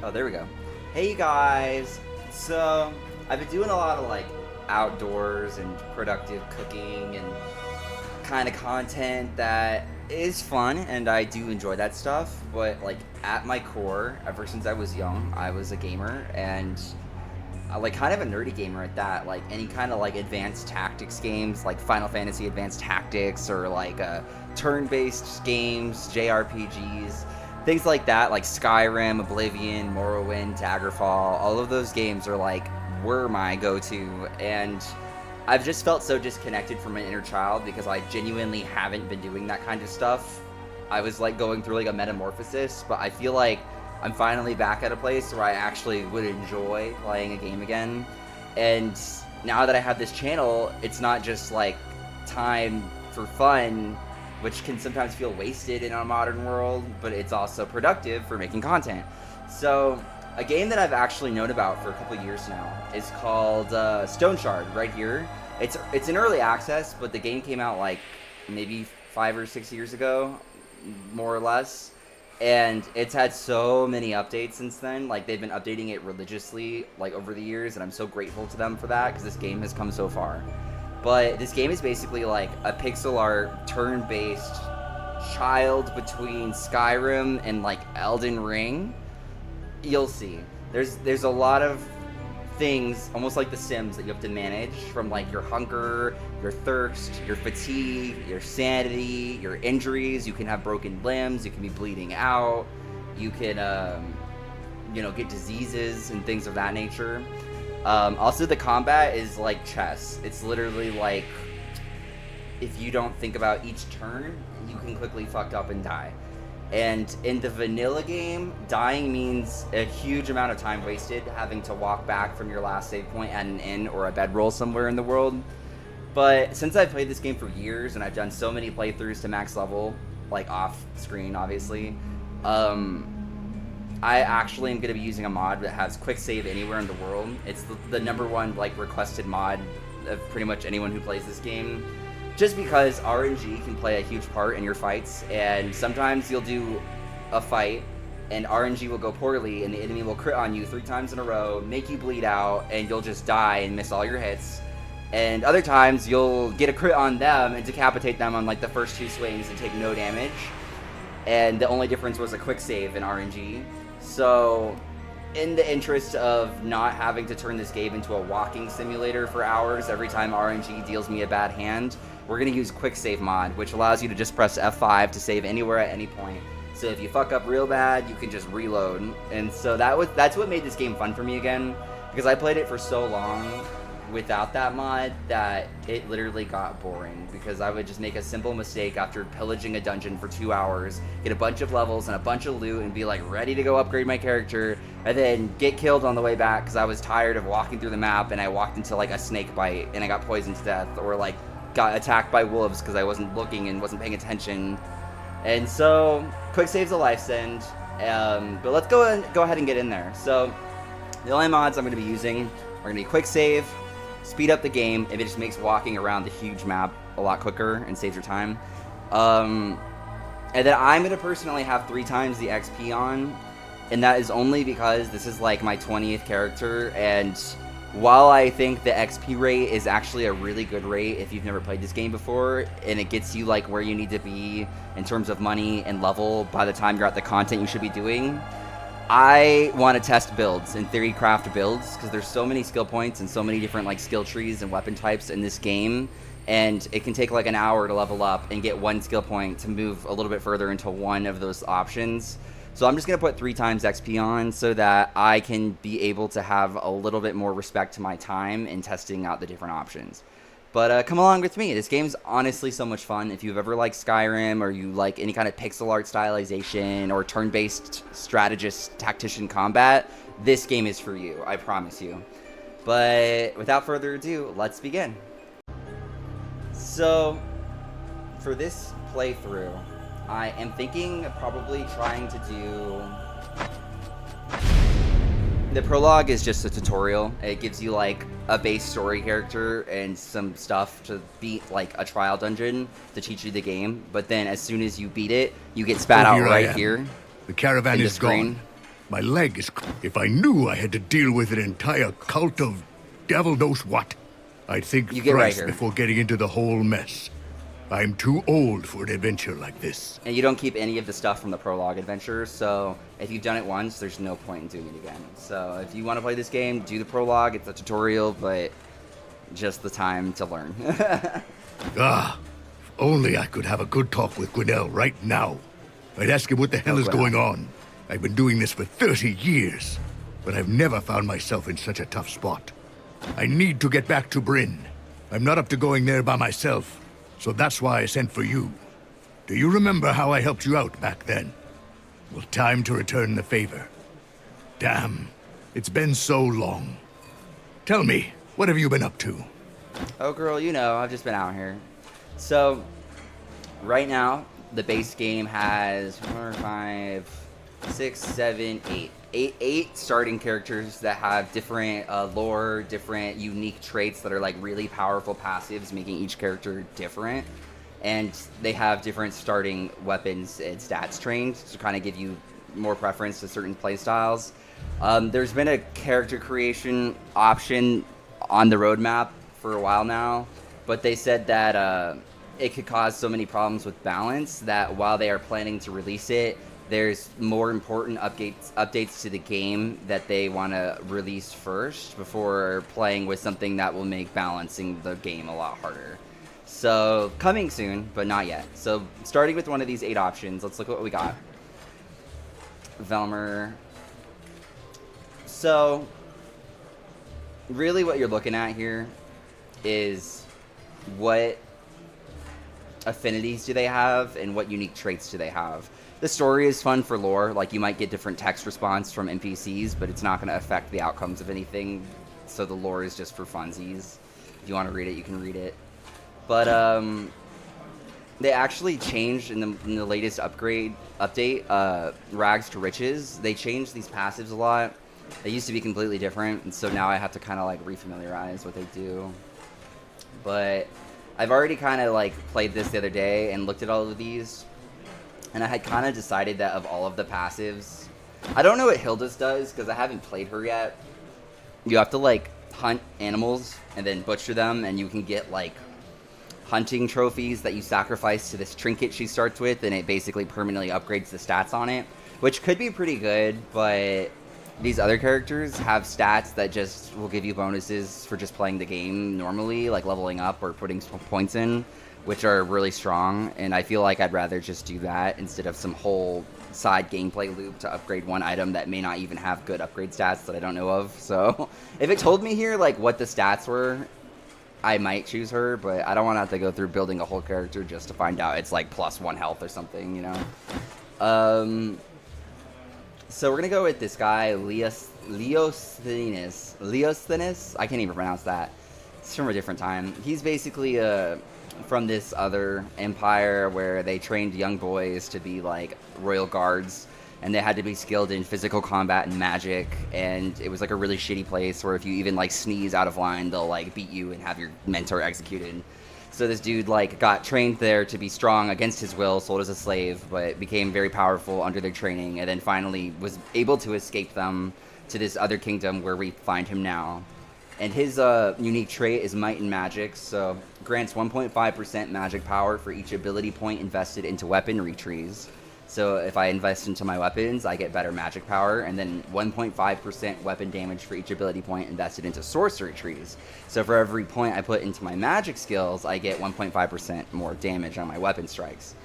Oh, there we go. Hey guys. So, I've been doing a lot of like outdoors and productive cooking and kind of content that is fun, and I do enjoy that stuff, but like at my core, ever since I was young, I was a gamer, and like kind of a nerdy gamer at that. Like any kind of like advanced tactics games, like Final Fantasy Advanced Tactics, or like turn-based games, JRPGs, things like that, like Skyrim, Oblivion, Morrowind, Daggerfall. All of those games are like were my go-to, and I've just felt so disconnected from my inner child because I genuinely haven't been doing that kind of stuff. I was like going through like a metamorphosis, but I feel like I'm finally back at a place where I actually would enjoy playing a game again. And now that I have this channel, it's not just like time for fun, which can sometimes feel wasted in our modern world, but it's also productive for making content. So a game that I've actually known about for a couple years now is called Stoneshard, right here. It's in early access, but the game came out like maybe 5 or 6 years ago, more or less. And it's had so many updates since then. Like, they've been updating it religiously, like, over the years, and I'm so grateful to them for that, because this game has come so far. But this game is basically like a pixel art, turn-based child between Skyrim and like Elden Ring. You'll see. There's a lot of things, almost like The Sims, that you have to manage, from like your hunger, your thirst, your fatigue, your sanity, your injuries. You can have broken limbs, you can be bleeding out, you can get diseases and things of that nature. Also, the combat is like chess. It's literally like, if you don't think about each turn, you can quickly fuck up and die. And in the vanilla game, dying means a huge amount of time wasted having to walk back from your last save point at an inn or a bedroll somewhere in the world. But since I've played this game for years and I've done so many playthroughs to max level, like off screen obviously, I actually am going to be using a mod that has quick save anywhere in the world. It's the number one like requested mod of pretty much anyone who plays this game. Just because RNG can play a huge part in your fights, and sometimes you'll do a fight and RNG will go poorly and the enemy will crit on you 3 times in a row, make you bleed out, and you'll just die and miss all your hits. And other times you'll get a crit on them and decapitate them on like the first 2 swings and take no damage. And the only difference was a quick save in RNG. So in the interest of not having to turn this game into a walking simulator for hours every time RNG deals me a bad hand, we're going to use quick save mod, which allows you to just press F5 to save anywhere at any point. So if you fuck up real bad, you can just reload. And so that's what made this game fun for me again, because I played it for so long without that mod that it literally got boring, because I would just make a simple mistake after pillaging a dungeon for 2 hours, get a bunch of levels and a bunch of loot, and be like ready to go upgrade my character, and then get killed on the way back because I was tired of walking through the map and I walked into like a snake bite and I got poisoned to death, or like got attacked by wolves because I wasn't looking and wasn't paying attention. And so quick save's a lifesend. But let's go ahead and get in there. So the only mods I'm going to be using are going to be quick save, speed up the game if it just makes walking around the huge map a lot quicker and saves your time. And then I'm going to personally have 3 times the XP on, and that is only because this is like my 20th character, and while I think the XP rate is actually a really good rate if you've never played this game before, and it gets you like where you need to be in terms of money and level by the time you're at the content you should be doing, I want to test builds and theory craft builds, because there's so many skill points and so many different like skill trees and weapon types in this game, and it can take like an hour to level up and get 1 skill point to move a little bit further into one of those options. So I'm just going to put 3 times XP on so that I can be able to have a little bit more respect to my time in testing out the different options. But come along with me. This game's honestly so much fun. If you've ever liked Skyrim, or you like any kind of pixel art stylization or turn-based strategist tactician combat, this game is for you, I promise you. But without further ado, let's begin. So for this playthrough, I am thinking of probably trying to do... The prologue is just a tutorial. It gives you like a base story character and some stuff to beat like a trial dungeon to teach you the game. But then as soon as you beat it, you get spat out right here. The caravan is gone. My leg is... If I knew I had to deal with an entire cult of devil knows what, I'd think You get right thrice here. before getting into the whole mess. I'm too old for an adventure like this. And you don't keep any of the stuff from the prologue adventure, so if you've done it once, there's no point in doing it again. So if you want to play this game, do the prologue. It's a tutorial, but just the time to learn. If only I could have a good talk with Gwynel right now. I'd ask him what the hell is Gwynel. going on. I've been doing this for 30 years, but I've never found myself in such a tough spot. I need to get back to Bryn. I'm not up to going there by myself, so that's why I sent for you. Do you remember how I helped you out back then? Well, time to return the favor. Damn, it's been so long. Tell me, what have you been up to? Oh, girl, you know, I've just been out here. So, right now, the base game has 4, 5, 6, 7, 8. Eight starting characters that have different lore, different unique traits that are like really powerful passives, making each character different. And they have different starting weapons and stats trained to kind of give you more preference to certain playstyles. There's been a character creation option on the roadmap for a while now, but they said that it could cause so many problems with balance that while they are planning to release it, there's more important updates to the game that they want to release first before playing with something that will make balancing the game a lot harder. So, coming soon, but not yet. So, starting with one of these 8 options, let's look at what we got. Velmer. So, really what you're looking at here is what affinities do they have and what unique traits do they have. The story is fun for lore, like you might get different text response from NPCs, but it's not going to affect the outcomes of anything, so the lore is just for funsies. If you want to read it, you can read it. But they actually changed in the latest update, Rags to Riches. They changed these passives a lot. They used to be completely different, and so now I have to kind of like refamiliarize what they do. But I've already kind of like played this the other day and looked at all of these, and I had kind of decided that of all of the passives, I don't know what Hilda's does because I haven't played her yet. You have to like hunt animals and then butcher them, and you can get like hunting trophies that you sacrifice to this trinket she starts with, and it basically permanently upgrades the stats on it, which could be pretty good, but these other characters have stats that just will give you bonuses for just playing the game normally, like leveling up or putting points in, which are really strong, and I feel like I'd rather just do that instead of some whole side gameplay loop to upgrade one item that may not even have good upgrade stats that I don't know of. So if it told me here like what the stats were, I might choose her, but I don't want to have to go through building a whole character just to find out it's like +1 health or something, you know? So we're gonna go with this guy, Leosthenes. I can't even pronounce that. It's from a different time. He's basically from this other empire where they trained young boys to be like royal guards, and they had to be skilled in physical combat and magic, and it was like a really shitty place where if you even like sneeze out of line, they'll like beat you and have your mentor executed. So this dude like got trained there to be strong against his will, sold as a slave, but became very powerful under their training, and then finally was able to escape them to this other kingdom where we find him now. And his unique trait is Might and Magic, so grants 1.5% magic power for each ability point invested into weaponry trees. So if I invest into my weapons, I get better magic power, and then 1.5% weapon damage for each ability point invested into sorcery trees. So for every point I put into my magic skills, I get 1.5% more damage on my weapon strikes.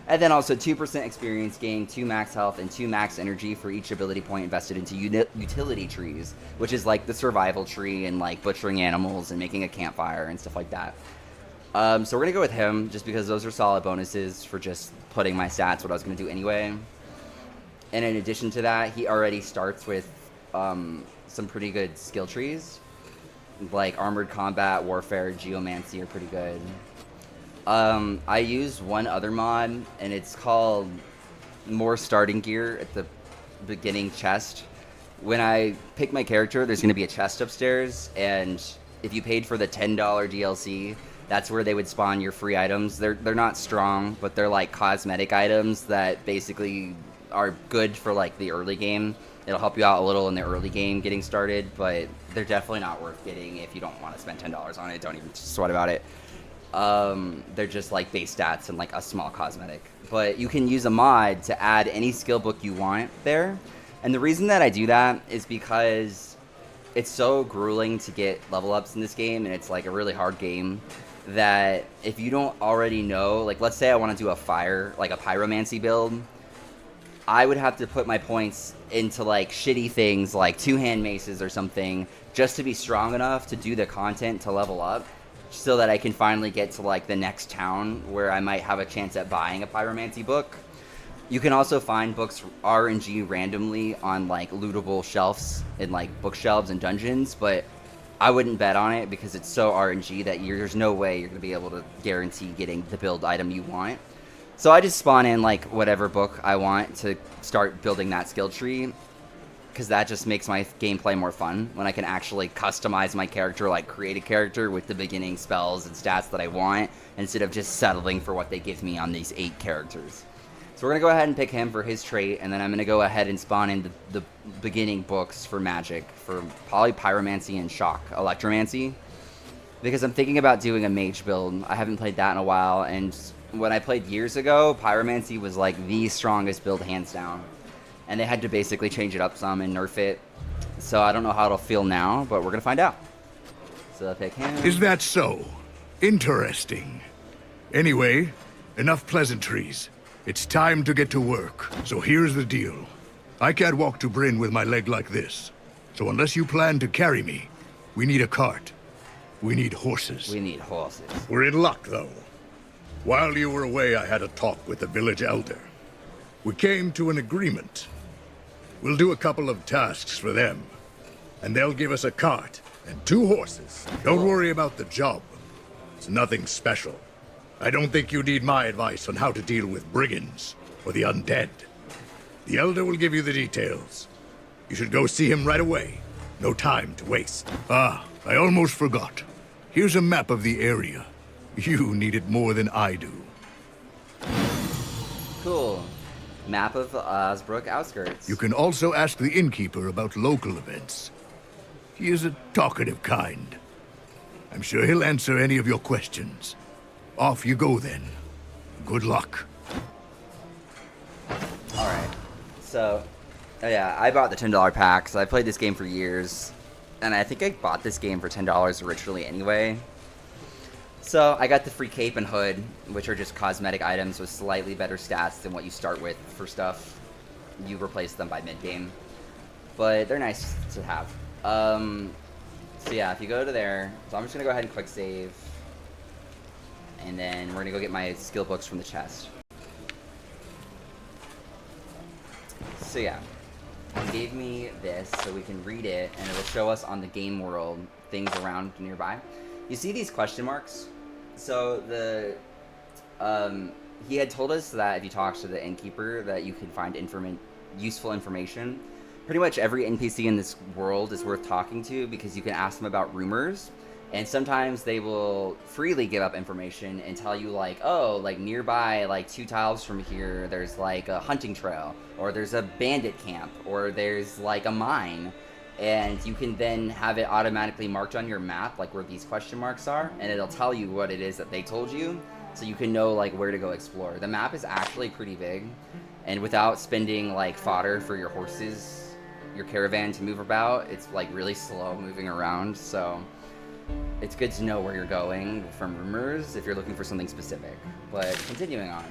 And then also 2% experience gain, 2 max health, and 2 max energy for each ability point invested into utility trees, which is like the survival tree and like butchering animals and making a campfire and stuff like that. So we're going to go with him just because those are solid bonuses for just putting my stats, what I was going to do anyway. And in addition to that, he already starts with some pretty good skill trees. Like Armored Combat, Warfare, Geomancy are pretty good. I use one other mod, and it's called More Starting Gear at the beginning chest. When I pick my character, there's going to be a chest upstairs, and if you paid for the $10 DLC, that's where they would spawn your free items. They're not strong, but they're like cosmetic items that basically are good for like the early game. It'll help you out a little in the early game getting started, but they're definitely not worth getting if you don't want to spend $10 on it. Don't even sweat about it. They're just like base stats and like a small cosmetic. But you can use a mod to add any skill book you want there. And the reason that I do that is because it's so grueling to get level ups in this game, and it's like a really hard game, that if you don't already know, like let's say I want to do a fire, like a pyromancy build, I would have to put my points into like shitty things like two-hand maces or something just to be strong enough to do the content to level up, so that I can finally get to like the next town where I might have a chance at buying a pyromancy book. You can also find books RNG randomly on like lootable shelves in like bookshelves and dungeons, but I wouldn't bet on it because it's so RNG that there's no way you're going to be able to guarantee getting the build item you want. So I just spawn in like whatever book I want to start building that skill tree, because that just makes my gameplay more fun when I can actually customize my character, like create a character with the beginning spells and stats that I want, instead of just settling for what they give me on these 8 characters. So we're going to go ahead and pick him for his trait, and then I'm going to go ahead and spawn in the beginning books for magic, for probably pyromancy and shock electromancy, because I'm thinking about doing a mage build. I haven't played that in a while, and when I played years ago, pyromancy was like the strongest build hands down, and they had to basically change it up some and nerf it. So I don't know how it'll feel now, but we're going to find out. So I'll pick him. Is that so? Interesting. Anyway, enough pleasantries. It's time to get to work. So here's the deal. I can't walk to Bryn with my leg like this. So unless you plan to carry me, we need a cart. We need horses. We need horses. We're in luck, though. While you were away, I had a talk with the village elder. We came to an agreement. We'll do a couple of tasks for them, and they'll give us a cart and 2 horses. Don't worry about the job. It's nothing special. I don't think you need my advice on how to deal with brigands or the undead. The elder will give you the details. You should go see him right away. No time to waste. Ah, I almost forgot. Here's a map of the area. You need it more than I do. Cool. Map of Osbrook outskirts. You can also ask the innkeeper about local events. He is a talkative kind. I'm sure he'll answer any of your questions. Off you go then. Good luck. Alright. So, yeah, I bought the $10 packs. I played this game for years, and I think I bought this game for $10 originally anyway. So, I got the free cape and hood, which are just cosmetic items with slightly better stats than what you start with for stuff. You replace them by mid-game. But they're nice to have. So yeah, if you go to there, so I'm just going to go ahead and quick save. And then we're going to go get my skill books from the chest. So yeah, he gave me this so we can read it, and it'll show us on the game world things around nearby. You see these question marks? So he had told us that if you talk to the innkeeper that you can find useful information. Pretty much every NPC in this world is worth talking to because you can ask them about rumors. And sometimes they will freely give up information and tell you like, oh, like nearby, like 2 tiles from here, there's like a hunting trail, or there's a bandit camp, or there's like a mine. And you can then have it automatically marked on your map, like where these question marks are, and it'll tell you what it is that they told you, so you can know like where to go explore. The map is actually pretty big, and without spending like fodder for your horses, your caravan to move about, it's like really slow moving around, so it's good to know where you're going from rumors if you're looking for something specific. But continuing on.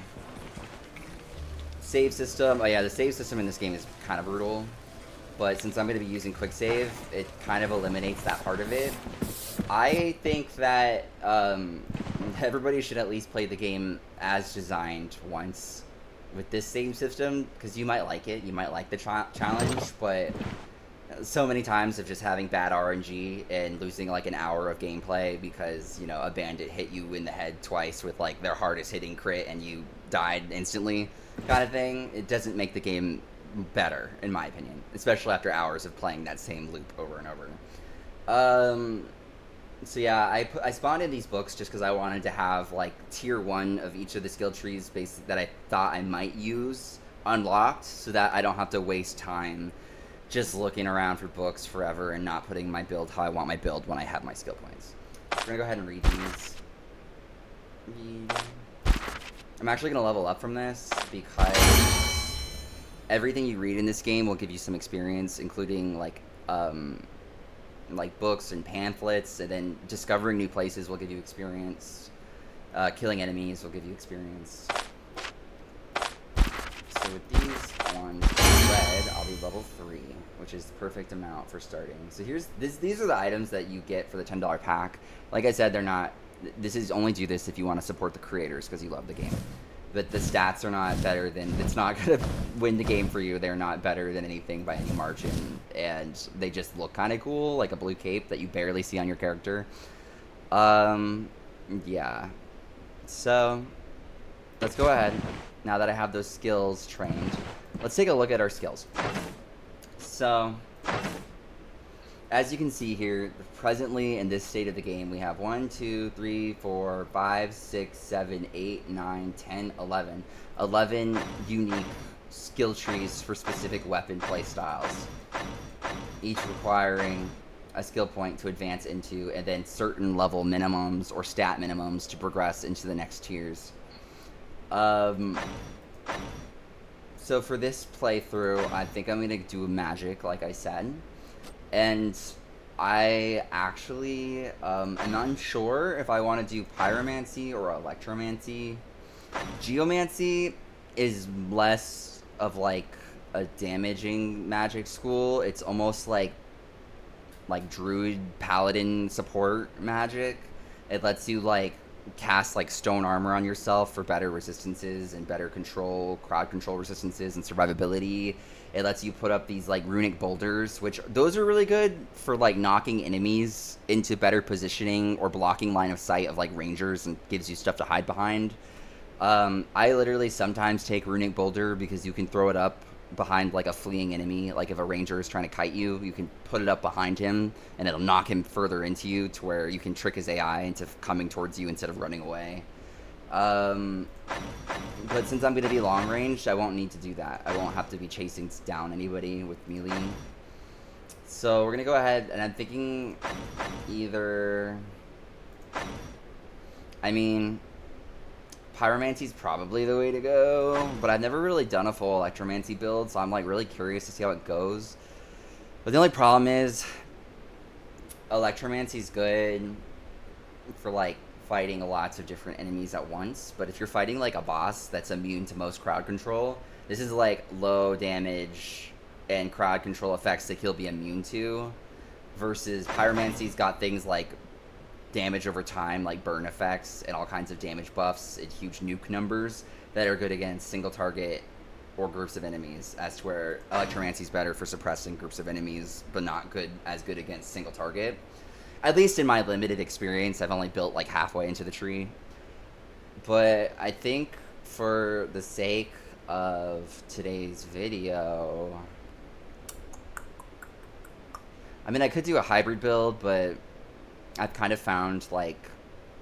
Save system. Oh yeah, the save system in this game is kind of brutal. But since I'm going to be using quick save, it kind of eliminates that part of it. I think that everybody should at least play the game as designed once with this save system, because you might like it. You might like the challenge, but so many times of just having bad RNG and losing like an hour of gameplay because, you know, a bandit hit you in the head twice with like their hardest hitting crit and you died instantly kind of thing, it doesn't make the game better, in my opinion, especially after hours of playing that same loop over and over. So yeah, I spawned in these books just because I wanted to have like tier 1 of each of the skill trees that I thought I might use unlocked so that I don't have to waste time just looking around for books forever and not putting my build how I want my build when I have my skill points. So we're gonna go ahead and read these. I'm actually gonna level up from this because everything you read in this game will give you some experience, including like books and pamphlets, and then discovering new places will give you experience. Killing enemies will give you experience. So with these ones red, I'll be level 3, which is the perfect amount for starting. So these are the items that you get for the $10 pack. Like I said, they're not. This is only do this if you want to support the creators because you love the game. But the stats are not better than. It's not gonna win the game for you. They're not better than anything by any margin, and they just look kind of cool, like a blue cape that you barely see on your character. Yeah. So let's go ahead. Now that I have those skills trained, let's take a look at our skills. So, as you can see here, presently in this state of the game, we have 1, 2, 3, 4, 5, 6, 7, 8, 9, 10, 11. 11 unique skill trees for specific weapon play styles, each requiring a skill point to advance into, and then certain level minimums or stat minimums to progress into the next tiers. So for this playthrough, I think I'm gonna do magic, like I said, and I actually am unsure if I want to do pyromancy or electromancy. Geomancy is less of like a damaging magic school. It's almost like druid paladin support magic. It lets you like cast like stone armor on yourself for better resistances and better control, crowd control resistances and survivability. It lets you put up these like runic boulders, which those are really good for like knocking enemies into better positioning or blocking line of sight of like rangers, and gives you stuff to hide behind. I literally sometimes take runic boulder because you can throw it up behind like a fleeing enemy. Like if a ranger is trying to kite you, you can put it up behind him and it'll knock him further into you to where you can trick his AI into coming towards you instead of running away. But since I'm going to be long range, I won't need to do that. I won't have to be chasing down anybody with melee. So we're going to go ahead, and I'm thinking either, I mean, pyromancy's probably the way to go, but I've never really done a full electromancy build, so I'm like really curious to see how it goes. But the only problem is electromancy's good for like fighting lots of different enemies at once, but if you're fighting like a boss that's immune to most crowd control, this is like low damage and crowd control effects that he'll be immune to, versus pyromancy's got things like damage over time, like burn effects and all kinds of damage buffs and huge nuke numbers that are good against single target or groups of enemies, as to where electromancy's better for suppressing groups of enemies but not as good against single target. At least in my limited experience, I've only built like halfway into the tree. But I think for the sake of today's video, I mean, I could do a hybrid build, but I've kind of found like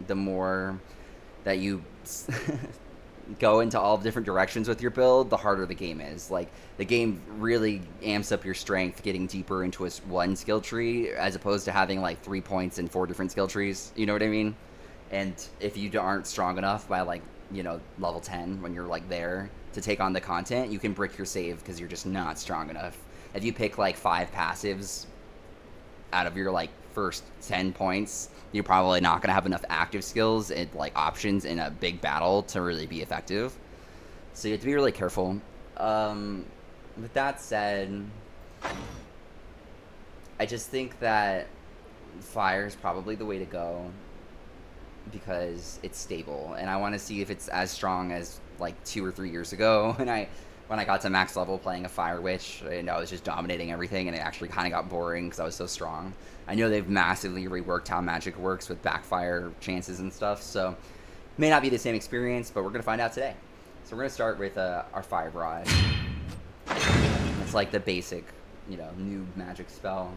the more that you go into all different directions with your build, the harder the game is. Like the game really amps up your strength getting deeper into one skill tree, as opposed to having like 3 points in 4 different skill trees. You know what I mean? And if you aren't strong enough by like, you know, level 10, when you're like there to take on the content, you can brick your save because you're just not strong enough. If you pick like 5 passives out of your like first 10 points, you're probably not going to have enough active skills and like options in a big battle to really be effective. So you have to be really careful. With that said, I just think that fire is probably the way to go because it's stable, and I want to see if it's as strong as like 2 or 3 years ago when I got to max level playing a fire witch and I was just dominating everything, and it actually kind of got boring because I was so strong. I know they've massively reworked how magic works with backfire chances and stuff, so may not be the same experience, but we're going to find out today. So we're going to start with our fire barrage. It's like the basic, you know, noob magic spell.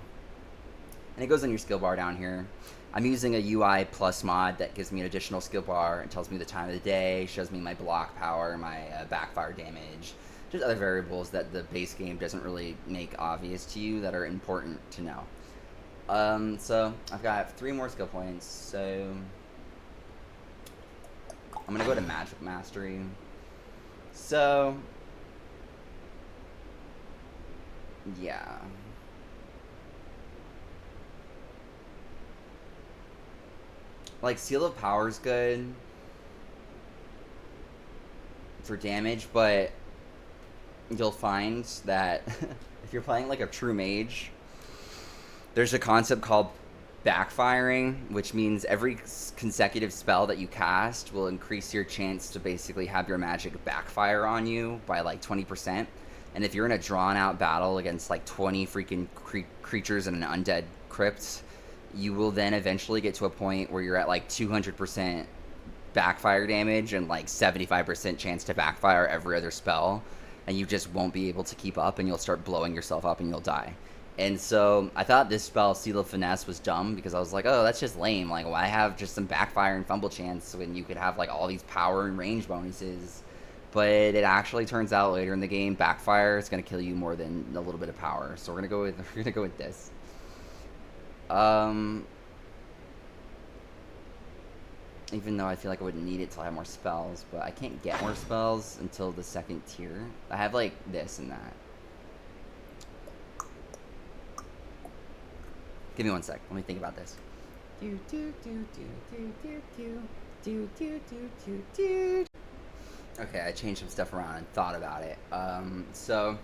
And it goes on your skill bar down here. I'm using a UI plus mod that gives me an additional skill bar and tells me the time of the day, shows me my block power, my backfire damage, just other variables that the base game doesn't really make obvious to you that are important to know. So I've got 3 more skill points. So I'm gonna go to Magic Mastery. So yeah. Like, Seal of Power's good for damage, but you'll find that if you're playing like a true mage, there's a concept called backfiring, which means every consecutive spell that you cast will increase your chance to basically have your magic backfire on you by like 20%. And if you're in a drawn out battle against like 20 freaking creatures in an undead crypt, you will then eventually get to a point where you're at like 200% backfire damage and like 75% chance to backfire every other spell, and you just won't be able to keep up, and you'll start blowing yourself up and you'll die. And so I thought this spell, Seal of Finesse, was dumb because I was like, oh, that's just lame. Like, why have just some backfire and fumble chance when you could have like all these power and range bonuses? But it actually turns out later in the game, backfire is going to kill you more than a little bit of power. So we're gonna go with this. Even though I feel like I wouldn't need it till I have more spells, but I can't get more spells until the 2nd tier. I have like this and that. Give me 1 sec. Let me think about this. Okay, I changed some stuff around and thought about it. So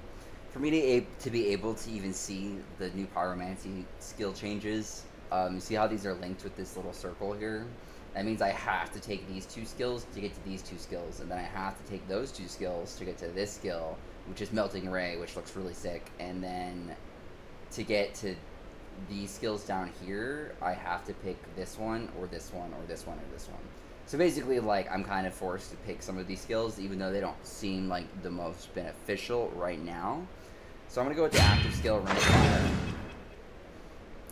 for me to be able to even see the new pyromancy skill changes, you see how these are linked with this little circle here? That means I have to take these 2 skills to get to these 2 skills, and then I have to take those 2 skills to get to this skill, which is Melting Ray, which looks really sick, and then to get to these skills down here, I have to pick this one, or this one, or this one, or this one. So basically, like, I'm kind of forced to pick some of these skills, even though they don't seem like the most beneficial right now. So I'm going to go with the active skill, Ring of Fire.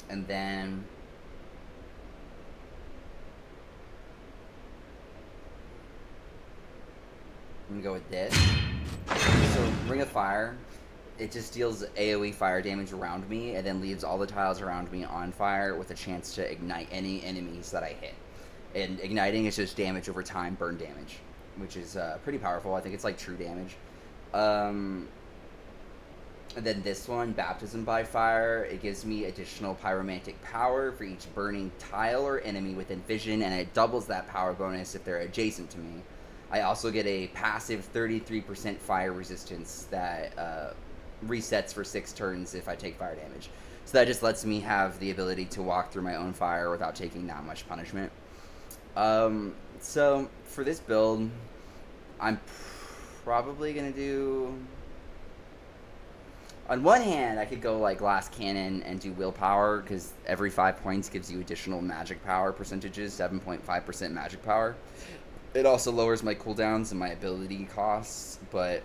And then I'm going to go with this. So Ring of Fire, it just deals AoE fire damage around me and then leaves all the tiles around me on fire with a chance to ignite any enemies that I hit. And igniting is just damage over time, burn damage, which is pretty powerful. I think it's like true damage. And then this one, Baptism by Fire, it gives me additional pyromantic power for each burning tile or enemy within vision, and it doubles that power bonus if they're adjacent to me. I also get a passive 33% fire resistance that resets for 6 turns if I take fire damage. So that just lets me have the ability to walk through my own fire without taking that much punishment. So for this build, I'm probably going to do... On one hand, I could go like Glass Cannon and do Willpower, because every 5 points gives you additional magic power percentages, 7.5% magic power. It also lowers my cooldowns and my ability costs, but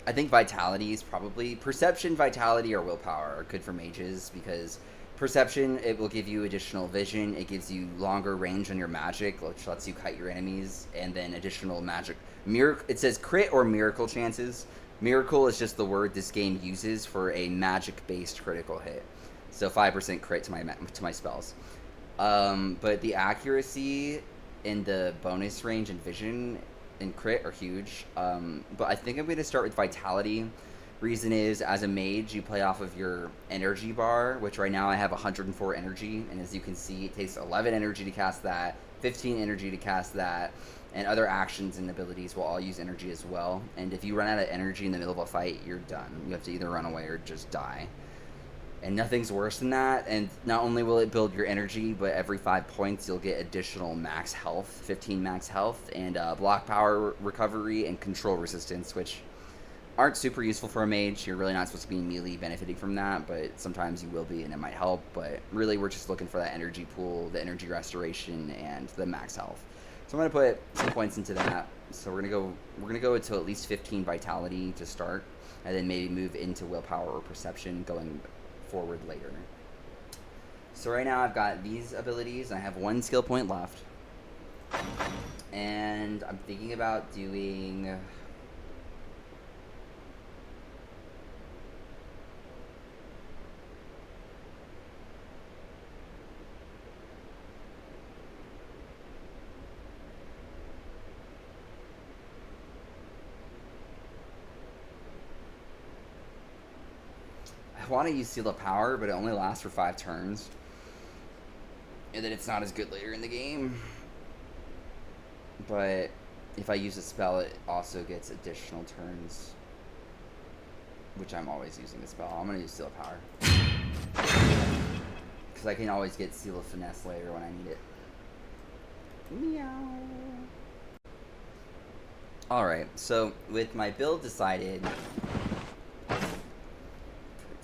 I think Vitality is probably... Perception, Vitality, or Willpower are good for mages, because Perception, it will give you additional vision, it gives you longer range on your magic, which lets you kite your enemies, and then additional magic... It says crit or miracle chances. Miracle is just the word this game uses for a magic-based critical hit. So 5% crit to my spells. But the accuracy and the bonus range and vision and crit are huge. But I think I'm going to start with Vitality. Reason is, as a mage, you play off of your energy bar, which right now I have 104 energy. And as you can see, it takes 11 energy to cast that, 15 energy to cast that. And other actions and abilities will all use energy as well. And if you run out of energy in the middle of a fight, you're done. You have to either run away or just die. And nothing's worse than that. And not only will it build your energy, but every 5 points you'll get additional max health, 15 max health, and block power recovery and control resistance, which aren't super useful for a mage. You're really not supposed to be melee benefiting from that, but sometimes you will be and it might help. But really we're just looking for that energy pool, the energy restoration, and the max health. So I'm gonna put some points into that. So we're gonna go until at least 15 Vitality to start, and then maybe move into Willpower or Perception going forward later. So right now I've got these abilities, and I have 1 skill point left. And I'm thinking about doing... want to use Seal of Power, but it only lasts for 5 turns. And then it's not as good later in the game. But if I use a spell, it also gets additional turns. Which I'm always using the spell. I'm going to use Seal of Power. Because I can always get Seal of Finesse later when I need it. Meow. Alright, so with my build decided, put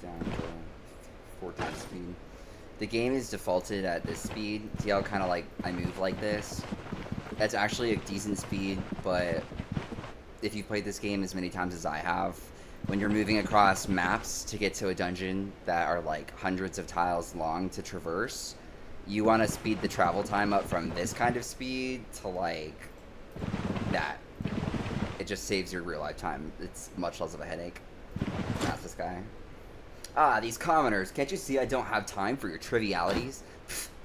down to 14 speed. The game is defaulted at this speed. See how kind of like I move like this? That's actually a decent speed, but if you've played this game as many times as I have, when you're moving across maps to get to a dungeon that are like hundreds of tiles long to traverse, you want to speed the travel time up from this kind of speed to like that. It just saves your real life time. It's much less of a headache. That's this guy. Ah, these commoners. Can't you see I don't have time for your trivialities?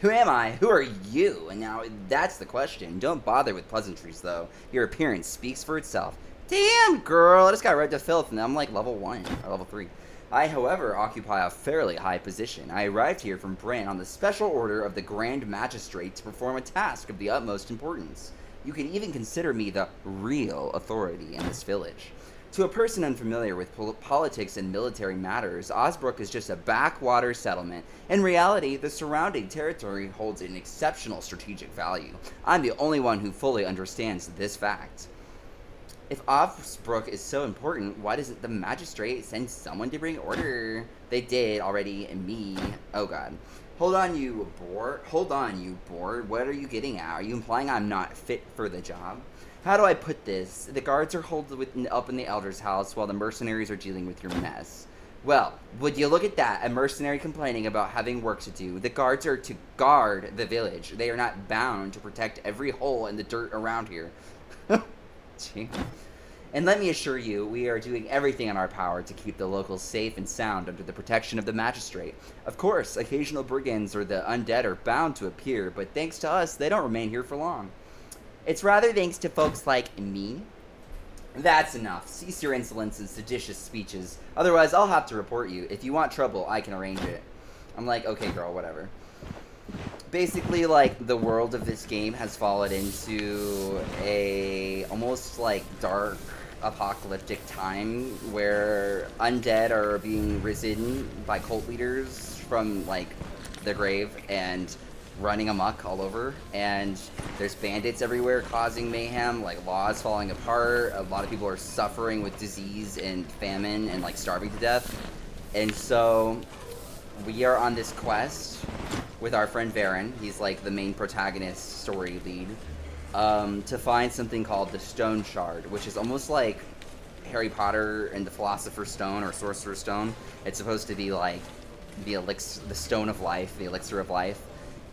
Who am I? Who are you? And now that's the question. Don't bother with pleasantries, though. Your appearance speaks for itself. Damn, girl. I just got read to filth, and I'm like level 1 or level 3. I, however, occupy a fairly high position. I arrived here from Bran on the special order of the Grand Magistrate to perform a task of the utmost importance. You can even consider me the real authority in this village. To a person unfamiliar with politics and military matters, Osbrook is just a backwater settlement. In reality, the surrounding territory holds an exceptional strategic value. I'm the only one who fully understands this fact. If Osbrook is so important, why doesn't the magistrate send someone to bring order? They did already, and me. Oh god. Hold on, you boar. Hold on, you boar. What are you getting at? Are you implying I'm not fit for the job? How do I put this? The guards are holed up in the elder's house while the mercenaries are dealing with your mess. Well, would you look at that? A mercenary complaining about having work to do. The guards are to guard the village. They are not bound to protect every hole in the dirt around here. Gee. And let me assure you, we are doing everything in our power to keep the locals safe and sound under the protection of the magistrate. Of course, occasional brigands or the undead are bound to appear, but thanks to us, they don't remain here for long. It's rather thanks to folks like me. That's enough. Cease your insolence and seditious speeches. Otherwise, I'll have to report you. If you want trouble, I can arrange it. I'm like, okay, girl, whatever. Basically, like, the world of this game has fallen into a almost, like, dark, apocalyptic time where undead are being risen by cult leaders from, like, the grave and running amok all over, and there's bandits everywhere causing mayhem, like laws falling apart, a lot of people are suffering with disease and famine and like starving to death. And so we are on this quest with our friend Varen, he's like the main protagonist story lead, to find something called the Stoneshard, which is almost like Harry Potter and the Philosopher's Stone or Sorcerer's Stone. It's supposed to be like the stone of life, the elixir of life.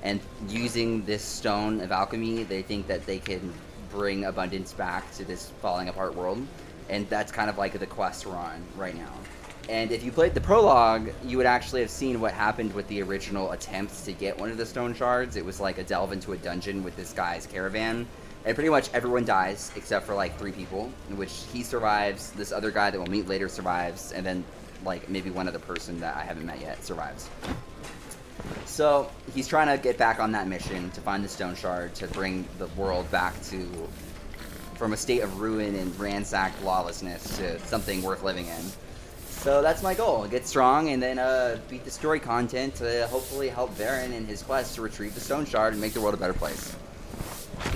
And using this stone of alchemy, they think that they can bring abundance back to this falling apart world. And that's kind of like the quest we're on right now. And if you played the prologue, you would actually have seen what happened with the original attempts to get one of the stone shards. It was like a delve into a dungeon with this guy's caravan. And pretty much everyone dies except for like 3 people, in which he survives, this other guy that we'll meet later survives, and then like maybe one other person that I haven't met yet survives. So he's trying to get back on that mission to find the stone shard to bring the world back from a state of ruin and ransacked lawlessness to something worth living in. So that's my goal, get strong and then beat the story content to hopefully help Varen in his quest to retrieve the stone shard and make the world a better place.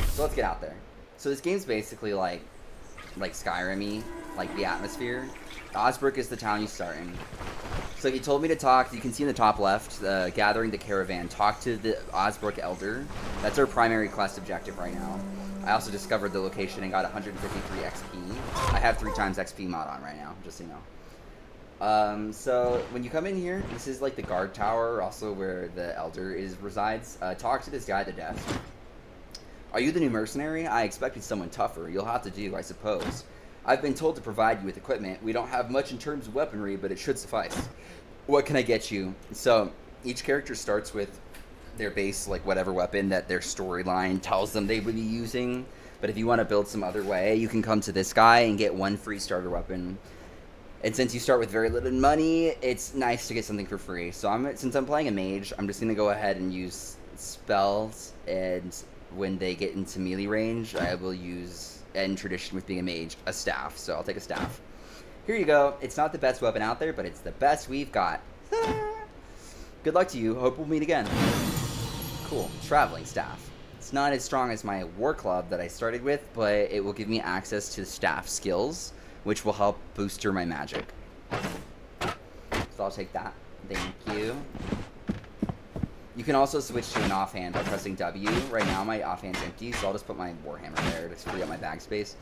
So let's get out there. So this game's basically like Skyrim-y, like the atmosphere. Osbrook is the town you start in. So he told me to talk, you can see in the top left, gathering the caravan, talk to the Osbrook Elder. That's our primary quest objective right now. I also discovered the location and got 153 XP. I have 3 times XP mod on right now, just so you know. So when you come in here, this is like the guard tower, also where the Elder resides. Talk to this guy at the desk. Are you the new mercenary? I expected someone tougher. You'll have to do, I suppose. I've been told to provide you with equipment. We don't have much in terms of weaponry, but it should suffice. What can I get you? So each character starts with their base, like whatever weapon that their storyline tells them they would be using. But if you want to build some other way, you can come to this guy and get 1 free starter weapon. And since you start with very little money, it's nice to get something for free. So since I'm playing a mage, I'm just gonna go ahead and use spells, and when they get into melee range, I will use, in tradition with being a mage, a staff. So I'll take a staff. Here you go. It's not the best weapon out there, but it's the best we've got. Good luck to you. Hope we'll meet again. Cool. Traveling staff. It's not as strong as my war club that I started with, but it will give me access to staff skills, which will help booster my magic. So I'll take that. Thank you. You can also switch to an offhand by pressing W. Right now my offhand's empty, so I'll just put my warhammer there to free up my bag space.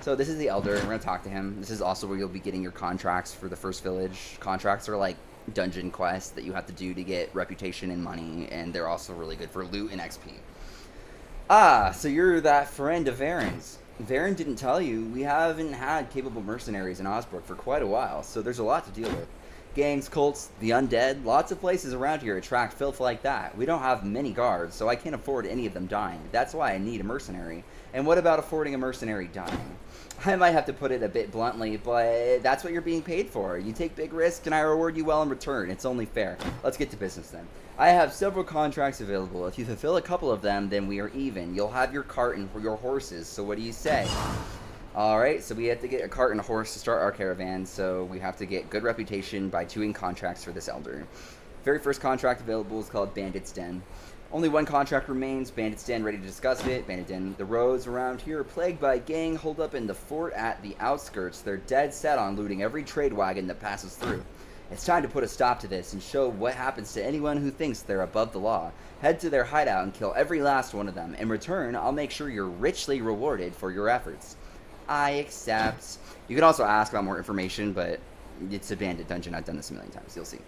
So this is the Elder. We're going to talk to him. This is also where you'll be getting your contracts for the first village. Contracts are like dungeon quests that you have to do to get reputation and money, and they're also really good for loot and XP. Ah, so you're that friend of Varen's. Varen didn't tell you, we haven't had capable mercenaries in Osbrook for quite a while, so there's a lot to deal with. Gangs, cults, the undead, lots of places around here attract filth like that. We don't have many guards, so I can't afford any of them dying. That's why I need a mercenary. And what about affording a mercenary dying? I might have to put it a bit bluntly, but that's what you're being paid for. You take big risks, and I reward you well in return. It's only fair. Let's get to business then. I have several contracts available. If you fulfill a couple of them, then we are even. You'll have your cart and your horses, so what do you say? Alright, so we have to get a cart and a horse to start our caravan, so we have to get good reputation by doing contracts for this elder. Very first contract available is called Bandit's Den. Only one contract remains, Bandit's Den, ready to discuss it. Bandit Den, the roads around here are plagued by gang holed up in the fort at the outskirts. They're dead set on looting every trade wagon that passes through. It's time to put a stop to this and show what happens to anyone who thinks they're above the law. Head to their hideout and kill every last one of them. In return, I'll make sure you're richly rewarded for your efforts. I accept. You can also ask about more information, but it's a bandit dungeon. I've done this a million times. You'll see.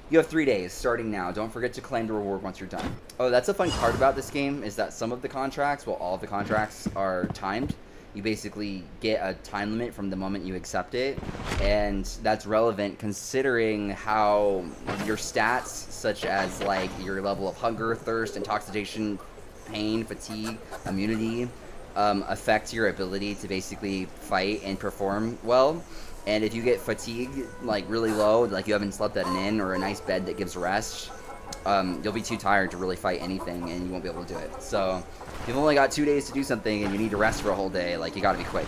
You have 3 days, starting now. Don't forget to claim the reward once you're done. Oh, that's a fun part about this game, is that some of the contracts, well, all of the contracts are timed. You basically get a time limit from the moment you accept it, and that's relevant considering how your stats, such as like your level of hunger, thirst, intoxication, pain, fatigue, immunity, affect your ability to basically fight and perform well. And if you get fatigue like really low, like you haven't slept at an inn or a nice bed that gives rest, you'll be too tired to really fight anything, and you won't be able to do it. So if you've only got 2 days to do something and you need to rest for a whole day, like, you gotta be quick.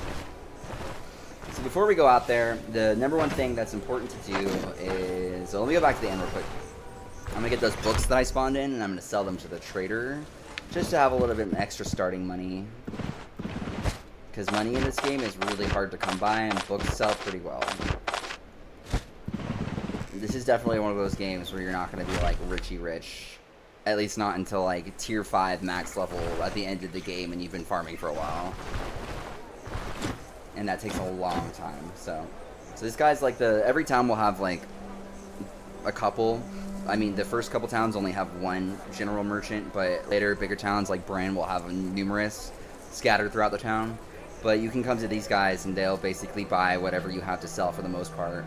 So before we go out there, the number one thing that's important to do is, so let me go back to the inn real quick. I'm gonna get those books that I spawned in, and I'm gonna sell them to the trader, just to have a little bit of extra starting money. Because money in this game is really hard to come by, and books sell pretty well. This is definitely one of those games where you're not going to be like richy rich. At least not until like tier 5 max level at the end of the game and you've been farming for a while. And that takes a long time. So this guy's like every town will have like a couple. I mean, the first couple towns only have one general merchant, but later bigger towns like Bryn will have numerous scattered throughout the town. But you can come to these guys and they'll basically buy whatever you have to sell for the most part.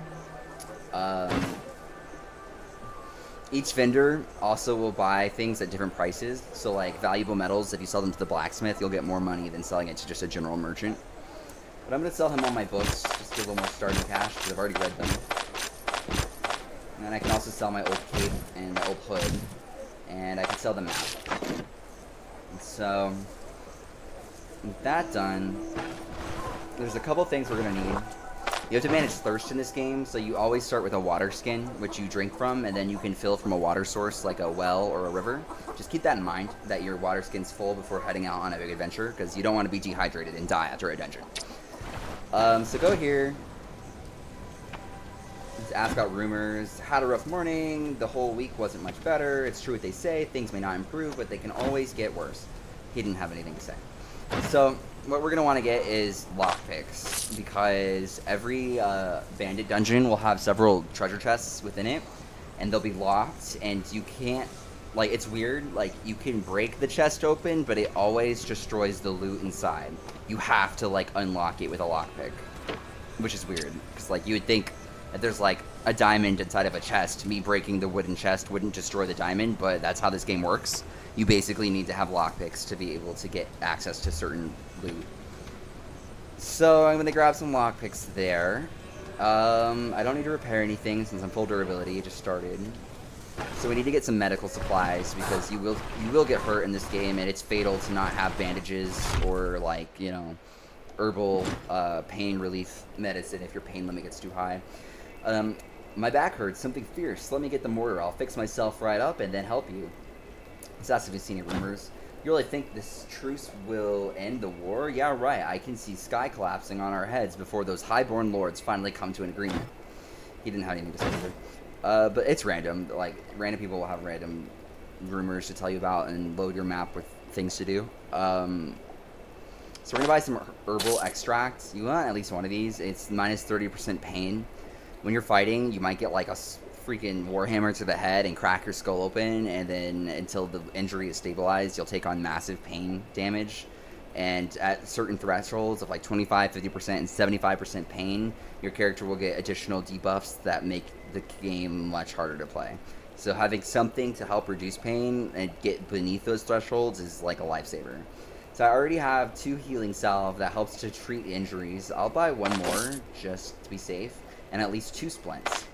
Each vendor also will buy things at different prices. So like valuable metals, if you sell them to the blacksmith, you'll get more money than selling it to just a general merchant. But I'm going to sell him all my books, just to get a little more starting cash, because I've already read them. And then I can also sell my old cape and my old hood. And I can sell the map. And so, with that done, there's a couple things we're going to need. You have to manage thirst in this game, so you always start with a water skin, which you drink from, and then you can fill from a water source like a well or a river. Just keep that in mind, that your water skin's full before heading out on a big adventure, because you don't want to be dehydrated and die after a dungeon. So go here. Let's ask about rumors. Had a rough morning. The whole week wasn't much better. It's true what they say. Things may not improve, but they can always get worse. He didn't have anything to say. So what we're going to want to get is lockpicks, because every bandit dungeon will have several treasure chests within it, and they'll be locked, and you can't, like, it's weird, like, you can break the chest open, but it always destroys the loot inside. You have to, like, unlock it with a lockpick, which is weird, because, like, you would think that there's, like, a diamond inside of a chest. Me breaking the wooden chest wouldn't destroy the diamond, but that's how this game works. You basically need to have lockpicks to be able to get access to certain loot. So I'm going to grab some lockpicks there. I don't need to repair anything since I'm full durability. It just started. So we need to get some medical supplies because you will get hurt in this game, and it's fatal to not have bandages or, like, you know, herbal pain relief medicine if your pain limit gets too high. My back hurts, something fierce. Let me get the mortar. I'll fix myself right up and then help you. So that's if you've seen any rumors. You really think this truce will end the war? Yeah, right. I can see sky collapsing on our heads before those highborn lords finally come to an agreement. He didn't have anything to say either. But it's random. Like, random people will have random rumors to tell you about and load your map with things to do. So we're going to buy some herbal extracts. You want at least one of these. It's minus 30% pain. When you're fighting, you might get like a freaking warhammer to the head and crack your skull open. And then until the injury is stabilized, you'll take on massive pain damage. And at certain thresholds of like 25, 50%, and 75% pain, your character will get additional debuffs that make the game much harder to play. So having something to help reduce pain and get beneath those thresholds is like a lifesaver. So I already have 2 healing salve that helps to treat injuries. I'll buy 1 more just to be safe, and at least 2 splints.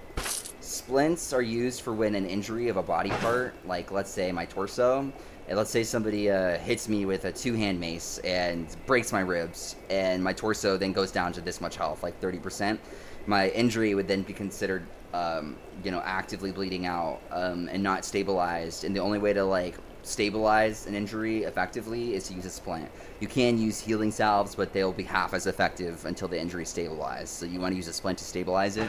Splints are used for when an injury of a body part, like let's say my torso, and let's say somebody hits me with a 2-hand mace and breaks my ribs, and my torso then goes down to this much health, like 30%. My injury would then be considered, you know, actively bleeding out and not stabilized. And the only way to, like, stabilize an injury effectively is to use a splint. You can use healing salves, but they'll be half as effective until the injury is stabilized. So you want to use a splint to stabilize it.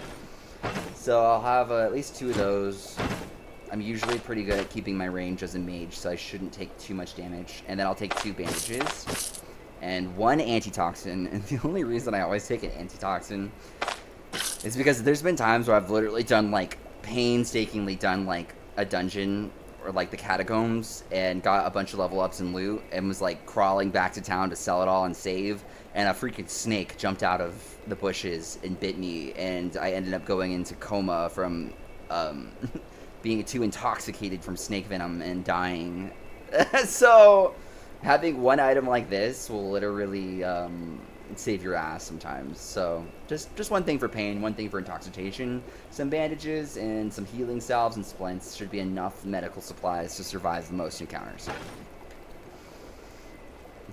So I'll have at least 2 of those. I'm usually pretty good at keeping my range as a mage, so I shouldn't take too much damage. And then I'll take 2 bandages and 1 antitoxin. And the only reason I always take an antitoxin is because there's been times where I've literally done, like, painstakingly done, like, a dungeon or, like, the catacombs and got a bunch of level ups and loot and was, like, crawling back to town to sell it all and save. And a freaking snake jumped out of the bushes and bit me, and I ended up going into coma from being too intoxicated from snake venom and dying. So having 1 item like this will literally save your ass sometimes. So just 1 thing for pain, 1 thing for intoxication, some bandages, and some healing salves and splints should be enough medical supplies to survive most encounters.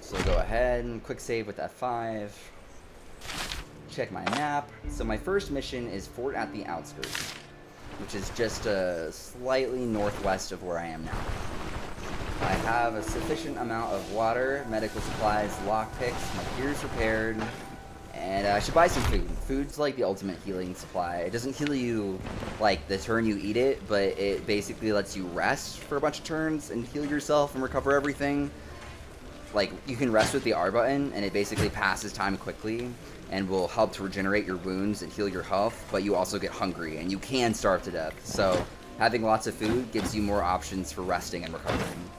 So go ahead and quick save with F5. Check my map. So my first mission is Fort at the Outskirts, which is just slightly northwest of where I am now. I have a sufficient amount of water, medical supplies, lockpicks, my gear's repaired, and I should buy some food. Food's like the ultimate healing supply. It doesn't heal you like the turn you eat it, but it basically lets you rest for a bunch of turns and heal yourself and recover everything. Like, you can rest with the R button, and it basically passes time quickly and will help to regenerate your wounds and heal your health, but you also get hungry, and you can starve to death. So having lots of food gives you more options for resting and recovering.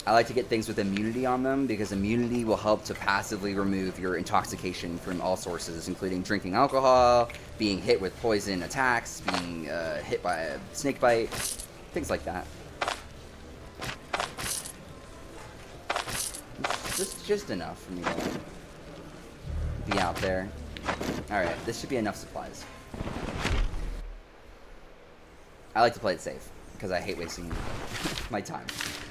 I like to get things with immunity on them, because immunity will help to passively remove your intoxication from all sources, including drinking alcohol, being hit with poison attacks, being hit by a snake bite, things like that. Just enough for me to be out there. Alright, this should be enough supplies. I like to play it safe, because I hate wasting my time.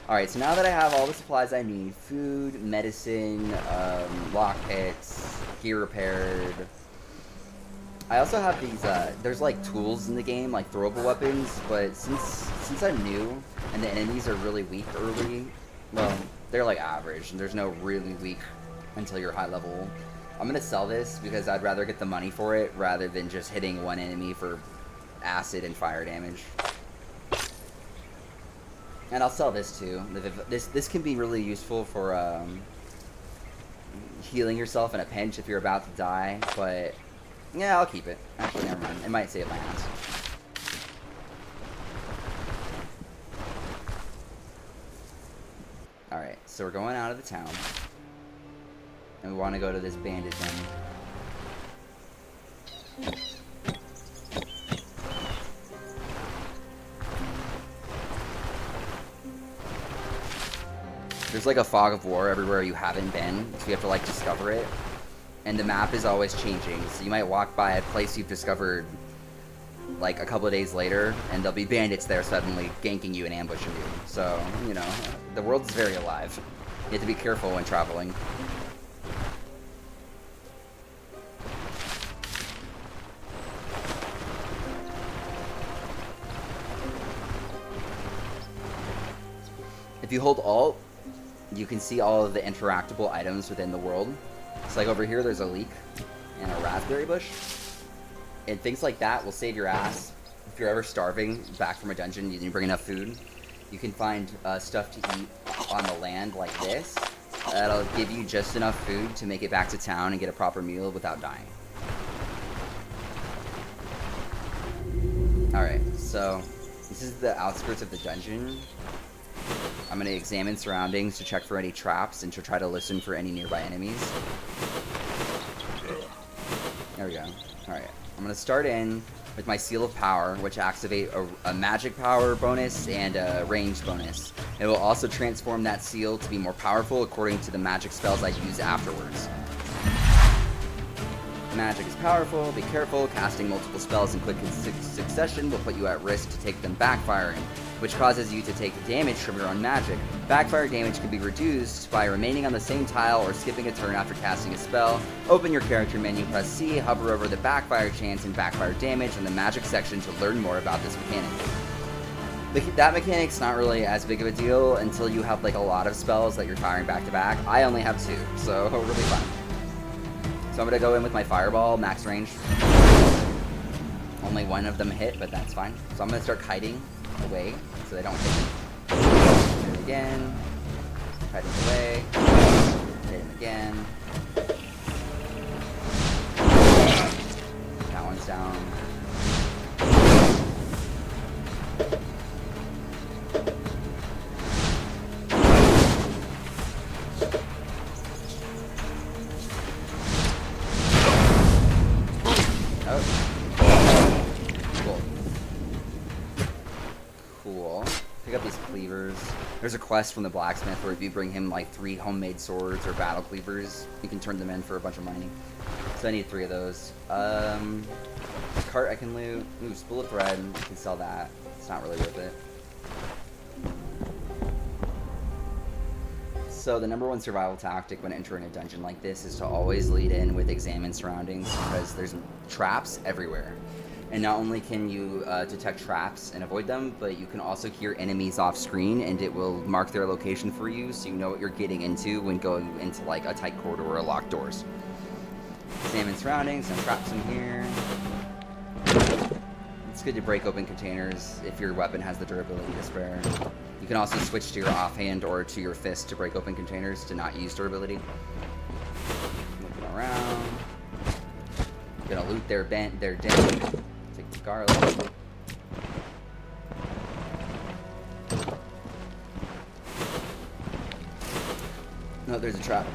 Alright, so now that I have all the supplies I need, food, medicine, lockpicks, gear repaired, I also have these, there's like tools in the game, like throwable weapons, but since I'm new, and the enemies are really weak early, well, they're like average, and there's no really weak until you're high level. I'm gonna sell this because I'd rather get the money for it rather than just hitting 1 enemy for acid and fire damage. And I'll sell this too. This can be really useful for healing yourself in a pinch if you're about to die, but yeah, I'll keep it. Actually, never mind. It might save my ass. Alright, so we're going out of the town. And we want to go to this bandit thing. There's like a fog of war everywhere you haven't been, so you have to like discover it. and the map is always changing. So you might walk by a place you've discovered like a couple of days later, and there'll be bandits there suddenly ganking you and ambushing you. So, you know, the world is very alive. You have to be careful when traveling. If you hold Alt, you can see all of the interactable items within the world. So like over here, there's a leek and a raspberry bush. And things like that will save your ass. If you're ever starving back from a dungeon and you didn't bring enough food, you can find stuff to eat on the land like this. That'll give you just enough food to make it back to town and get a proper meal without dying. Alright, so this is the outskirts of the dungeon. I'm going to examine surroundings to check for any traps and to try to listen for any nearby enemies. There we go. Alright, I'm going to start in with my Seal of Power, which activate a magic power bonus and a range bonus. It will also transform that seal to be more powerful according to the magic spells I use afterwards. Magic is powerful, be careful, casting multiple spells in quick succession will put you at risk to take them backfiring, which causes you to take damage from your own magic. Backfire damage can be reduced by remaining on the same tile or skipping a turn after casting a spell. Open your character menu, press C, hover over the backfire chance and backfire damage in the magic section to learn more about this mechanic. That mechanic's not really as big of a deal until you have like a lot of spells that you're firing back to back. I only have 2, so really fun. So I'm going to go in with my Fireball, max range. Only one of them hit, but that's fine. So I'm going to start kiting away so they don't hit me. Hit it again. Kiting away. Hit him again. That one's down. There's a quest from the blacksmith where if you bring him like 3 homemade swords or battle cleavers, you can turn them in for a bunch of money. So I need 3 of those. Cart I can loot. Ooh, spool of thread. I can sell that. It's not really worth it. So the #1 survival tactic when entering a dungeon like this is to always lead in with examine surroundings because there's traps everywhere. And not only can you detect traps and avoid them, but you can also hear enemies off screen and it will mark their location for you so you know what you're getting into when going into like a tight corridor or locked doors. Examine surroundings, some traps in here. It's good to break open containers if your weapon has the durability to spare. You can also switch to your offhand or to your fist to break open containers to not use durability. Looking around. I'm gonna loot their den. Take the garlic. No, there's a trap.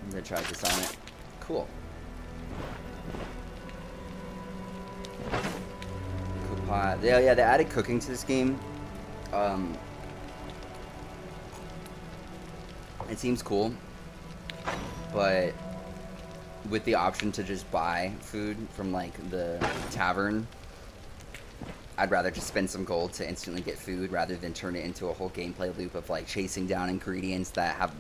I'm gonna try to disarm it. Cool. Cook pot. Yeah, they added cooking to this game. It seems cool, but with the option to just buy food from like the tavern, I'd rather just spend some gold to instantly get food rather than turn it into a whole gameplay loop of like chasing down ingredients that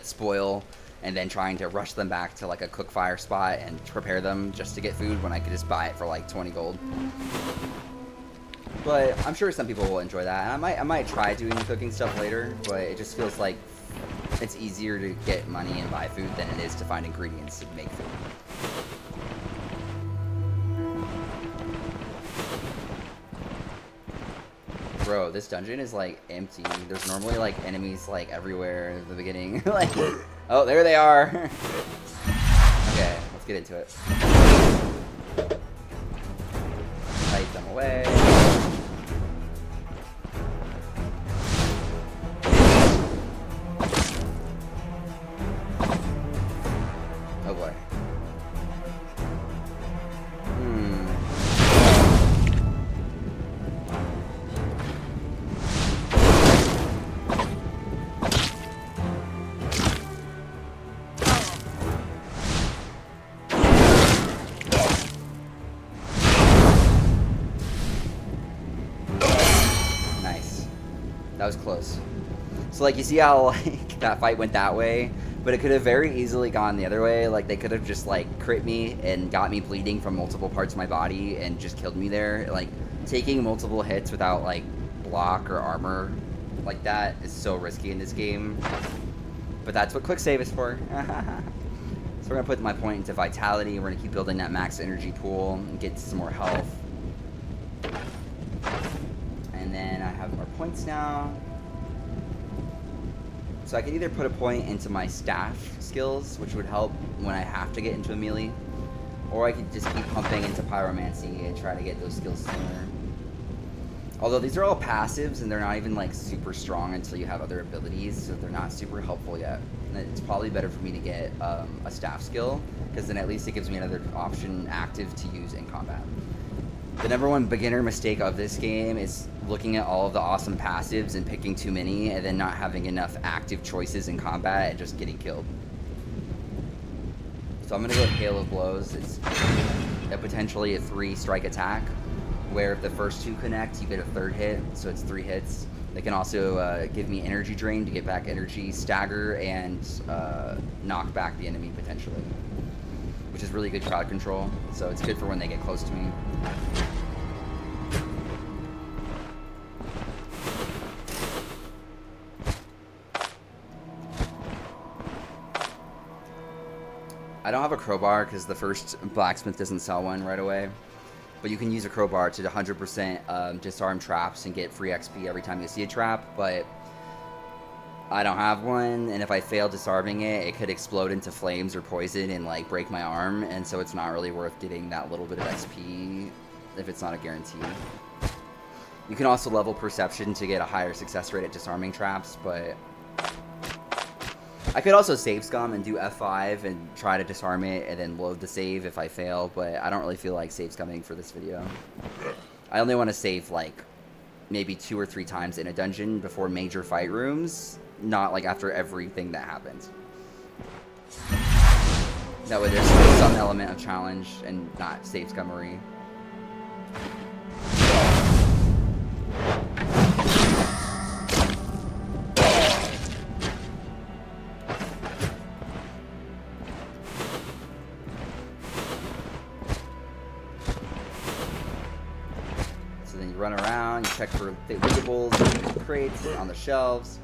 spoil and then trying to rush them back to like a cook fire spot and prepare them just to get food when I could just buy it for like 20 gold. But I'm sure some people will enjoy that. And I might try doing the cooking stuff later, but it just feels like it's easier to get money and buy food than it is to find ingredients to make food. Bro, this dungeon is like empty. There's normally like enemies like everywhere at the beginning. Like, oh, there they are. Okay, let's get into it. Fight them away. Oh boy. was close. So like you see how like that fight went that way, but it could have very easily gone the other way. Like they could have just like crit me and got me bleeding from multiple parts of my body and just killed me there. Like taking multiple hits without like block or armor like that is so risky in this game. But that's what quick save is for. So we're gonna put my point into vitality. We're gonna keep building that max energy pool and get some more health. And then I have more points now. So I could either put a point into my staff skills, which would help when I have to get into a melee, or I could just keep pumping into pyromancy and try to get those skills sooner. Although these are all passives and they're not even like super strong until you have other abilities, so they're not super helpful yet. And it's probably better for me to get a staff skill, because then at least it gives me another option active to use in combat. The #1 beginner mistake of this game is looking at all of the awesome passives and picking too many and then not having enough active choices in combat and just getting killed. So I'm going to go with Hail of Blows. It's potentially a 3-strike attack, where if the first 2 connect, you get a 3rd hit, so it's 3 hits. They can also give me energy drain to get back energy, stagger, and knock back the enemy potentially, which is really good crowd control, so it's good for when they get close to me. I don't have a crowbar because the first blacksmith doesn't sell one right away. But you can use a crowbar to 100% disarm traps and get free XP every time you see a trap, but I don't have one, and if I fail disarming it, it could explode into flames or poison and like break my arm, and so it's not really worth getting that little bit of XP if it's not a guarantee. You can also level perception to get a higher success rate at disarming traps, but I could also save scum and do F5 and try to disarm it and then load the save if I fail, but I don't really feel like save scumming for this video. I only want to save like maybe 2 or 3 times in a dungeon before major fight rooms, not like after everything that happens. That way there's still some element of challenge and not save scummery. Run around, you check for vegetables, crates on the shelves.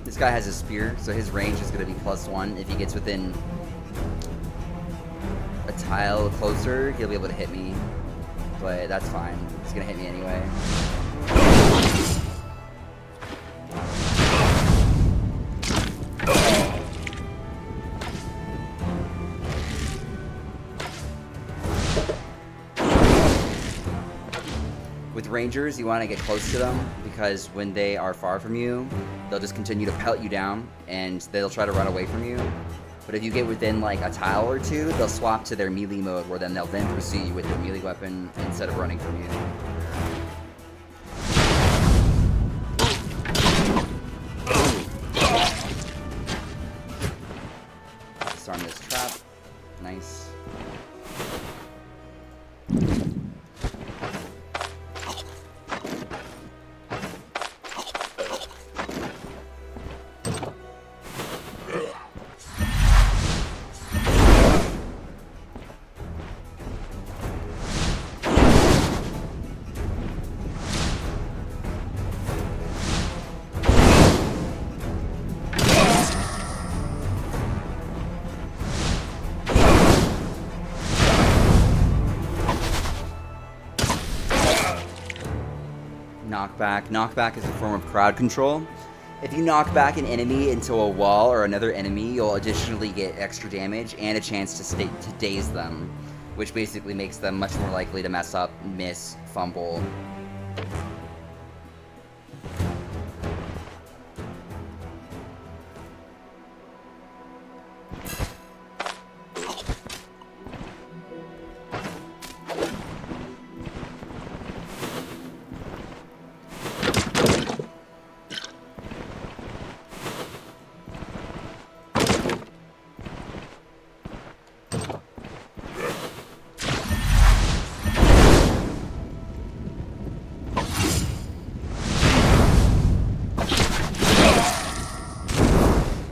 This guy has a spear, so his range is going to be +1. If he gets within a tile closer, he'll be able to hit me. But that's fine. He's going to hit me anyway. With rangers, you want to get close to them, because when they are far from you, they'll just continue to pelt you down, and they'll try to run away from you. But if you get within like a tile or 2, they'll swap to their melee mode, where then they'll pursue you with their melee weapon instead of running from you. Disarm this trap. Nice. Knockback. Knockback is a form of crowd control. If you knock back an enemy into a wall or another enemy, you'll additionally get extra damage and a chance to daze them. which basically makes them much more likely to mess up, miss, fumble.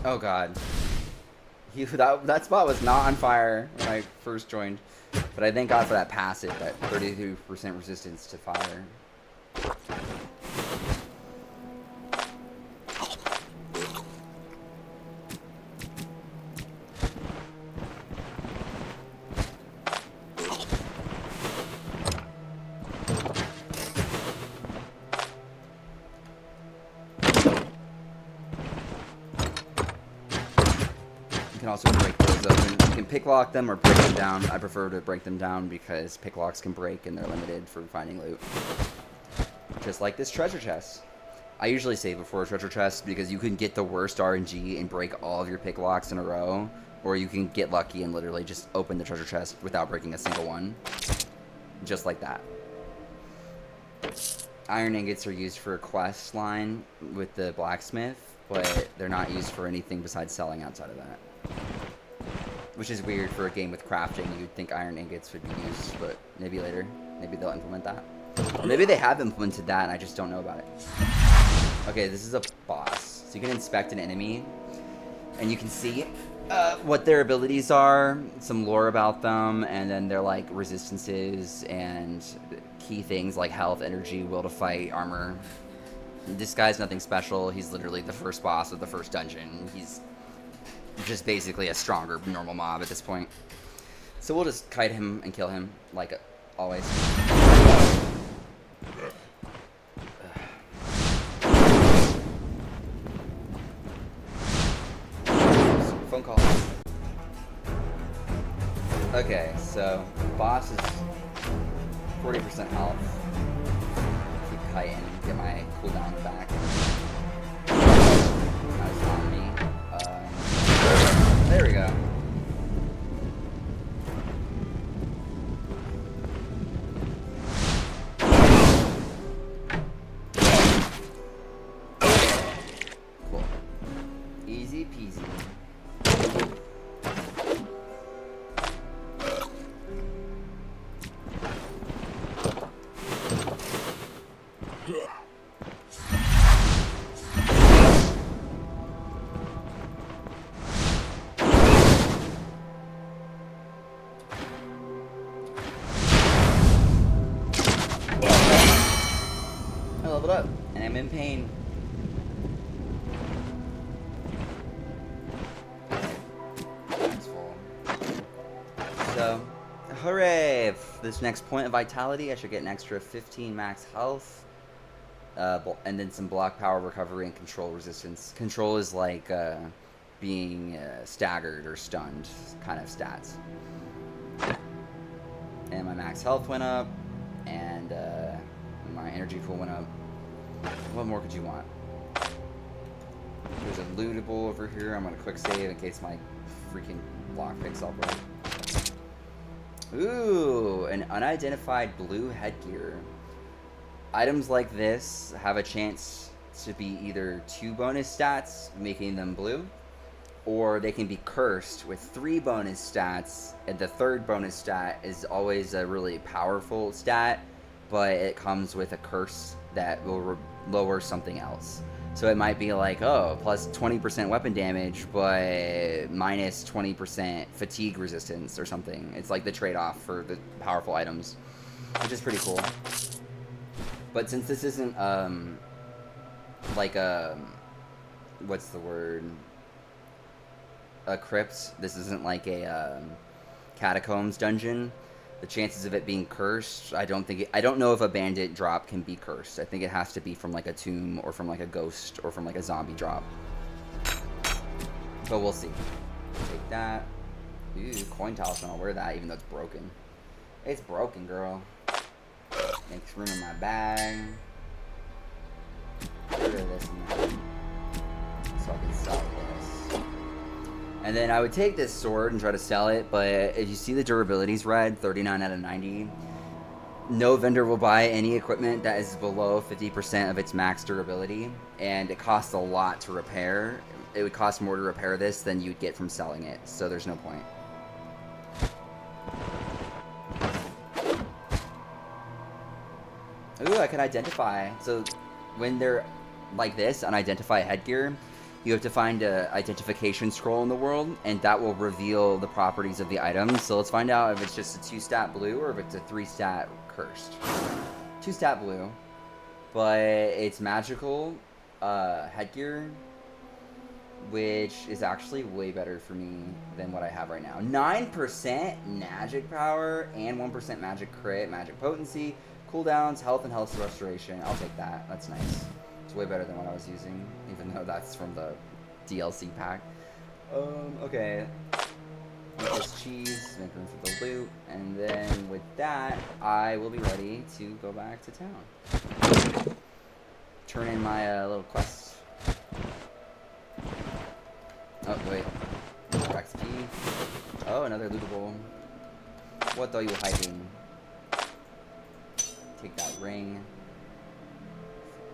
Oh god. That spot was not on fire when I first joined. But I thank God for that passive, that 32% resistance to fire. You can also break those open. You can picklock them or break them down. I prefer to break them down because picklocks can break and they're limited for finding loot. Just like this treasure chest. I usually save it for a treasure chest because you can get the worst RNG and break all of your picklocks in a row, or you can get lucky and literally just open the treasure chest without breaking a single one. Just like that. Iron ingots are used for a quest line with the blacksmith, but they're not used for anything besides selling outside of that. Which is weird for a game with crafting. You'd think iron ingots would be used, but maybe later. Maybe they'll implement that. Or maybe they have implemented that and I just don't know about it. Okay, this is a boss. So you can inspect an enemy and you can see what their abilities are, some lore about them, and then their like resistances and key things like health, energy, will to fight, armor. This guy's nothing special. He's literally the first boss of the first dungeon. He's just basically a stronger normal mob at this point. So we'll just kite him and kill him like always. Phone call. Okay, so boss is 40% health. Keep kiting, get my cooldown back. That's on me. There we go. Cool. Easy peasy. Up, and I'm in pain. That's full. So, hooray! This next point of vitality, I should get an extra 15 max health, and then some block power recovery and control resistance. Control is like being staggered or stunned kind of stats. And my max health went up, and my energy pool went up. What more could you want? There's a lootable over here. I'm gonna quick save in case my freaking block picks up right. Ooh, an unidentified blue headgear. Items like this have a chance to be either 2 bonus stats, making them blue, or they can be cursed with 3 bonus stats, and the 3rd bonus stat is always a really powerful stat, but it comes with a curse that will lower something else. So it might be like, oh, plus 20% weapon damage, but minus 20% fatigue resistance or something. It's like the trade-off for the powerful items, which is pretty cool. But since this isn't, like a, what's the word? A crypt. This isn't like a catacombs dungeon. The chances of it being cursed, I don't know if a bandit drop can be cursed. I think it has to be from like a tomb or from like a ghost or from like a zombie drop. But we'll see. Take that. Ooh, coin talisman. I'll wear that even though it's broken. It's broken, girl. Makes room in my bag. Get rid of this and that. So I can sell this. And then I would take this sword and try to sell it, but if you see the durability's red, 39 out of 90, no vendor will buy any equipment that is below 50% of its max durability, and it costs a lot to repair. It would cost more to repair this than you'd get from selling it, so there's no point. Ooh, I can identify. So when they're like this, unidentify headgear, you have to find a identification scroll in the world, and that will reveal the properties of the items. So let's find out if it's just a 2-stat blue or if it's a 3-stat cursed. 2-stat blue, but it's magical headgear, which is actually way better for me than what I have right now. 9% magic power and 1% magic crit, magic potency, cooldowns, health, and health restoration. I'll take that. That's nice. It's way better than what I was using, even though that's from the DLC pack. Okay. Make this cheese, make room for the loot, and then with that, I will be ready to go back to town. Turn in my little quest. Oh, wait. XP. Oh, another lootable. What are you hiding? Take that ring.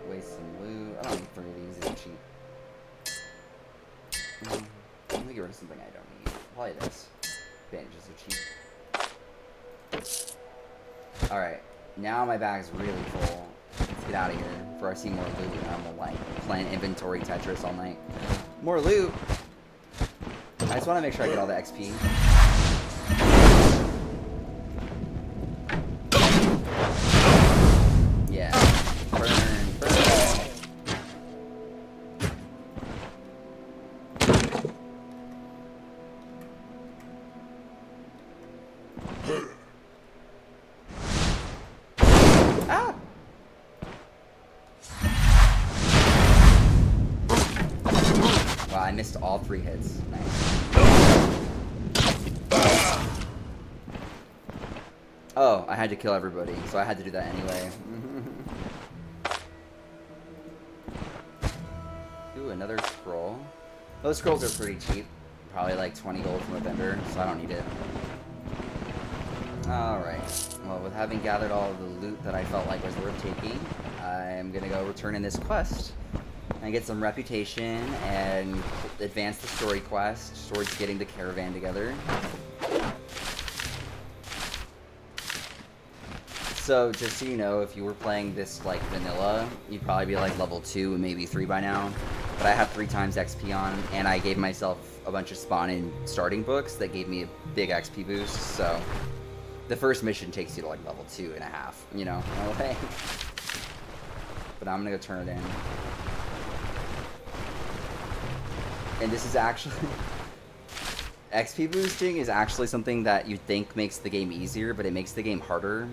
Waste some loot. I don't need 3 of these. These are cheap. Let me get rid of something I don't need. Probably this. Bandages are cheap. Alright. Now my bag's really full. Let's get out of here before I see more loot and I'm like playing inventory Tetris all night. More loot! I just want to make sure I get all the XP. Yeah. Burn. Ah! Wow, I missed all 3 hits. Nice. Oh, I had to kill everybody, so I had to do that anyway. Ooh, another scroll. Those scrolls are pretty cheap. Probably like 20 gold from a vendor, so I don't need it. Alright. Well, with having gathered all of the loot that I felt like was worth taking, I'm gonna go return in this quest and get some reputation and advance the story quest towards getting the caravan together. So, just so you know, if you were playing this like vanilla, you'd probably be like level 2 and maybe 3 by now. But I have 3 times XP on, and I gave myself a bunch of spawn-in starting books that gave me a big XP boost, so the first mission takes you to like level 2.5, you know? Okay. But I'm gonna go turn it in. And this is actually... XP boosting is actually something that you think makes the game easier, but it makes the game harder.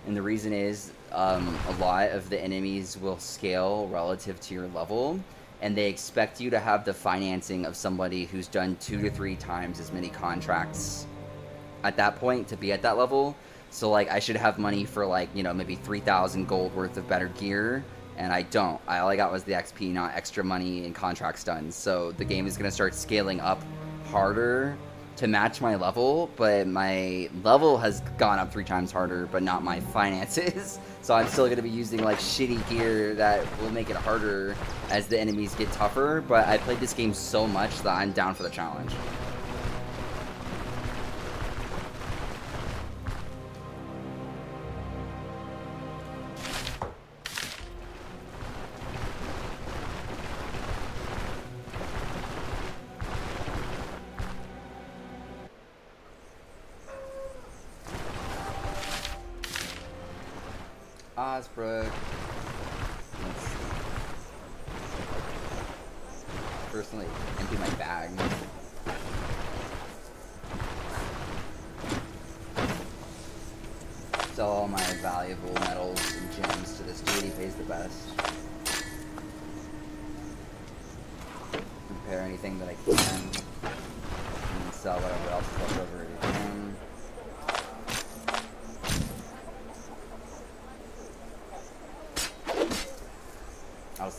And the reason is, a lot of the enemies will scale relative to your level, and they expect you to have the financing of somebody who's done 2 to 3 times as many contracts at that point to be at that level. So, like, I should have money for, like, you know, maybe 3,000 gold worth of better gear, and I don't. All I got was the XP, not extra money and contracts done. So the game is going to start scaling up harder to match my level, but my level has gone up 3 times harder, but not my finances. So I'm still going to be using like shitty gear that will make it harder as the enemies get tougher, but I played this game so much that I'm down for the challenge. Osbrook. Let's see. First, let me empty my bag. Sell all my valuable metals and gems to this dude. He pays the best. Repair anything that I can. And sell whatever else is left over to him.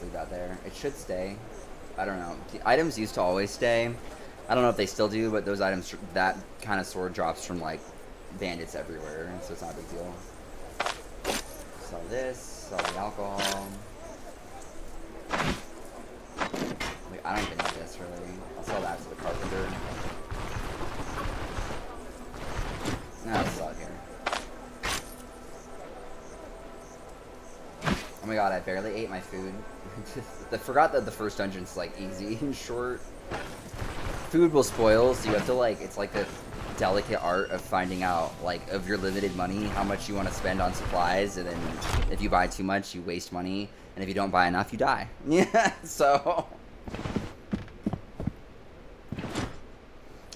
leave that there. It should stay. I don't know. The items used to always stay. I don't know if they still do, but those items, that kind of sword drops from like bandits everywhere, so it's not a big deal. Sell this, sell the alcohol. Like, I don't even need this really. I'll sell that to the carpenter. Nah, I'll sell it here. Oh my god, I barely ate my food. I forgot that the first dungeon's like easy and short. Food will spoil, so you have to like, it's like a delicate art of finding out, like, of your limited money, how much you want to spend on supplies, and then if you buy too much, you waste money, and if you don't buy enough, you die. Yeah, so...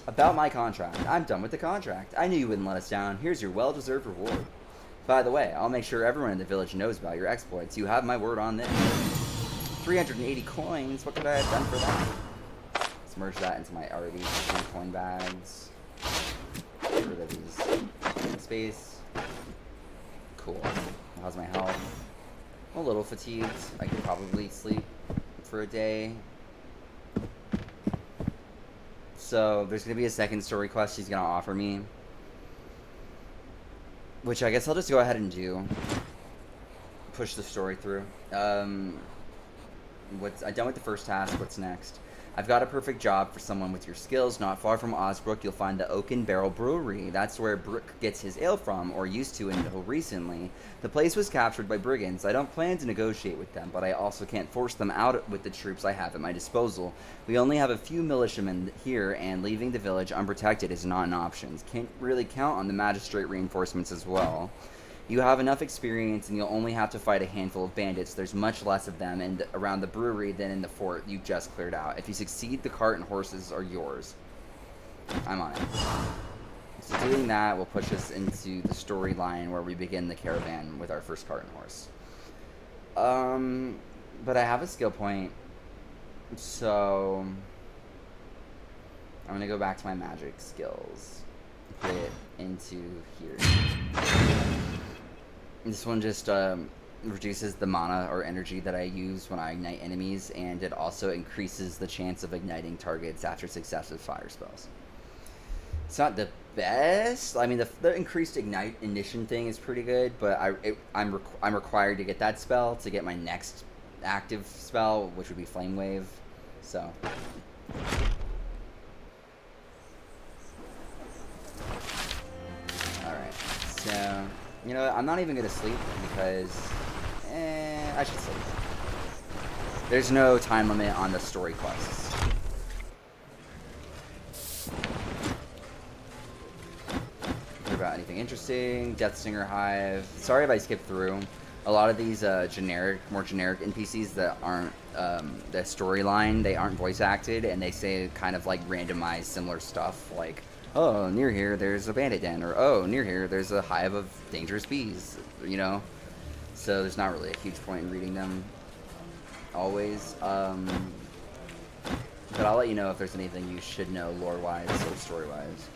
About my contract. I'm done with the contract. I knew you wouldn't let us down. Here's your well-deserved reward. By the way, I'll make sure everyone in the village knows about your exploits. You have my word on this. 380 coins. What could I have done for that? Let's merge that into my already coin bags. Get rid of these space. Cool. How's my health? I'm a little fatigued. I could probably sleep for a day. So there's going to be a second story quest he's going to offer me, which I guess I'll just go ahead and do. Push the story through. I'm done with the first task. What's next? I've got a perfect job for someone with your skills. Not far from Osbrook, you'll find the Oaken Barrel Brewery. That's where Brook gets his ale from, or used to until recently. The place was captured by brigands. I don't plan to negotiate with them, but I also can't force them out with the troops I have at my disposal. We only have a few militiamen here, and leaving the village unprotected is not an option. Can't really count on the magistrate reinforcements as well. You have enough experience, and you'll only have to fight a handful of bandits. There's much less of them around the brewery than in the fort you just cleared out. If you succeed, the cart and horses are yours. I'm on it. So doing that will push us into the storyline where we begin the caravan with our first cart and horse. But I have a skill point, so I'm gonna go back to my magic skills. Put it into here. This one just reduces the mana or energy that I use when I ignite enemies, and it also increases the chance of igniting targets after successive fire spells. It's not the best. I mean, the increased ignition thing is pretty good, but I'm required to get that spell to get my next active spell, which would be Flame Wave. So. Alright, so... You know, I'm not even going to sleep because, I should sleep. There's no time limit on the story quests. Hear about anything interesting? Death Singer Hive. Sorry if I skipped through. A lot of these more generic NPCs that aren't the storyline, they aren't voice acted, and they say kind of like randomized similar stuff, like, oh, near here there's a bandit den, or oh, near here there's a hive of dangerous bees, you know? So there's not really a huge point in reading them always. But I'll let you know if there's anything you should know lore-wise or story-wise.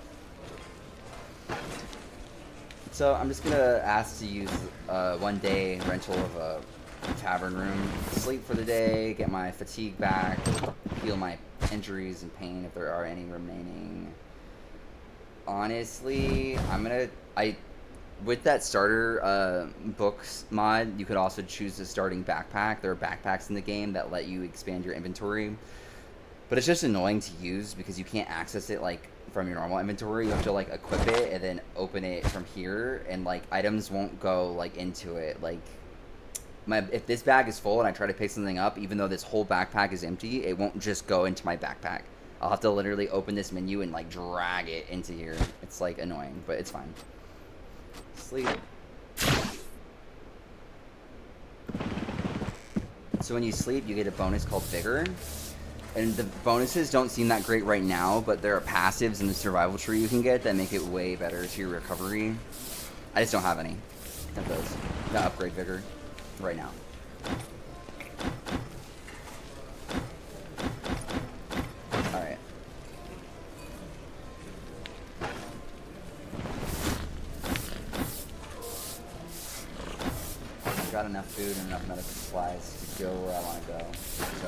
So I'm just gonna ask to use 1 day rental of a tavern room, sleep for the day, get my fatigue back, heal my injuries and pain if there are any remaining. Honestly, with that starter books mod, you could also choose a starting backpack. There are backpacks in the game that let you expand your inventory, but it's just annoying to use because you can't access it like from your normal inventory. You have to like equip it and then open it from here, and like items won't go like into it. Like if this bag is full and I try to pick something up, even though this whole backpack is empty, it won't just go into my backpack. I'll have to literally open this menu and like drag it into here. It's like annoying, but it's fine. Sleep. So when you sleep, you get a bonus called Vigor. And the bonuses don't seem that great right now, but there are passives in the survival tree you can get that make it way better to your recovery. I just don't have any of those. The upgrade Vigor right now. Got enough food and enough medical supplies to go where I want to go. So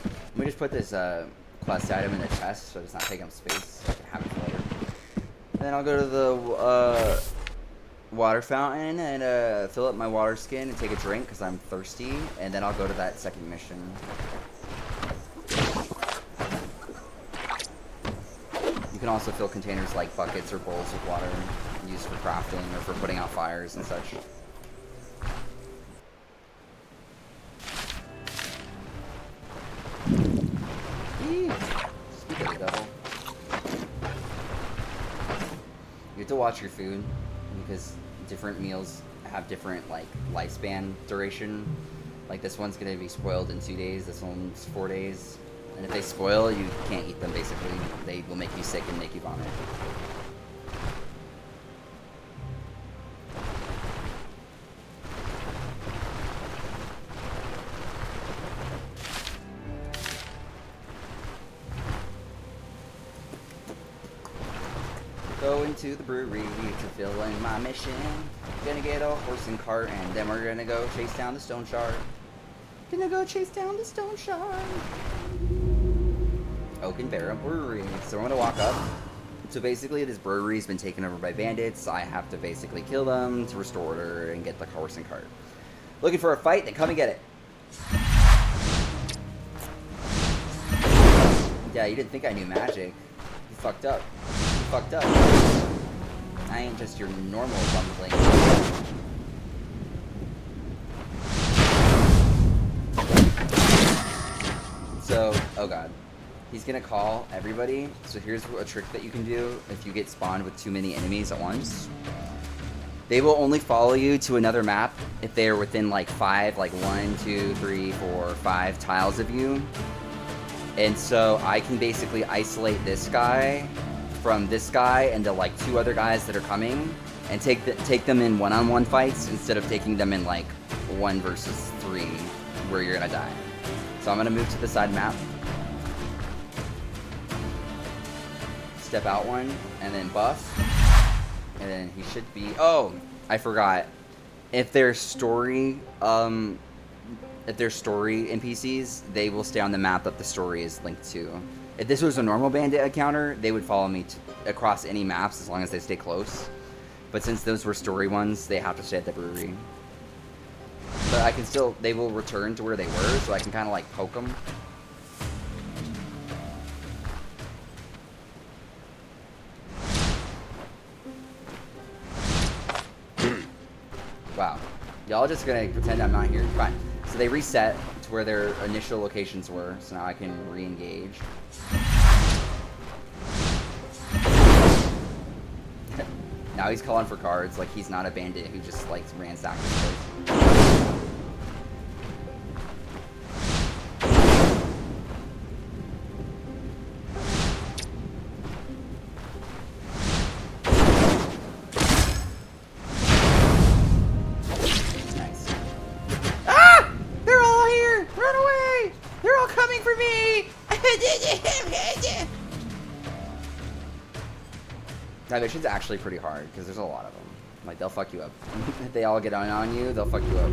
let me just put this quest item in the chest so it's not taking up space. So I can have it later. And then I'll go to the water fountain and fill up my water skin and take a drink because I'm thirsty. And then I'll go to that second mission. You can also fill containers like buckets or bowls with water used for crafting or for putting out fires and such. Speak of the devil. You have to watch your food because different meals have different like lifespan duration. Like this one's gonna be spoiled in 2 days, this one's 4 days. And if they spoil, you can't eat them basically. They will make you sick and make you vomit. Going to the brewery to fill in my mission. Gonna get a horse and cart and then we're gonna go chase down the Stoneshard. Gonna go chase down the Stoneshard. Oak and Barrel Brewery. So I'm gonna walk up. So basically this brewery's been taken over by bandits. I have to basically kill them to restore order and get the horse and cart. Looking for a fight? Then come and get it. Yeah, you didn't think I knew magic. You fucked up. You fucked up. I ain't just your normal bumbling. So, oh god. He's gonna call everybody. So here's a trick that you can do if you get spawned with too many enemies at once. They will only follow you to another map if they are within like 5, like 1, 2, 3, 4, 5 tiles of you. And so I can basically isolate this guy from this guy and the like 2 other guys that are coming and take them in one-on-one fights instead of taking them in like 1 versus 3 where you're gonna die. So I'm gonna move to the side map. Step out 1 and then buff. And then he should be, oh, I forgot. If there's story NPCs, they will stay on the map that the story is linked to. If this was a normal bandit encounter, they would follow me across any maps as long as they stay close. But since those were story ones, they have to stay at the brewery. But I can still, they will return to where they were, so I can kind of like poke them. Wow. Y'all just gonna pretend I'm not here. Fine. So they reset to where their initial locations were, so now I can re-engage. Now he's calling for cards, like he's not a bandit who just like ransacked this place. That mission's actually pretty hard because there's a lot of them. Like they'll fuck you up. If they all get on you, they'll fuck you up.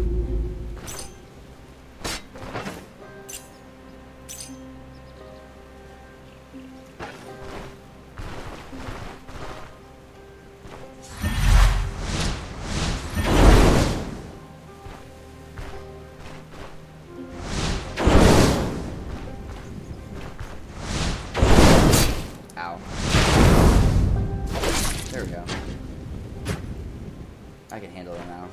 Ow. There we go. I can handle it now.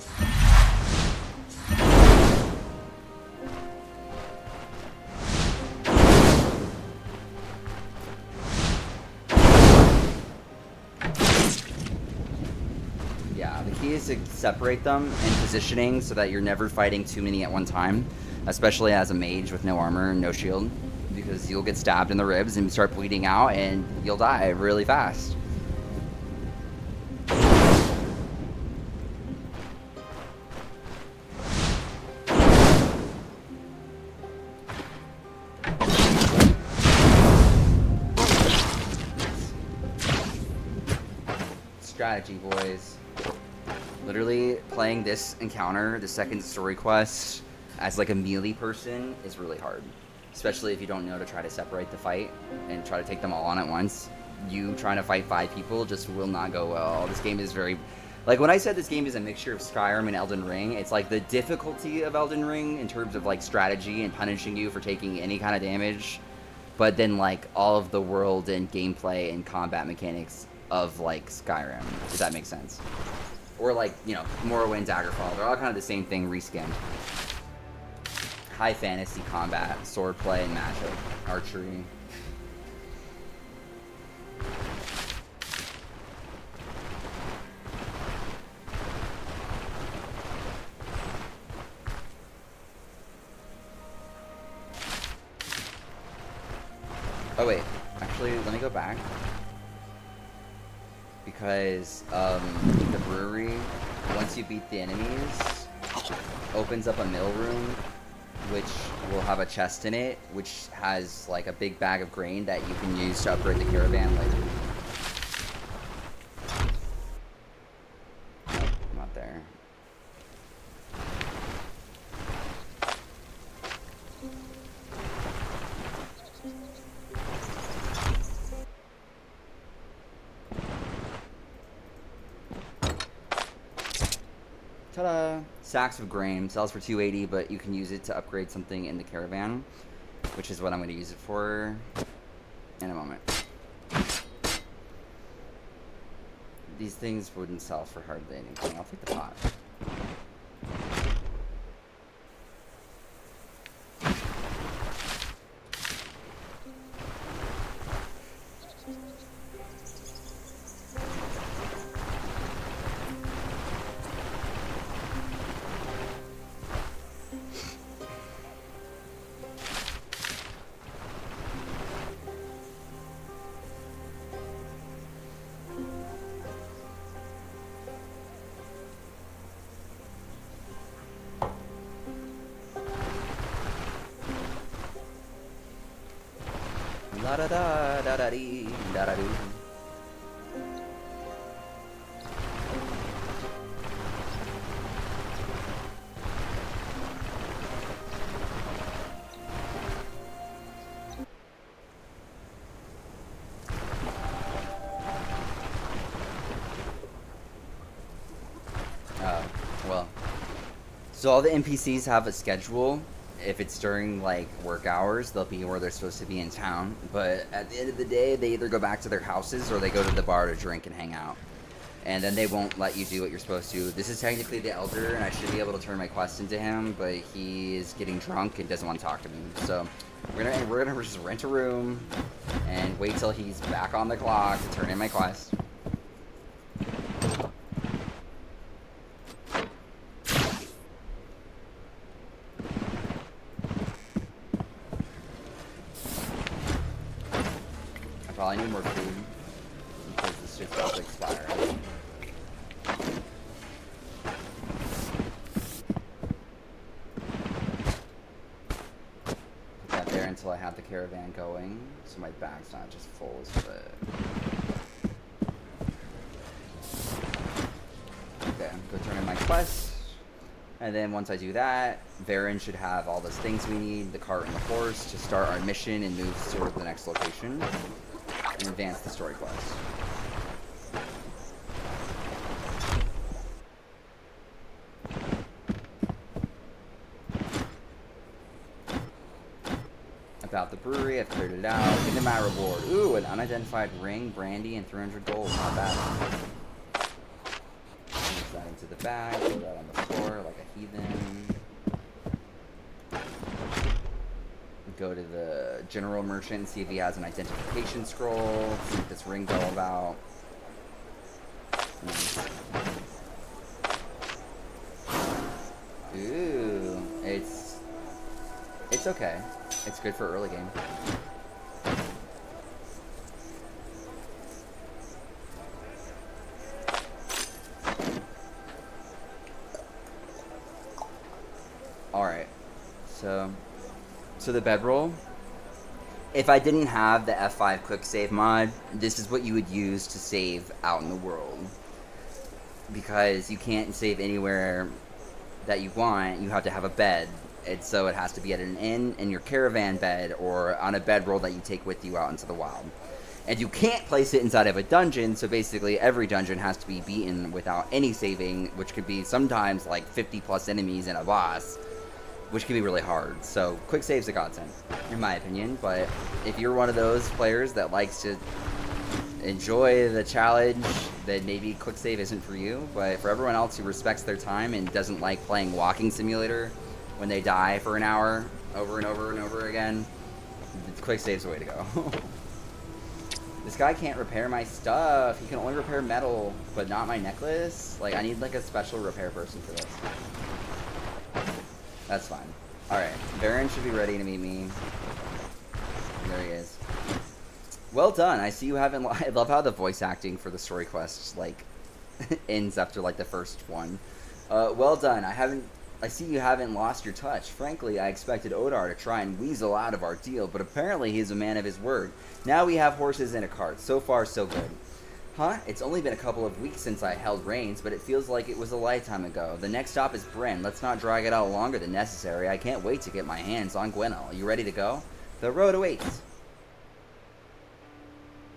Yeah, the key is to separate them and positioning so that you're never fighting too many at one time, especially as a mage with no armor and no shield, because you'll get stabbed in the ribs and start bleeding out and you'll die really fast. Strategy, boys. Literally playing this encounter, the second story quest, as like a melee person is really hard, especially if you don't know to try to separate the fight and try to take them all on at once. You trying to fight 5 people just will not go well. This game is very, like when I said this game is a mixture of Skyrim and Elden Ring, it's like the difficulty of Elden Ring in terms of like strategy and punishing you for taking any kind of damage, but then like all of the world and gameplay and combat mechanics of like Skyrim, if that makes sense. Or like, you know, Morrowind, Daggerfall, they're all kind of the same thing reskinned. High fantasy combat, swordplay, and magic, archery. Oh wait, actually, let me go back. Because the brewery, once you beat the enemies, opens up a mill room, which will have a chest in it, which has like a big bag of grain that you can use to upgrade the caravan later. Nope, not there. Ta-da! Sacks of grain. Sells for 280, but you can use it to upgrade something in the caravan, which is what I'm going to use it for in a moment. These things wouldn't sell for hardly anything. I'll take the pot. La da da da da dee da da doo. Well, so all the NPCs have a schedule. If it's during like work hours, they'll be where they're supposed to be in town, but at the end of the day they either go back to their houses or they go to the bar to drink and hang out, and then they won't let you do what you're supposed to. This is technically the elder and I should be able to turn my quest into him, but he is getting drunk and doesn't want to talk to me, so we're gonna just rent a room and wait till he's back on the clock to turn in my quest. I need more food because this shit's about to expire. Put that there until I have the caravan going, so my bag's not just full as shit. Okay, go turn in my quest. And then once I do that, Varen should have all those things we need, the cart and the horse, to start our mission and move to the next location. And advance the story quest. About the brewery, I've cleared it out. Into my reward. Ooh, an unidentified ring, brandy, and 300 gold. Not bad. Move that into the bag, throw that on the floor like a heathen. Go to the general merchant and see if he has an identification scroll, see what this ring's all about. Ooh, it's okay. It's good for early game. Alright, so the bedroll, if I didn't have the F5 quick save mod, this is what you would use to save out in the world. Because you can't save anywhere that you want, you have to have a bed. So it has to be at an inn, in your caravan bed, or on a bedroll that you take with you out into the wild. And you can't place it inside of a dungeon, so basically every dungeon has to be beaten without any saving, which could be sometimes like 50 plus enemies and a boss, which can be really hard. So quick save's a godsend, in my opinion. But if you're one of those players that likes to enjoy the challenge, then maybe quick save isn't for you. But for everyone else who respects their time and doesn't like playing walking simulator when they die for an hour over and over and over again, quick save's the way to go. This guy can't repair my stuff. He can only repair metal, but not my necklace. Like, I need like a special repair person for this. That's fine. Alright, Baron should be ready to meet me. There he is. Well done. I see you haven't... I love how the voice acting for the story quests, like, ends after, like, the first one. Well done. I see you haven't lost your touch. Frankly, I expected Odar to try and weasel out of our deal, but apparently he's a man of his word. Now we have horses and a cart. So far, so good. Huh? It's only been a couple of weeks since I held reins, but it feels like it was a lifetime ago. The next stop is Bryn. Let's not drag it out longer than necessary. I can't wait to get my hands on Gwynel. You ready to go? The road awaits.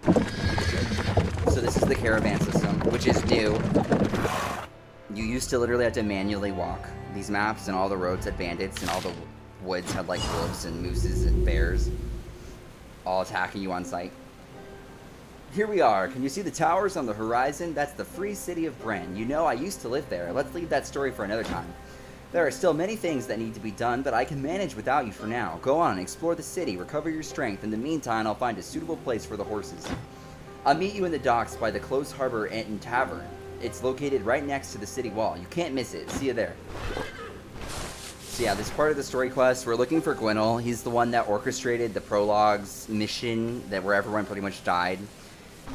So this is the caravan system, which is new. You used to literally have to manually walk these maps, and all the roads had bandits, and all the woods had like wolves and mooses and bears all attacking you on sight. Here we are. Can you see the towers on the horizon? That's the free city of Bryn. You know, I used to live there. Let's leave that story for another time. There are still many things that need to be done, but I can manage without you for now. Go on, explore the city, recover your strength. In the meantime, I'll find a suitable place for the horses. I'll meet you in the docks by the Close Harbor Inn Tavern. It's located right next to the city wall. You can't miss it. See you there. So yeah, this part of the story quest, we're looking for Gwynel. He's the one that orchestrated the prologue's mission where everyone pretty much died.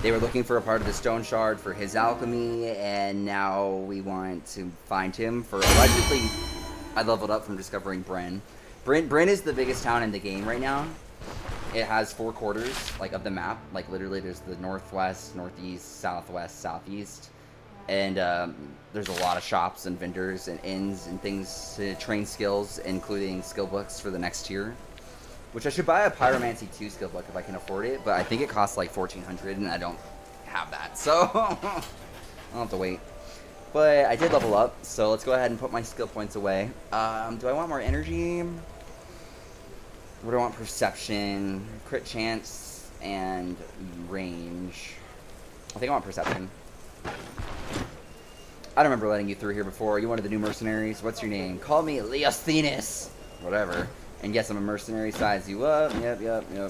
They were looking for a part of the Stoneshard for his alchemy, and now we want to find him for allegedly... I leveled up from discovering Bryn. Bryn is the biggest town in the game right now. It has 4 quarters, like, of the map. Like, literally, there's the northwest, northeast, southwest, southeast. And there's a lot of shops and vendors and inns and things to train skills, including skill books for the next tier. Which I should buy a Pyromancy 2 skill book if I can afford it, but I think it costs like 1,400 and I don't have that, so I'll have to wait. But I did level up, so let's go ahead and put my skill points away. Do I want more energy? What do I want? Perception, crit chance, and range. I think I want perception. I don't remember letting you through here before. You're one of the new mercenaries. What's your name? Call me Leosthenes. Whatever. And yes, I'm a mercenary. Size you up. Yep.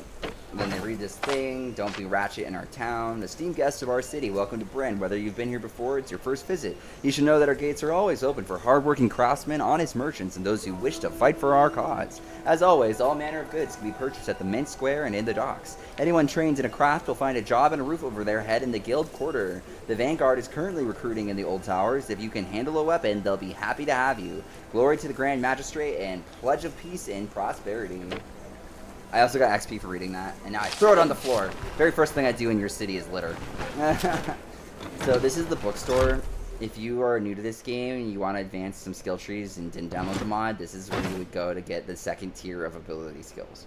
Then they read this thing. Don't be ratchet in our town. Esteemed guests of our city, welcome to Bryn. Whether you've been here before, it's your first visit. You should know that our gates are always open for hardworking craftsmen, honest merchants, and those who wish to fight for our cause. As always, all manner of goods can be purchased at the Mint Square and in the docks. Anyone trained in a craft will find a job and a roof over their head in the guild quarter. The Vanguard is currently recruiting in the old towers. If you can handle a weapon, they'll be happy to have you. Glory to the Grand Magistrate and pledge of peace and prosperity. I also got XP for reading that, and now I throw it on the floor. Very first thing I do in your city is litter. So this is the bookstore. If you are new to this game and you want to advance some skill trees and didn't download the mod, this is where you would go to get the second tier of ability skills.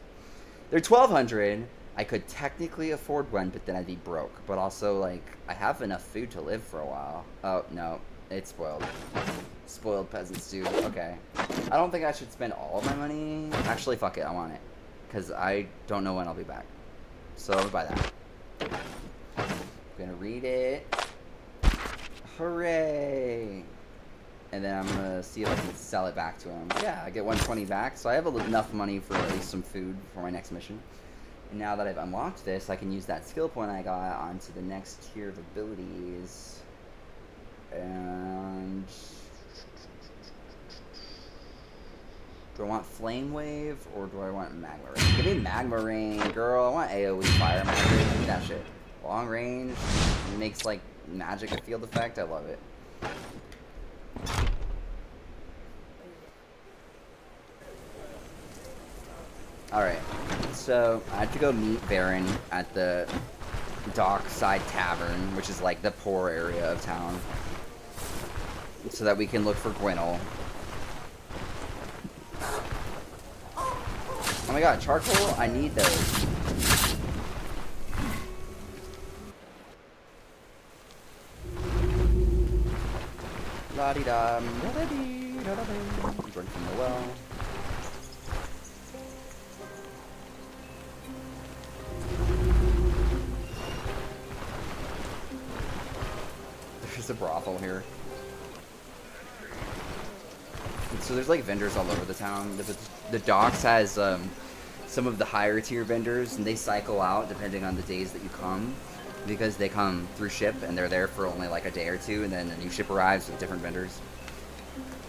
They're 1,200. I could technically afford one, but then I'd be broke. But also, like, I have enough food to live for a while. Oh, no. It's spoiled. Spoiled peasant stew. Okay. I don't think I should spend all of my money. Actually, fuck it. I want it. Because I don't know when I'll be back. So I'll buy that. I'm going to read it. Hooray! And then I'm going to see if I can sell it back to him. Yeah, I get 120 back. So I have enough money for at least some food for my next mission. And now that I've unlocked this, I can use that skill point I got onto the next tier of abilities. And... do I want Flame Wave, or do I want Magma Rain? Give me Magma Rain, girl. I want AoE Fire Magma Rain. Give me that shit. Long range. It makes, like, magic a field effect. I love it. Alright. So, I have to go meet Baron at the Dockside Tavern, which is, like, the poor area of town. So that we can look for Gwynel. my god, charcoal? I need those. La-di-da, da-da-dee. Drink from the well. There's a brothel here. So there's like vendors all over the town. The docks has some of the higher tier vendors, and they cycle out depending on the days that you come, because they come through ship and they're there for only like a day or two, and then a new ship arrives with different vendors.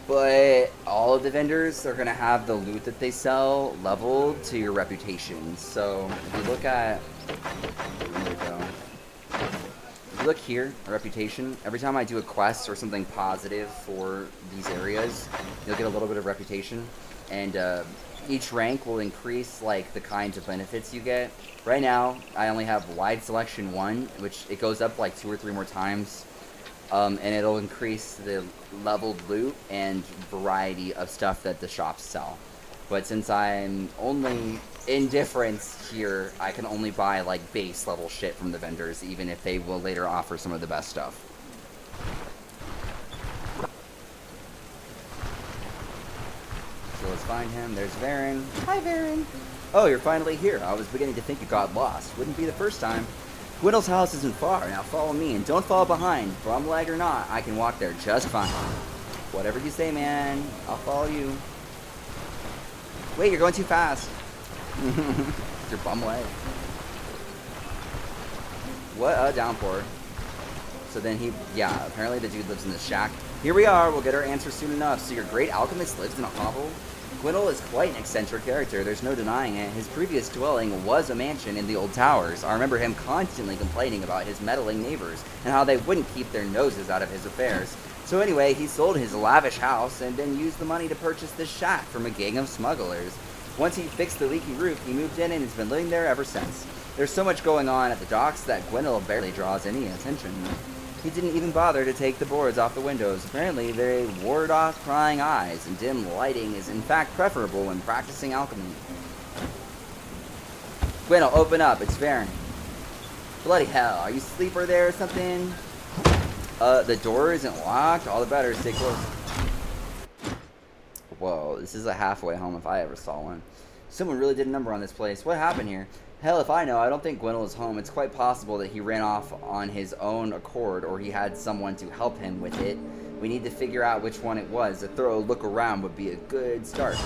But all of the vendors are gonna have the loot that they sell leveled to your reputation. So if you look at, where we go? If you look here, reputation, every time I do a quest or something positive for these areas, you'll get a little bit of reputation, and each rank will increase like the kinds of benefits you get. Right now, I only have wide selection 1, which it goes up like 2 or 3 more times, and it'll increase the leveled loot and variety of stuff that the shops sell. But since I'm only indifference here, I can only buy like base level shit from the vendors, even if they will later offer some of the best stuff. So let's find him. There's Varen. Hi, Varen. Oh, you're finally here. I was beginning to think you got lost. Wouldn't be the first time. Gwynel's house isn't far. Now follow me, and don't fall behind. Bum leg or not, I can walk there just fine. Whatever you say, man. I'll follow you. Wait, you're going too fast. Your bum leg. What a downpour. So then yeah, apparently the dude lives in this shack. Here we are, we'll get our answer soon enough. So your great alchemist lives in a hovel? Gwynel is quite an eccentric character, there's no denying it. His previous dwelling was a mansion in the old towers. I remember him constantly complaining about his meddling neighbors, and how they wouldn't keep their noses out of his affairs. So anyway, he sold his lavish house, and then used the money to purchase this shack from a gang of smugglers. Once he fixed the leaky roof, he moved in and has been living there ever since. There's so much going on at the docks that Gwynel barely draws any attention. He didn't even bother to take the boards off the windows. Apparently, they ward off prying eyes, and dim lighting is in fact preferable when practicing alchemy. Gwynel, open up, it's Varen. Bloody hell, are you asleep or there or something? The door isn't locked? All the better, stay close. Whoa, this is a halfway home if I ever saw one. Someone really did a number on this place. What happened here? Hell if I know, I don't think Gwynel is home. It's quite possible that he ran off on his own accord, or he had someone to help him with it. We need to figure out which one it was. A thorough look around would be a good start.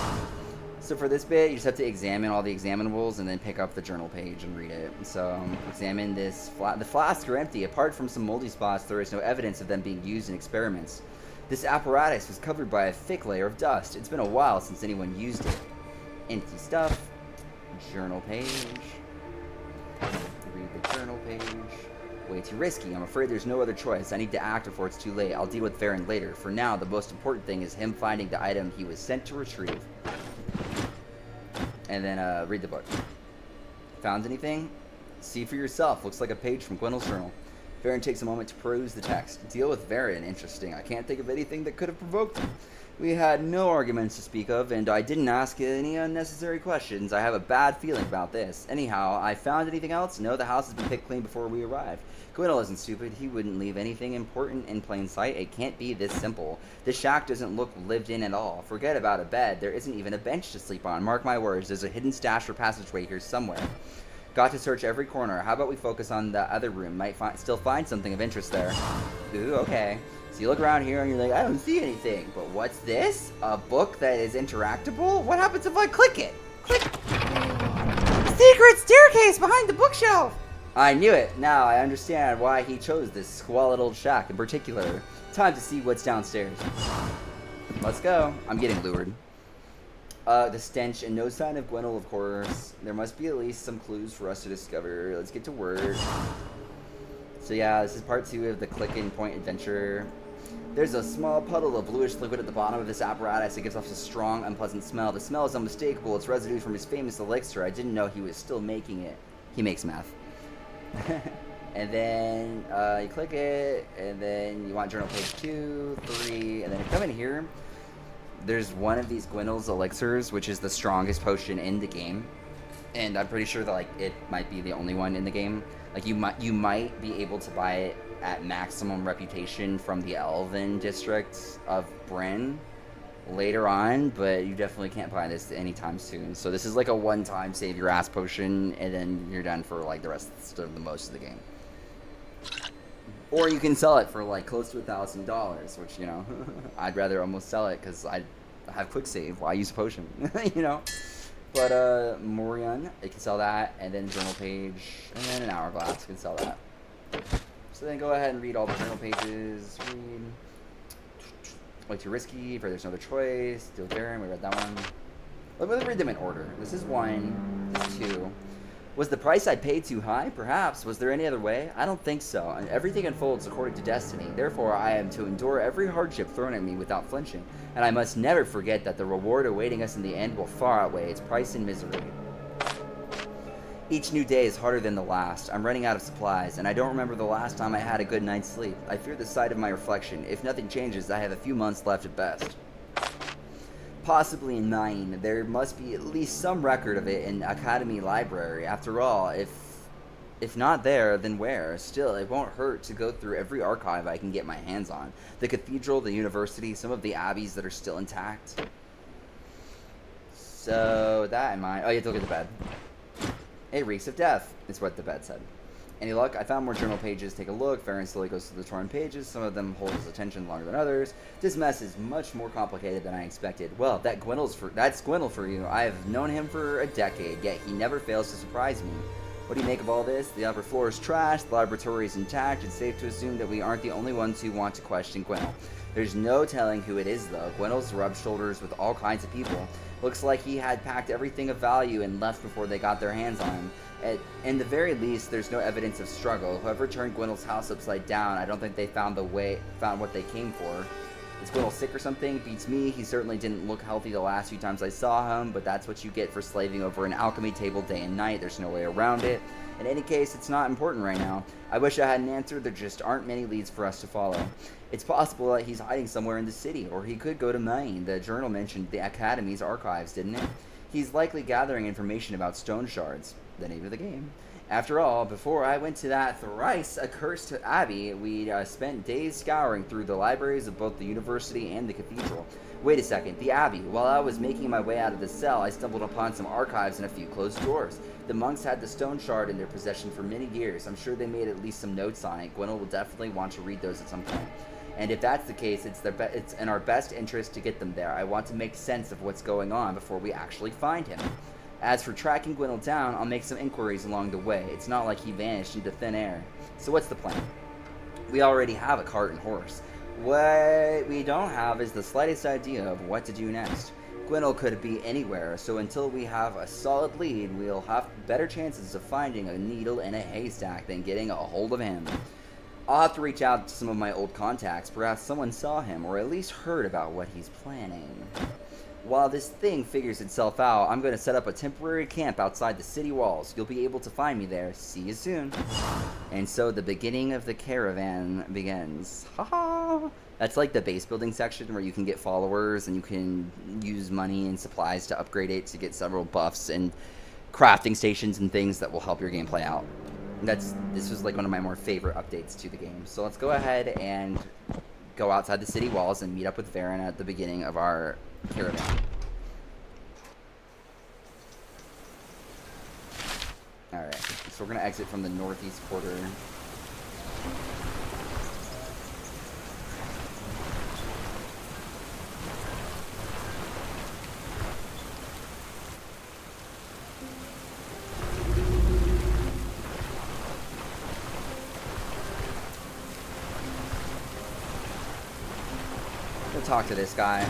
So for this bit, you just have to examine all the examinables and then pick up the journal page and read it. So examine this. The flasks are empty. Apart from some moldy spots, there is no evidence of them being used in experiments. This apparatus was covered by a thick layer of dust. It's been a while since anyone used it. Empty stuff. Journal page. Read the journal page. Way too risky. I'm afraid there's no other choice. I need to act before it's too late. I'll deal with Varen later. For now, the most important thing is him finding the item he was sent to retrieve. And then read the book. Found anything? See for yourself. Looks like a page from Gwynel's journal. Varen takes a moment to peruse the text. Deal with Varen. Interesting. I can't think of anything that could have provoked him. We had no arguments to speak of, and I didn't ask any unnecessary questions. I have a bad feeling about this. Anyhow, I found anything else? No, the house has been picked clean before we arrived. Gwynel isn't stupid. He wouldn't leave anything important in plain sight. It can't be this simple. This shack doesn't look lived in at all. Forget about a bed. There isn't even a bench to sleep on. Mark my words, there's a hidden stash or passageway here somewhere. Got to search every corner. How about we focus on the other room? Might still find something of interest there. Ooh, okay. So you look around here and you're like, I don't see anything. But what's this? A book that is interactable? What happens if I click it? Click. Secret staircase behind the bookshelf. I knew it. Now I understand why he chose this squalid old shack in particular. Time to see what's downstairs. Let's go. I'm getting lured. The stench and no sign of Gwynel, of course. There must be at least some clues for us to discover. Let's get to work. So yeah, this is part 2 of the click and point adventure. There's a small puddle of bluish liquid at the bottom of this apparatus. It gives off a strong, unpleasant smell. The smell is unmistakable. It's residue from his famous elixir. I didn't know he was still making it. He makes meth. And then you click it, and then you want journal page 2, 3, and then you come in here. there's one of these Gwynel's elixirs, which is the strongest potion in the game, and I'm pretty sure that like it might be the only one in the game. Like you might be able to buy it at maximum reputation from the Elven district of Bryn later on, but you definitely can't buy this anytime soon. So this is like a one-time save your ass potion, and then you're done for like the rest of the most of the game. Or you can sell it for like close to $1,000, which, you know, I'd rather almost sell it because I have quick save. Why use a potion, you know? But Morion, you can sell that, and then journal page, and then an hourglass, you can sell that. So then go ahead and read all the journal pages. Read. Way too risky, for there's no other choice. Deal with Darren, we read that one. Let's read them in order. This is 1, this is 2. Was the price I paid too high? Perhaps. Was there any other way? I don't think so. And everything unfolds according to destiny. Therefore, I am to endure every hardship thrown at me without flinching. And I must never forget that the reward awaiting us in the end will far outweigh its price in misery. Each new day is harder than the last. I'm running out of supplies, and I don't remember the last time I had a good night's sleep. I fear the sight of my reflection. If nothing changes, I have a few months left at best. Possibly in Mayew. There must be at least some record of it in Academy Library. After all, if not there, then where? Still, it won't hurt to go through every archive I can get my hands on. The cathedral, the university, some of the abbeys that are still intact. So, that in mind. Oh, you have to look at the bed. It reeks of death, is what the bed said. Any luck? I found more journal pages. Take a look. Farron slowly goes through the torn pages. Some of them hold his attention longer than others. This mess is much more complicated than I expected. Well, that's Gwynel for you. I have known him for a decade, yet he never fails to surprise me. What do you make of all this? The upper floor is trashed. The laboratory is intact. It's safe to assume that we aren't the only ones who want to question Gwynel. There's no telling who it is, though. Gwynel's rubbed shoulders with all kinds of people. Looks like he had packed everything of value and left before they got their hands on him. In the very least, there's no evidence of struggle. Whoever turned Gwynel's house upside down, I don't think they found what they came for. Is Gwynel sick or something? Beats me. He certainly didn't look healthy the last few times I saw him, but that's what you get for slaving over an alchemy table day and night. There's no way around it. In any case, it's not important right now. I wish I had an answer. There just aren't many leads for us to follow. It's possible that he's hiding somewhere in the city, or he could go to Mayew. The journal mentioned the Academy's archives, didn't it? He's likely gathering information about Stoneshards, the name of the game. After all, before I went to that thrice accursed abbey, we spent days scouring through the libraries of both the university and the cathedral. Wait a second, the abbey. While I was making my way out of the cell, I stumbled upon some archives and a few closed doors. The monks had the Stoneshard in their possession for many years. I'm sure they made at least some notes on it. Gwynel will definitely want to read those at some point. And if that's the case, it's in our best interest to get them there. I want to make sense of what's going on before we actually find him. As for tracking Gwynel down, I'll make some inquiries along the way. It's not like he vanished into thin air. So what's the plan? We already have a cart and horse. What we don't have is the slightest idea of what to do next. Gwynel could be anywhere, so until we have a solid lead, we'll have better chances of finding a needle in a haystack than getting a hold of him. I'll have to reach out to some of my old contacts. Perhaps someone saw him, or at least heard about what he's planning. While this thing figures itself out, I'm going to set up a temporary camp outside the city walls. You'll be able to find me there. See you soon. And so the beginning of the caravan begins. Haha! That's like the base building section where you can get followers and you can use money and supplies to upgrade it to get several buffs and crafting stations and things that will help your gameplay out. This was like one of my more favorite updates to the game. So let's go ahead and go outside the city walls and meet up with Varen at the beginning of our caravan. Alright, so we're going to exit from the northeast quarter. We'll talk to this guy.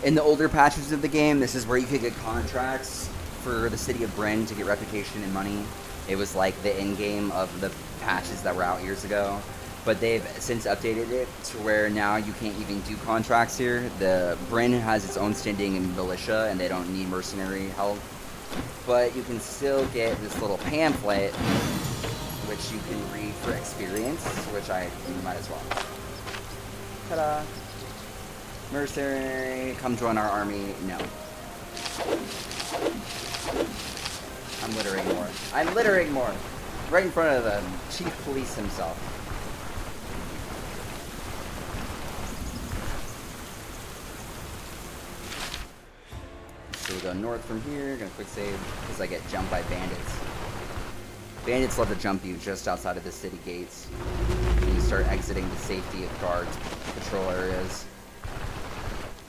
In the older patches of the game, this is where you could get contracts for the city of Bryn to get reputation and money. It was like the endgame of the patches that were out years ago. But they've since updated it to where now you can't even do contracts here. The Bryn has its own standing in militia and they don't need mercenary help. But you can still get this little pamphlet, which you can read for experience, which I might as well. Ta-da! Mercenary, come join our army. No. I'm littering more. I'm littering more! Right in front of the chief police himself. So we go north from here, gonna quick save, because I get jumped by bandits. Bandits love to jump you just outside of the city gates. And you start exiting the safety of guards, patrol areas.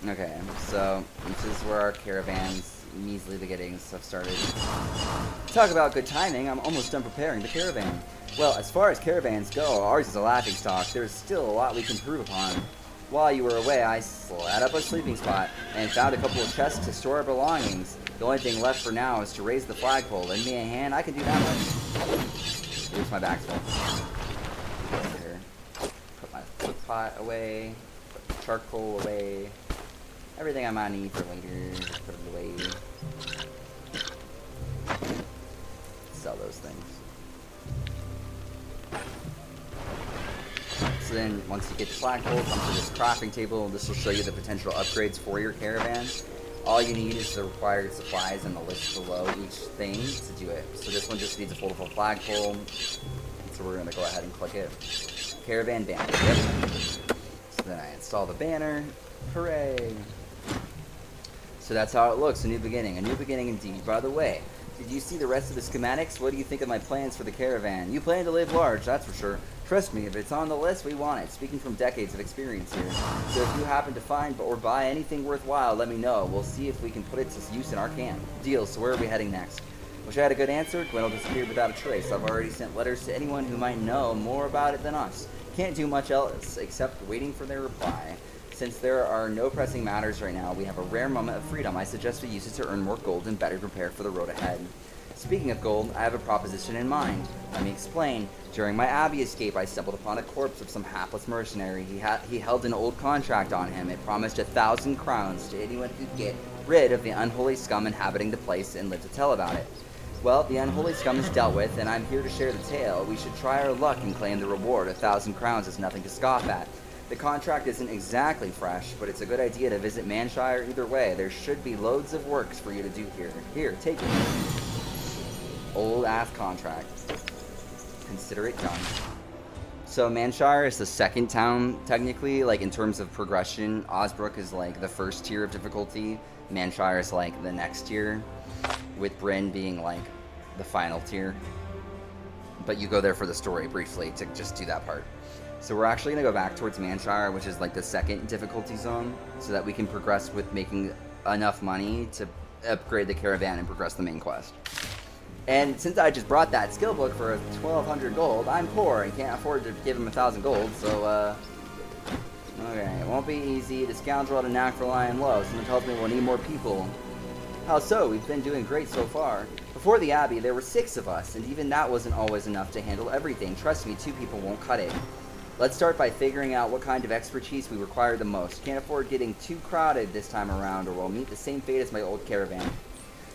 Okay, so this is where our caravans, measly beginnings, have started. Talk about good timing, I'm almost done preparing the caravan. Well, as far as caravans go, ours is a laughingstock. There's still a lot we can improve upon. While you were away, I set up a sleeping spot and found a couple of chests to store our belongings. The only thing left for now is to raise the flagpole. Lend me a hand, I can do that much. Here's my backfill. Here. Put my cook pot away. Put the charcoal away. Everything I might need for later. Put it away. Sell those things. So then, once you get the flagpole, come to this crafting table. This will show you the potential upgrades for your caravan. All you need is the required supplies and the list below each thing to do it. So this one just needs a foldable flagpole. So we're going to go ahead and click it. Caravan banner. Yep. So then I install the banner. Hooray! So that's how it looks. A new beginning. A new beginning indeed. By the way, did you see the rest of the schematics? What do you think of my plans for the caravan? You plan to live large, that's for sure. Trust me, if it's on the list, we want it. Speaking from decades of experience here. So if you happen to find or buy anything worthwhile, let me know. We'll see if we can put it to use in our camp. Deal, so where are we heading next? Wish I had a good answer. Gwynel disappeared without a trace. I've already sent letters to anyone who might know more about it than us. Can't do much else except waiting for their reply. Since there are no pressing matters right now, we have a rare moment of freedom. I suggest we use it to earn more gold and better prepare for the road ahead. Speaking of gold, I have a proposition in mind. Let me explain. During my Abbey escape, I stumbled upon a corpse of some hapless mercenary. He held an old contract on him. It promised 1,000 crowns to anyone who could get rid of the unholy scum inhabiting the place and live to tell about it. Well, the unholy scum is dealt with, and I'm here to share the tale. We should try our luck and claim the reward. 1,000 crowns is nothing to scoff at. The contract isn't exactly fresh, but it's a good idea to visit Manshire either way. There should be loads of works for you to do here. Here, take it. Old ass contract. Consider it done. So Manshire is the second town, technically, like in terms of progression. Osbrook is like the first tier of difficulty. Manshire is like the next tier, with Bryn being like the final tier. But you go there for the story briefly to just do that part. So we're actually going to go back towards Manshire, which is like the second difficulty zone, so that we can progress with making enough money to upgrade the caravan and progress the main quest. And since I just brought that skill book for 1,200 gold, I'm poor and can't afford to give him 1,000 gold, so, okay, it won't be easy. The scoundrel had a knack for lying low. Someone tells me we'll need more people. How so? We've been doing great so far. Before the Abbey, there were 6 of us, and even that wasn't always enough to handle everything. Trust me, 2 people won't cut it. Let's start by figuring out what kind of expertise we require the most. Can't afford getting too crowded this time around, or we'll meet the same fate as my old caravan.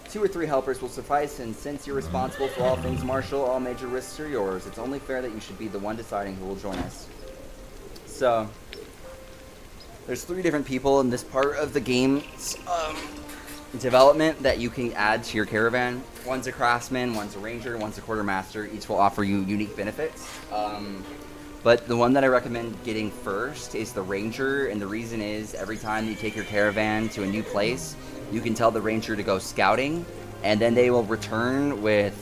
2 or 3 helpers will suffice, and since you're responsible for all things martial, all major risks are yours. It's only fair that you should be the one deciding who will join us. So, there's 3 different people in this part of the game's development that you can add to your caravan. One's a craftsman, one's a ranger, one's a quartermaster. Each will offer you unique benefits. But the one that I recommend getting first is the ranger, and the reason is every time you take your caravan to a new place, you can tell the ranger to go scouting, and then they will return with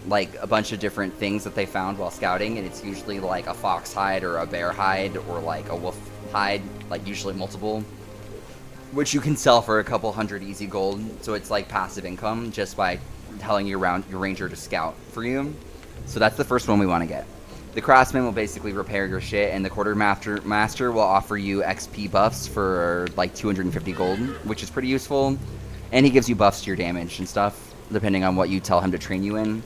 like a bunch of different things that they found while scouting, and it's usually like a fox hide or a bear hide or like a wolf hide, like usually multiple, which you can sell for a couple hundred easy gold. So it's like passive income just by telling your ranger to scout for you. So that's the first one we want to get. The craftsman will basically repair your shit, and the quartermaster will offer you XP buffs for like 250 gold, which is pretty useful. And he gives you buffs to your damage and stuff, depending on what you tell him to train you in.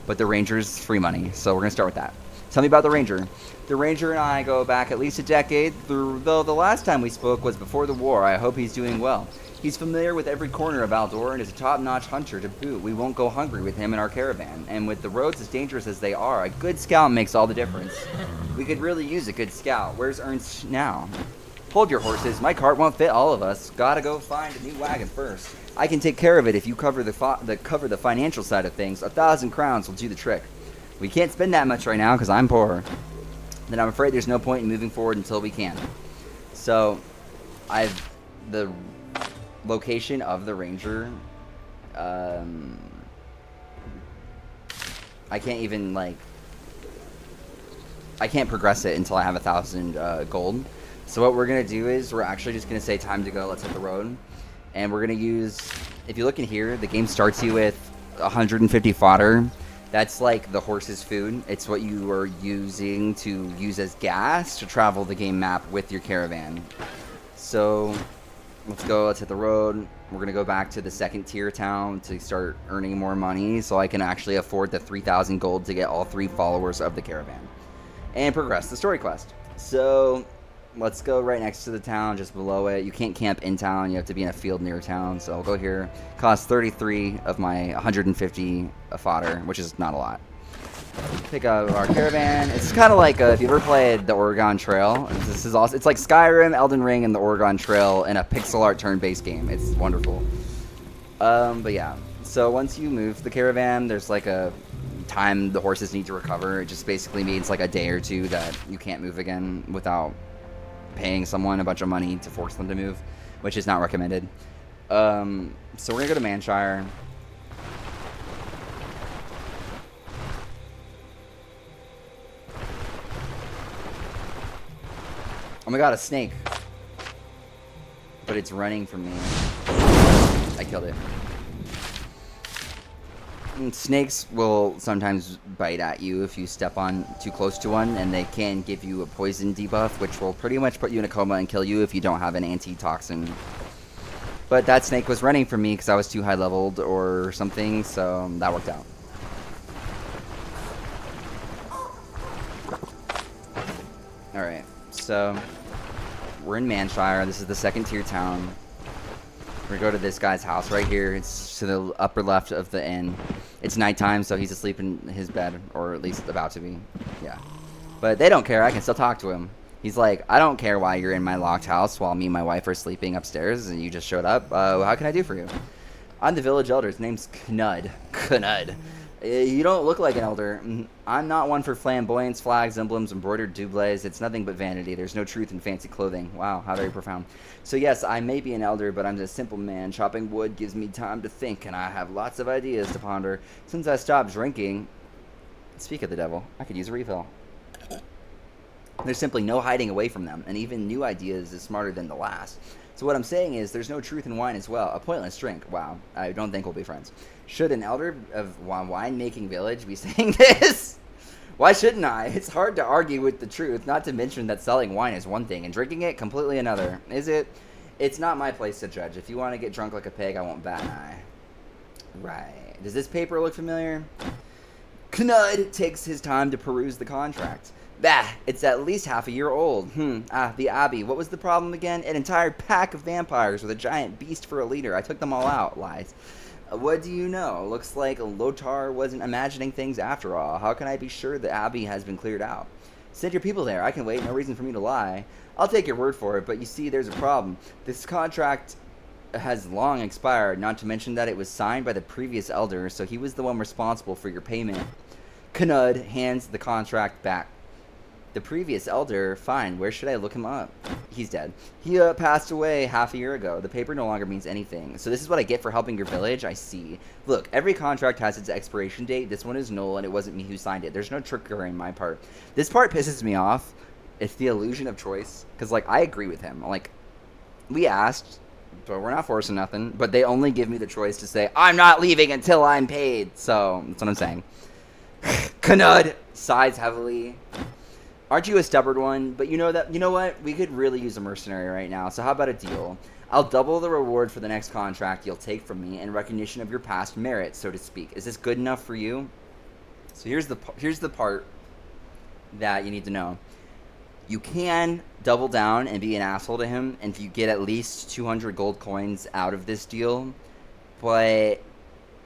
But the ranger's free money, so we're going to start with that. Tell me about the ranger. The ranger and I go back at least a decade, though the last time we spoke was before the war. I hope he's doing well. He's familiar with every corner of Aldor and is a top-notch hunter to boot. We won't go hungry with him in our caravan. And with the roads as dangerous as they are, a good scout makes all the difference. We could really use a good scout. Where's Ernst now? Hold your horses. My cart won't fit all of us. Gotta go find a new wagon first. I can take care of it if you cover the financial side of things. 1,000 crowns will do the trick. We can't spend that much right now because I'm poor. Then I'm afraid there's no point in moving forward until we can. So, the location of the ranger, I can't even, like, I can't progress it until I have 1,000 gold. So what we're going to do is we're actually just going to say time to go, let's hit the road. And we're going to use, if you look in here, the game starts you with 150 fodder. That's like the horse's food. It's what you are using to use as gas to travel the game map with your caravan. So let's go, let's hit the road. We're going to go back to the second tier town to start earning more money so I can actually afford the 3,000 gold to get all 3 followers of the caravan. And progress the story quest. So let's go right next to the town, just below it. You can't camp in town. You have to be in a field near town. So I'll go here. Cost 33 of my 150 fodder, which is not a lot. Pick up our caravan. It's kind of like if you ever played the Oregon Trail. This is also, it's like Skyrim, Elden Ring, and the Oregon Trail in a pixel art turn-based game. It's wonderful. But yeah. So once you move the caravan, there's like a time the horses need to recover. It just basically means like a day or two that you can't move again without paying someone a bunch of money to force them to move, which is not recommended. So we're gonna go to Manshire. Oh my god, a snake. But it's running from me. I killed it. And snakes will sometimes bite at you if you step on too close to one, and they can give you a poison debuff, which will pretty much put you in a coma and kill you if you don't have an antitoxin. But that snake was running from me because I was too high leveled or something, so that worked out. Alright, so we're in Manshire. This is the second tier town. We're gonna go to this guy's house right here. It's to the upper left of the inn. It's nighttime, so he's asleep in his bed, or at least about to be. Yeah. But they don't care. I can still talk to him. He's like, I don't care why you're in my locked house while me and my wife are sleeping upstairs and you just showed up. How can I do for you? I'm the village elder. His name's Knud. Knud. You don't look like an elder. I'm not one for flamboyance, flags, emblems, embroidered doublets. It's nothing but vanity. There's no truth in fancy clothing. Wow, how very profound. So yes, I may be an elder, but I'm a simple man. Chopping wood gives me time to think, and I have lots of ideas to ponder. Since I stopped drinking, speak of the devil, I could use a refill. There's simply no hiding away from them, and even new ideas is smarter than the last. So what I'm saying is, there's no truth in wine as well. A pointless drink. Wow, I don't think we'll be friends. Should an elder of wine-making village be saying this? Why shouldn't I? It's hard to argue with the truth, not to mention that selling wine is one thing, and drinking it completely another. Is it? It's not my place to judge. If you want to get drunk like a pig, I won't bat an eye. Right. Does this paper look familiar? Knud takes his time to peruse the contract. Bah, it's at least half a year old. The Abbey. What was the problem again? An entire pack of vampires with a giant beast for a leader. I took them all out. Lies. What do you know? Looks like Lothar wasn't imagining things after all. How can I be sure the Abbey has been cleared out? Send your people there. I can wait. No reason for me to lie. I'll take your word for it, but you see, there's a problem. This contract has long expired, not to mention that it was signed by the previous elder, so he was the one responsible for your payment. Knud hands the contract back. The previous elder, fine, where should I look him up? He's dead. He passed away half a year ago. The paper no longer means anything. So this is what I get for helping your village? I see. Look, every contract has its expiration date. This one is null, and it wasn't me who signed it. There's no trickery on my part. This part pisses me off. It's the illusion of choice. Because, like, I agree with him. Like, we asked, but we're not forcing nothing. But they only give me the choice to say, I'm not leaving until I'm paid. So, that's what I'm saying. Knud sighs heavily. Aren't you a stubborn one? But you know what? We could really use a mercenary right now. So how about a deal? I'll double the reward for the next contract you'll take from me in recognition of your past merit, so to speak. Is this good enough for you? So here's the part that you need to know. You can double down and be an asshole to him, and if you get at least 200 gold coins out of this deal, but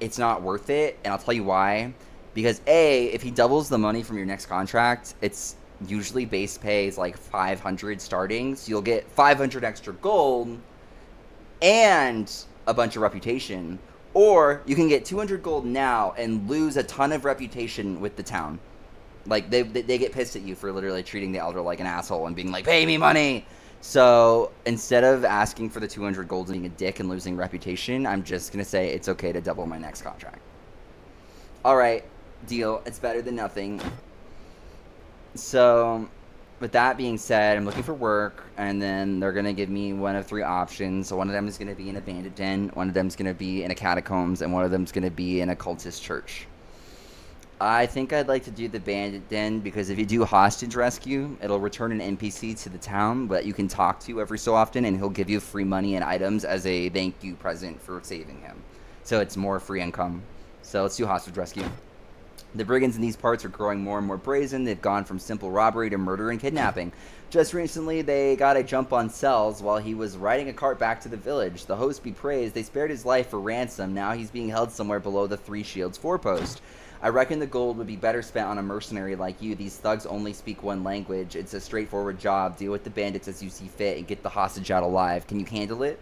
it's not worth it, and I'll tell you why. Because A, if he doubles the money from your next contract, it's usually base pay is like 500 starting, so you'll get 500 extra gold and a bunch of reputation. Or you can get 200 gold now and lose a ton of reputation with the town. Like, they get pissed at you for literally treating the elder like an asshole and being like, pay me money! So, instead of asking for the 200 gold and being a dick and losing reputation, I'm just going to say it's okay to double my next contract. Alright, deal. It's better than nothing. So, with that being said, I'm looking for work, and then they're going to give me one of 3 options. So one of them is going to be in a bandit den, one of them is going to be in a catacombs, and one of them is going to be in a cultist church. I think I'd like to do the bandit den, because if you do hostage rescue, it'll return an NPC to the town that you can talk to every so often, and he'll give you free money and items as a thank you present for saving him. So it's more free income. So let's do hostage rescue. The brigands in these parts are growing more and more brazen. They've gone from simple robbery to murder and kidnapping. Just recently, they got a jump on Cells while he was riding a cart back to the village. The host be praised, they spared his life for ransom. Now he's being held somewhere below the 3 Shields forepost. I reckon the gold would be better spent on a mercenary like you. These thugs only speak one language. It's a straightforward job. Deal with the bandits as you see fit and get the hostage out alive. Can you handle it?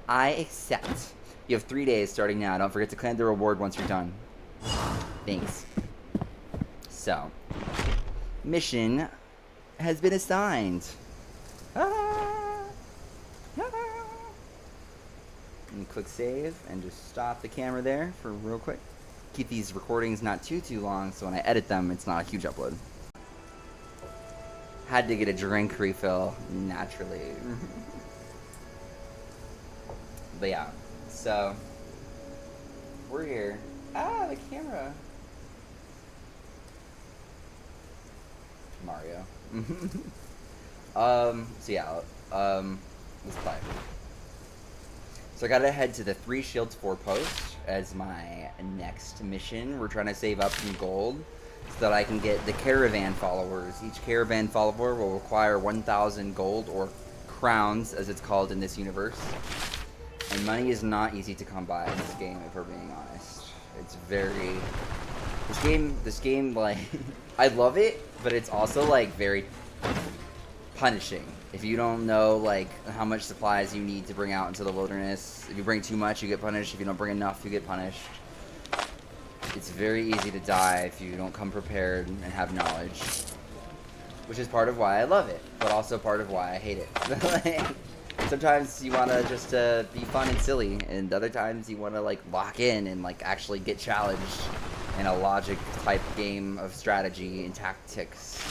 I accept. You have 3 days starting now. Don't forget to claim the reward once you're done. Thanks. So, mission has been assigned. Let me click save and just stop the camera there for real quick. Keep these recordings not too long, so when I edit them, it's not a huge upload. Had to get a drink refill, naturally. But yeah, so we're here. Ah, the camera. Mario. So yeah, let's play. So I gotta head to the 3 Shields forepost as my next mission. We're trying to save up some gold so that I can get the Caravan followers. Each Caravan follower will require 1,000 gold, or crowns as it's called in this universe. And money is not easy to come by in this game, if we're being honest. It's very... This game, like... I love it, but it's also, like, very punishing. If you don't know, like, how much supplies you need to bring out into the wilderness, if you bring too much, you get punished. If you don't bring enough, you get punished. It's very easy to die if you don't come prepared and have knowledge. Which is part of why I love it, but also part of why I hate it. Like, sometimes you want to just be fun and silly, and other times you want to, like, lock in and, like, actually get challenged in a logic-type game of strategy and tactics.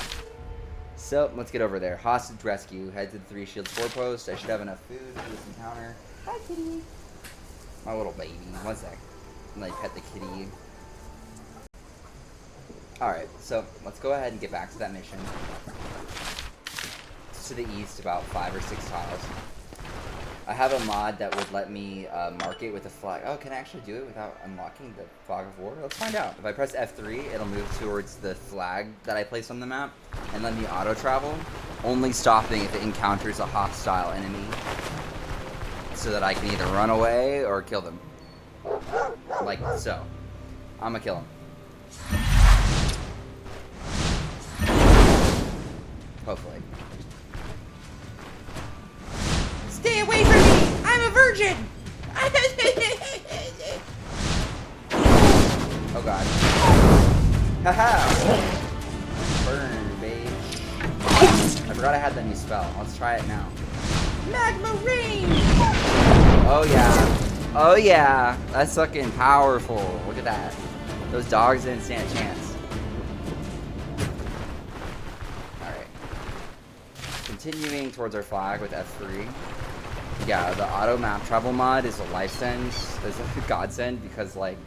So, let's get over there. Hostage rescue. Head to the 3 Shields forepost. I should have enough food for this encounter. Hi, kitty. My little baby. One sec. Like, pet the kitty. Alright, so let's go ahead and get back to that mission. It's to the east, about 5 or 6 tiles. I have a mod that would let me mark it with a flag. Oh, can I actually do it without unlocking the fog of war? Let's find out. If I press F3, it'll move towards the flag that I placed on the map and let me auto-travel, only stopping if it encounters a hostile enemy so that I can either run away or kill them. Like so. I'm gonna kill him. Hopefully. Stay away from me! I'm a virgin! Oh god. Haha! Burn, babe. I forgot I had that new spell. Let's try it now. Magma rain! Oh yeah. Oh yeah. That's fucking powerful. Look at that. Those dogs didn't stand a chance. Alright. Continuing towards our flag with F3. Yeah, the auto map travel mod is a lifesend. It's a godsend because, like,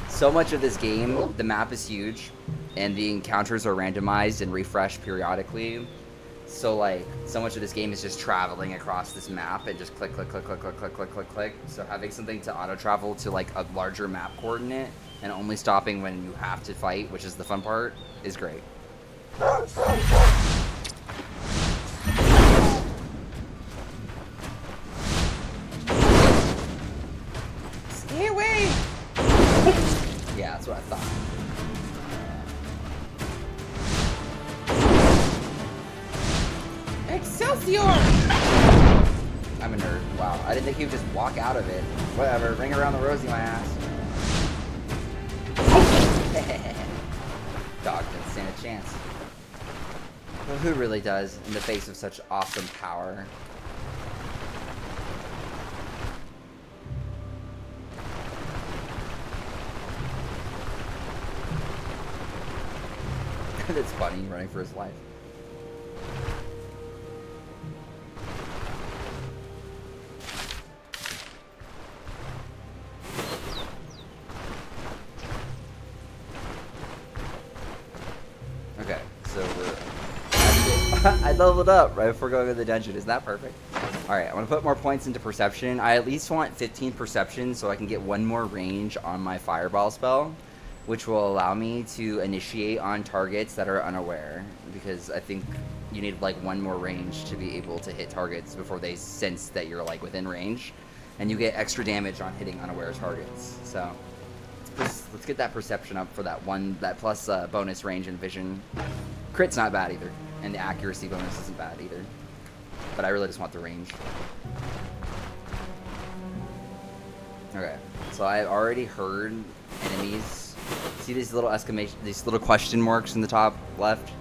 so much of this game, the map is huge, and the encounters are randomized and refreshed periodically. So, like, so much of this game is just traveling across this map and just click, click, click, click, click, click, click, click, click. So having something to auto travel to, like, a larger map coordinate and only stopping when you have to fight, which is the fun part, is great. Stay away! Yeah, that's what I thought. Excelsior! I'm a nerd. Wow. I didn't think he would just walk out of it. Whatever. Ring around the rosy, my ass. Dog didn't stand a chance. Well, who really does in the face of such awesome power? That's funny, running for his life. Okay, so we're... I leveled up right before going to the dungeon. Isn't that perfect? Alright, I want to put more points into perception. I at least want 15 perception so I can get one more range on my fireball spell, which will allow me to initiate on targets that are unaware, because I think you need like one more range to be able to hit targets before they sense that you're like within range, and you get extra damage on hitting unaware targets. So let's get that perception up for that plus bonus range and vision. Crit's not bad either, and the accuracy bonus isn't bad either, but I really just want the range. Okay, so I've already heard enemies. See these little exclamation, these little question marks in the top left?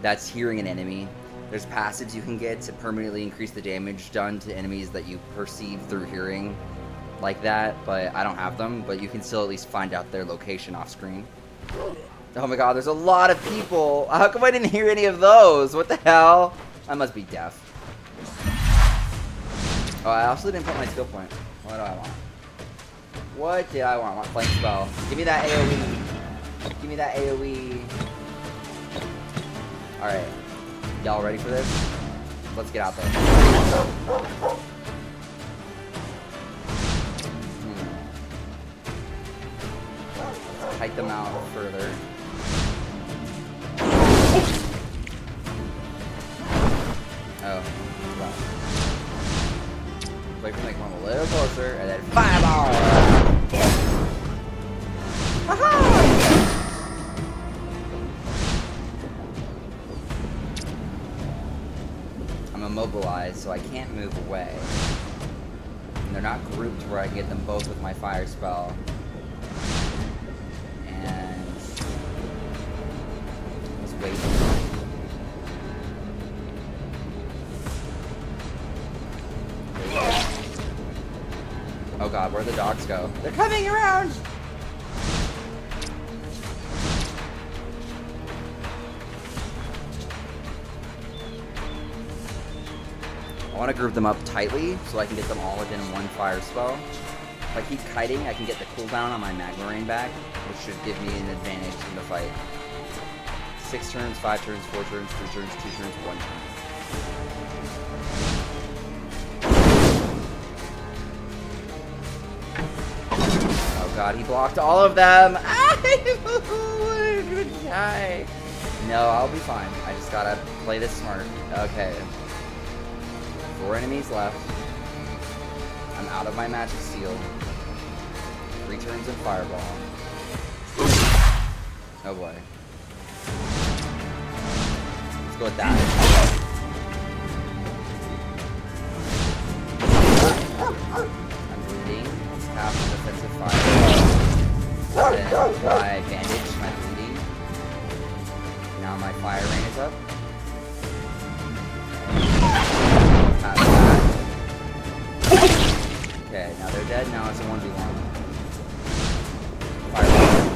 That's hearing an enemy. There's passives you can get to permanently increase the damage done to enemies that you perceive through hearing, like that. But I don't have them. But you can still at least find out their location off screen. Oh my God, there's a lot of people. How come I didn't hear any of those? What the hell? I must be deaf. Oh, I also didn't put my skill point. What do I want? What did I want? I want flame spell. Give me that AoE. Give me that AoE. Alright. Y'all ready for this? Let's get out there. Let's kite them out further. Oh. Wow. Wait for me to come a little closer, and then fireball! I'm immobilized, so I can't move away. And they're not grouped where I can get them both with my fire spell. And let's wait. Oh God, where'd the dogs go? They're coming around! I want to group them up tightly so I can get them all within one fire spell. If I keep kiting, I can get the cooldown on my magma rain back, which should give me an advantage in the fight. 6 turns, 5 turns, 4 turns, 3 turns, 2 turns, 1 turn. Oh God, he blocked all of them! I'm gonna die! No, I'll be fine. I just gotta play this smart. Okay. 4 enemies left. I'm out of my magic seal. 3 turns in fireball. Oh boy. Let's go with that. I'm bleeding. Let's have an defensive fire. Then my bandage, my bleeding. Now my fire rain is up. Okay, now they're dead. Now it's a 1v1. Fireball.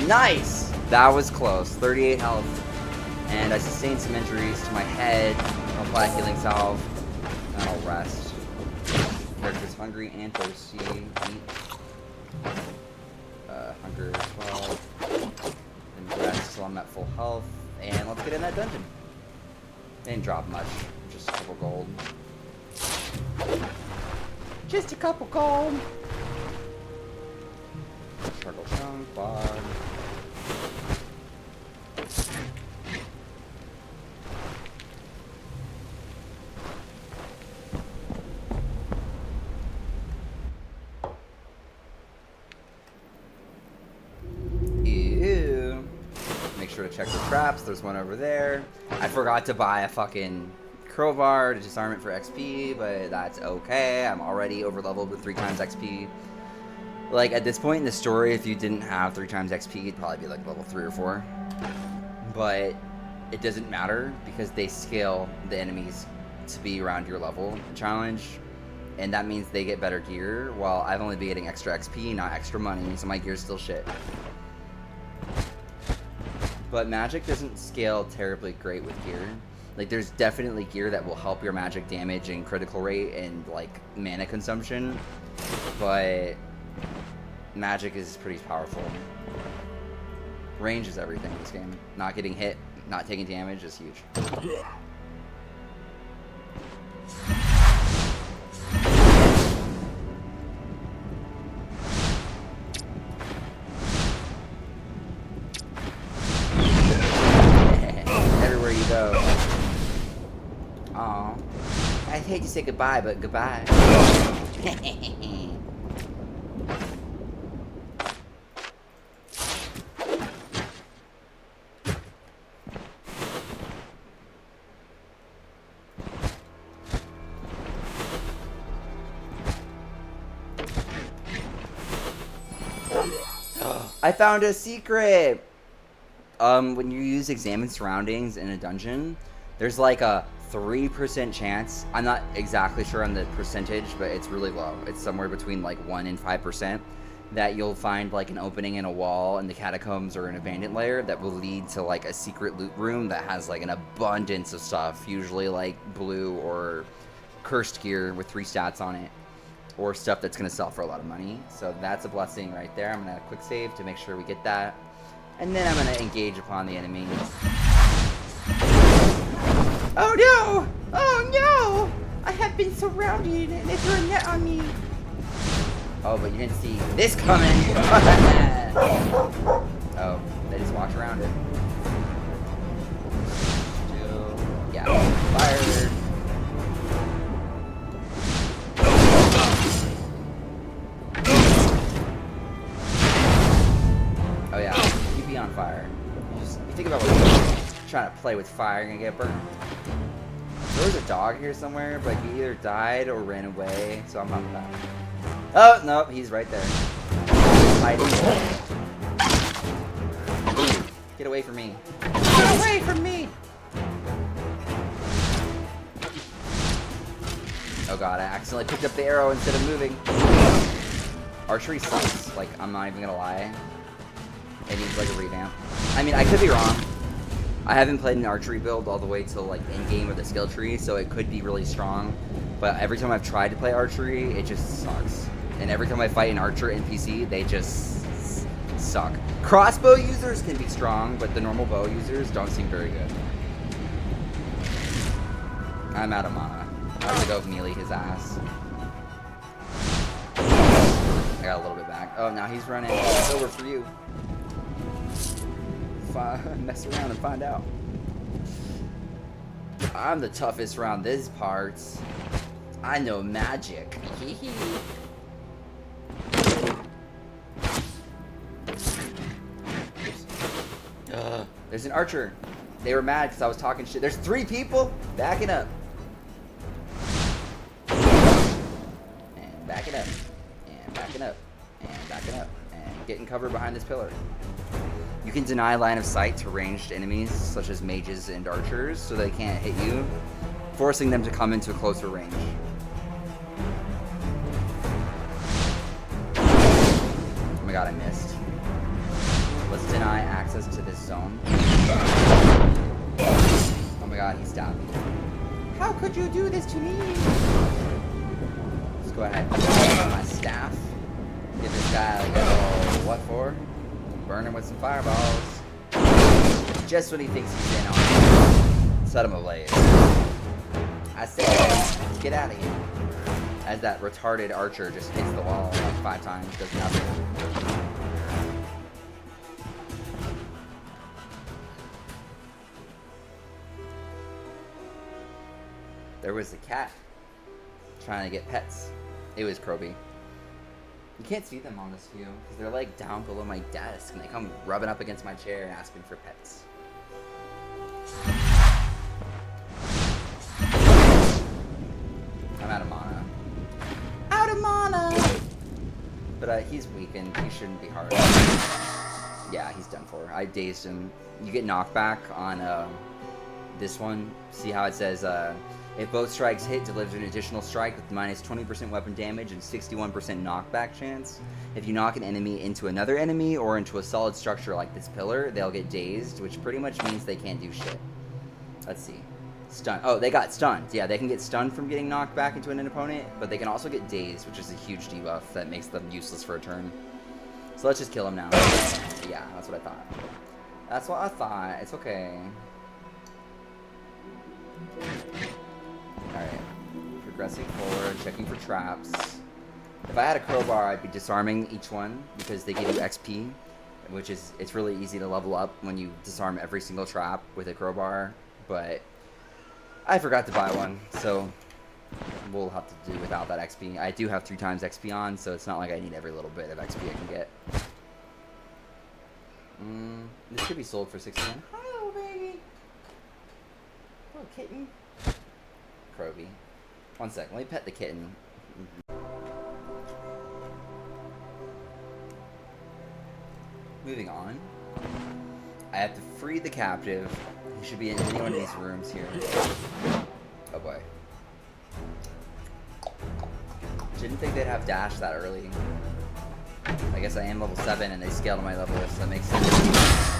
Nice! That was close. 38 health. And I sustained some injuries to my head. I'll apply a healing salve. And I'll rest. Character's hungry and thirsty. Eat. Hunger as well. And rest till I'm at full health. And let's get in that dungeon. Didn't drop much. Just a couple gold. Just a couple gold. Struggle chunk, bar. sure to check the traps. There's one over there. I forgot to buy a fucking crowbar to disarm it for XP, but that's okay. I'm already over leveled with 3 times XP. Like, at this point in the story, if you didn't have 3 times XP, it'd probably be like level 3 or 4. But it doesn't matter because they scale the enemies to be around your level challenge. And that means they get better gear, while I've only been getting extra XP, not extra money, so my gear's still shit. But magic doesn't scale terribly great with gear. Like, there's definitely gear that will help your magic damage and critical rate and, like, mana consumption. But magic is pretty powerful. Range is everything in this game. Not getting hit, not taking damage is huge. Everywhere you go. Aw. I hate to say goodbye, but goodbye. I found a secret! When you use examine surroundings in a dungeon, there's like a 3% chance. I'm not exactly sure on the percentage, but it's really low. It's somewhere between like 1 and 5% that you'll find like an opening in a wall in the catacombs or an abandoned lair that will lead to like a secret loot room that has like an abundance of stuff, usually like blue or cursed gear with 3 stats on it, or stuff that's going to sell for a lot of money. So that's a blessing right there. I'm going to quick save to make sure we get that. And then I'm going to engage upon the enemy. Oh no! Oh no! I have been surrounded and they threw a net on me. Oh, but you didn't see this coming. Oh, they just walked around it. Still, yeah, fired. Oh yeah, you be on fire. You think about what you're trying to play with fire, you're gonna get burned. There was a dog here somewhere, but he either died or ran away, so I'm not that. Oh, no, he's right there. Hiding. Get away from me. Get away from me! Oh god, I accidentally picked up the arrow instead of moving. Archery sucks, like, I'm not even gonna lie. It needs like a revamp. I mean, I could be wrong. I haven't played an archery build all the way till like Endgame with the skill tree, so it could be really strong. But every time I've tried to play archery, it just sucks. And every time I fight an archer NPC, they just suck. Crossbow users can be strong, but the normal bow users don't seem very good. I'm out of mana. I have to go melee his ass. I got a little bit back. Oh, now he's running. It's over for you. Mess around and find out. I'm the toughest around this part. I know magic. There's an archer. They were mad because I was talking shit. There's 3 people backing up. And backing up. And backing up. And backing up. And getting cover behind this pillar. You can deny line of sight to ranged enemies, such as mages and archers, so they can't hit you, forcing them to come into a closer range. Oh my god, I missed. Let's deny access to this zone. Oh my god, he stabbed me. How could you do this to me? Let's go ahead and put my staff. Give this guy a little what for? Burn him with some fireballs. Just when he thinks he's in on it. Set him ablaze. I say, get out of here. As that retarded archer just hits the wall like 5 times, does nothing. There was a cat trying to get pets. It was Kroby. You can't see them on this view because they're like down below my desk and they come rubbing up against my chair and asking for pets. I'm out of mana. Out of mana! But he's weakened. He shouldn't be hard. Yeah, he's done for. I dazed him. You get knockback on this one. See how it says, if both strikes hit, delivers an additional strike with minus 20% weapon damage and 61% knockback chance. If you knock an enemy into another enemy or into a solid structure like this pillar, they'll get dazed, which pretty much means they can't do shit. Let's see. Stun. Oh, they got stunned. Yeah, they can get stunned from getting knocked back into an opponent, but they can also get dazed, which is a huge debuff that makes them useless for a turn. So let's just kill him now. Yeah, that's what I thought. That's what I thought. It's okay. Alright. Progressing forward, checking for traps. If I had a crowbar, I'd be disarming each one because they give you XP, which is, it's really easy to level up when you disarm every single trap with a crowbar, but I forgot to buy one, so we'll have to do without that XP. I do have 3 times XP on, so it's not like I need every little bit of XP I can get. This could be sold for 61. Hello, baby. Hello, kitten. Kroby. One second, let me pet the kitten. Moving on. I have to free the captive. He should be in any one of these rooms here. Oh boy. Didn't think they'd have dash that early. I guess I am level 7 and they scaled my level, so that makes sense.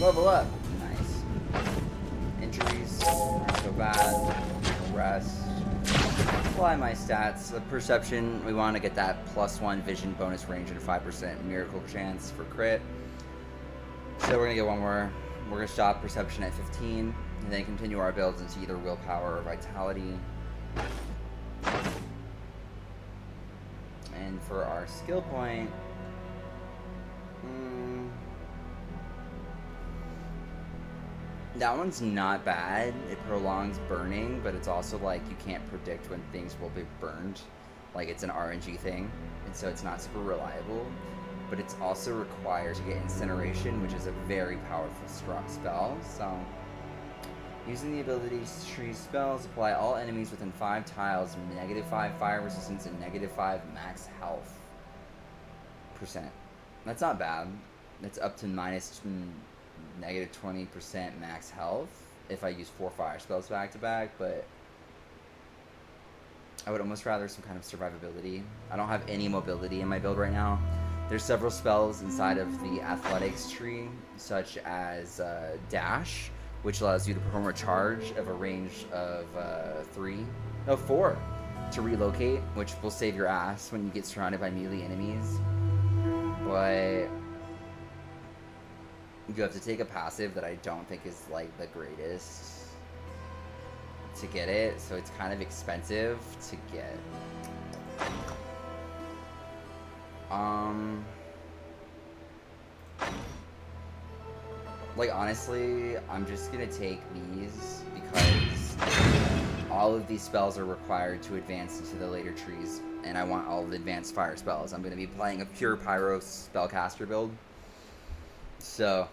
Level up. Nice. Injuries aren't so bad. Rest. Apply my stats. The perception, we want to get that +1 vision bonus range and 5% miracle chance for crit. So we're going to get one more. We're going to stop perception at 15 and then continue our builds into either willpower or vitality. And for our skill point, that one's not bad. It prolongs burning, but it's also like you can't predict when things will be burned. Like it's an RNG thing, and so it's not super reliable. But it's also required to get incineration, which is a very powerful spell. So, using the ability tree spells, apply all enemies within 5 tiles, -5 fire resistance and -5 max health %. That's not bad. It's up to -20% max health if I use 4 fire spells back to back, but I would almost rather some kind of survivability. I don't have any mobility in my build right now. There's several spells inside of the athletics tree, such as dash, which allows you to perform a charge of a range of 4 to relocate, which will save your ass when you get surrounded by melee enemies. But you have to take a passive that I don't think is like the greatest to get it, so it's kind of expensive to get. Like honestly, I'm just gonna take these because all of these spells are required to advance into the later trees, and I want all of the advanced fire spells. I'm gonna be playing a pure pyro spellcaster build, so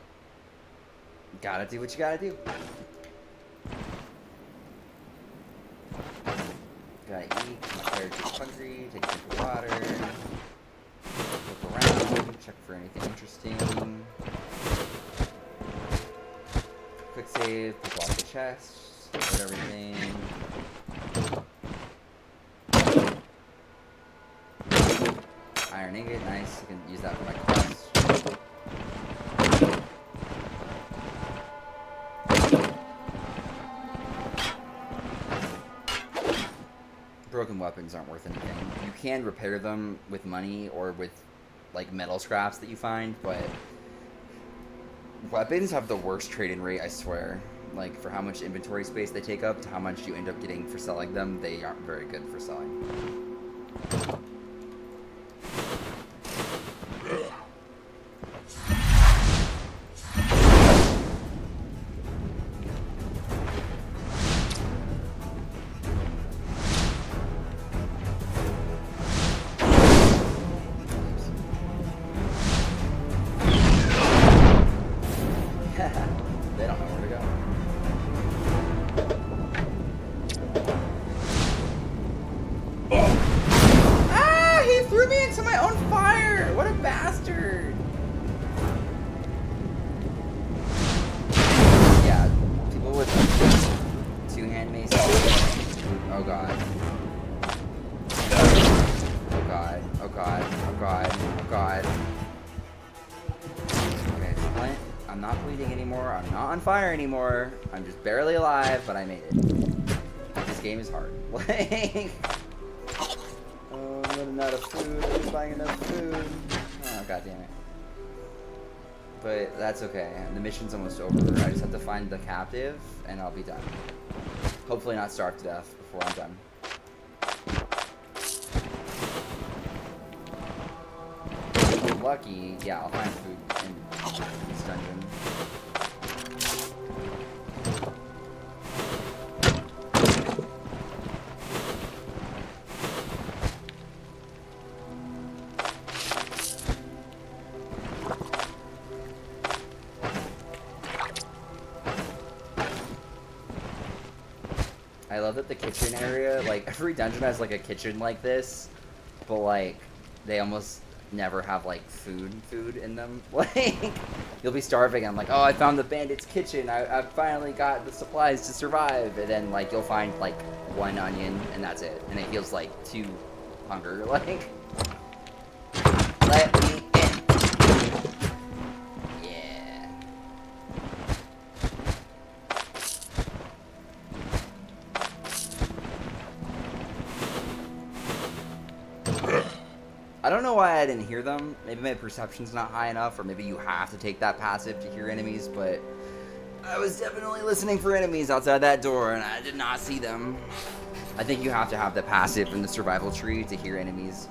gotta do what you gotta do. Gotta eat, my character's hungry, take a drink of water, look around, check for anything interesting. Quick save, pick off the chest, put everything. Iron ingot, nice, I can use that for my quest. broken weapons aren't worth anything. You can repair them with money or with like metal scraps that you find, but weapons have the worst trade-in rate, I swear. Like, for how much inventory space they take up to how much you end up getting for selling them, they aren't very good for selling. They don't know where to go. Ah! He threw me into my own fire! What a bastard! Yeah, people with two-hand maces. Oh god. Oh god. Oh god. Oh god. Oh god. Okay, Flint. I'm not bleeding anymore. I'm not on fire anymore. I'm just barely alive, but I made it. This game is hard. Like, oh, I'm running out of food. I'm buying enough food. Oh, god damn it. But that's okay. The mission's almost over. I just have to find the captive, and I'll be done. Hopefully not starve to death before I'm done. If I'm lucky, yeah, I'll find food in this dungeon. I love that the kitchen area, like, every dungeon has, like, a kitchen like this, but, like, they almost never have, like, food in them. Like, you'll be starving, and I'm like, oh, I found the bandit's kitchen, I finally got the supplies to survive, and then, like, you'll find, like, one onion, and that's it, and it feels like 2 hunger, like, let me in. Yeah. I don't know why I didn't hear them. Maybe my perception's not high enough, or maybe you have to take that passive to hear enemies, but I was definitely listening for enemies outside that door, and I did not see them. I think you have to have the passive in the survival tree to hear enemies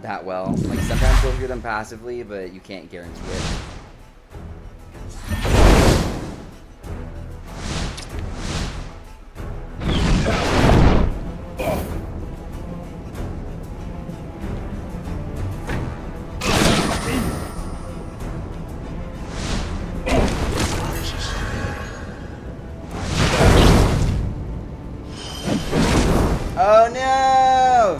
that well. Like, sometimes you'll hear them passively, but you can't guarantee it. Oh no!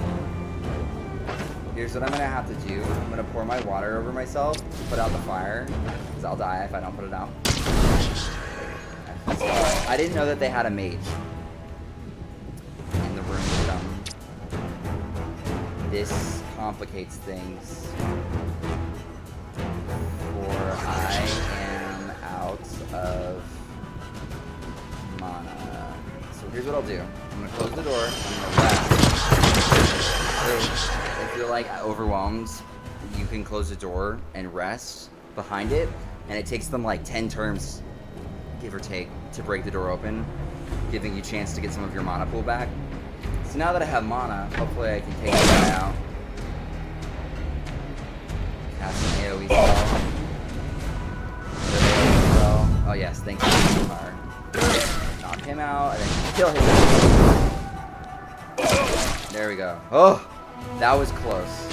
Here's what I'm gonna have to do. I'm gonna pour my water over myself to put out the fire, because I'll die if I don't put it out. I didn't know that they had a mage in the room with them. This complicates things. For I am out of mana. So here's what I'll do. I'm gonna close the door. I'm gonna rest. If you're like overwhelmed, you can close the door and rest behind it, and it takes them like 10 turns, give or take, to break the door open, giving you a chance to get some of your mana pool back. So now that I have mana, hopefully I can take this guy out. Cast an AoE spell. Oh yes, thank you. Fire. Knock him out, and then kill him. There we go. Oh, that was close.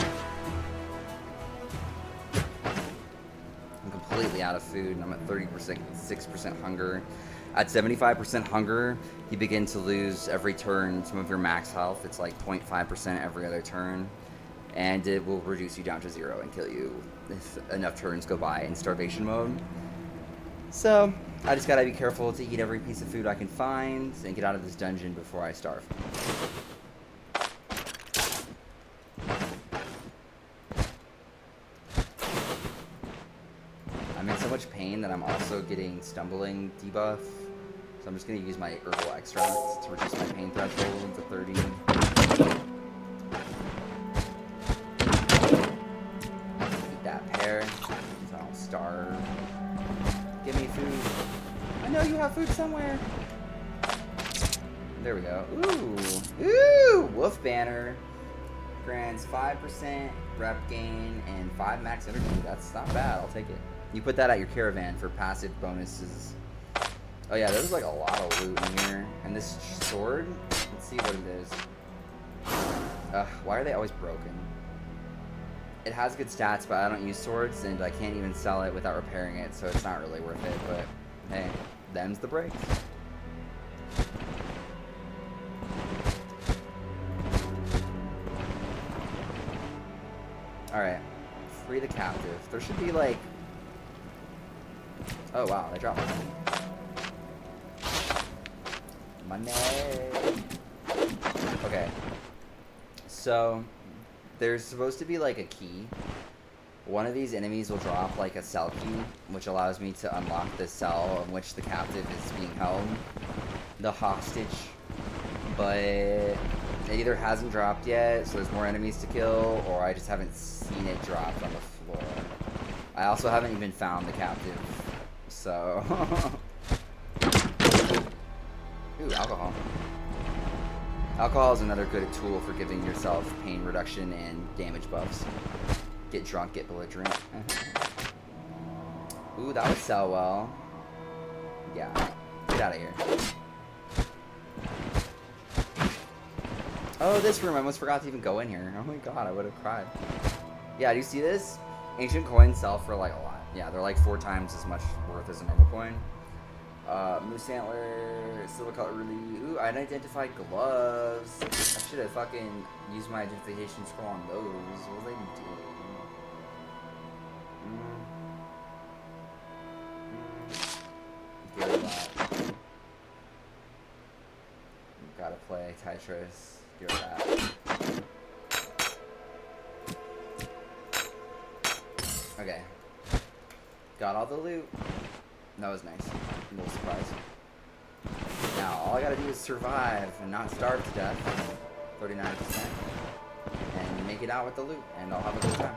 I'm completely out of food, and I'm at 30%, 6% hunger. At 75% hunger, you begin to lose every turn some of your max health. It's like 0.5% every other turn, and it will reduce you down to 0 and kill you if enough turns go by in starvation mode. So, I just gotta be careful to eat every piece of food I can find and get out of this dungeon before I starve. I'm in so much pain that I'm also getting stumbling debuff. So I'm just gonna use my herbal extracts to reduce my pain threshold to 30. got food somewhere. There we go. Ooh. Ooh! Wolf banner. Grants 5% rep gain and 5 max energy. That's not bad. I'll take it. You put that at your caravan for passive bonuses. Oh yeah, there's like a lot of loot in here. And this sword, let's see what it is. Why are they always broken? It has good stats, but I don't use swords, and I can't even sell it without repairing it, so it's not really worth it, but hey, them's the breaks. Alright, free the captive. There should be like... Oh wow, they dropped money. Okay. So, there's supposed to be like a key. One of these enemies will drop like a cell key, which allows me to unlock the cell in which the captive is being held. The hostage. But it either hasn't dropped yet, so there's more enemies to kill, or I just haven't seen it dropped on the floor. I also haven't even found the captive, so... Ooh, alcohol. Alcohol is another good tool for giving yourself pain reduction and damage buffs. Get drunk, get belligerent. Ooh, that would sell well. Yeah, get out of here. Oh, this room, I almost forgot to even go in here. Oh my god, I would have cried. Yeah, do you see this? Ancient coins sell for like a lot. Yeah, they're like 4 times as much worth as a normal coin. Moose antler, silver color ruby. Ooh, unidentified gloves. I should have fucking used my identification scroll on those. What was I even doing? Get rid of that. Gotta play Tetris. Get rid of that. Okay. Got all the loot. That was nice. A little surprise. Now, all I gotta do is survive and not starve to death. 39%. And make it out with the loot, and I'll have a good time.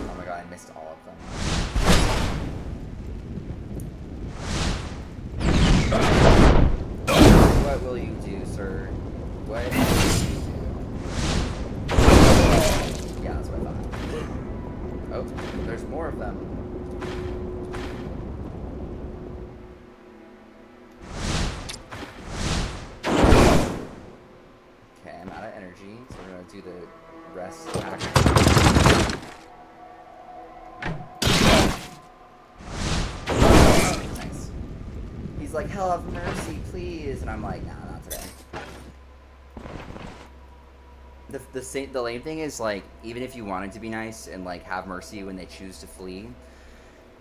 Oh my god, I missed all of them. What will you do, sir? What will you do? Yeah, that's what I thought. Oh, there's more of them. Okay, I'm out of energy, so we're gonna do the rest action. Nice. He's like, hell have mercy, please, and I'm like, nah, not today. The lame thing is, like, even if you wanted to be nice and, like, have mercy when they choose to flee,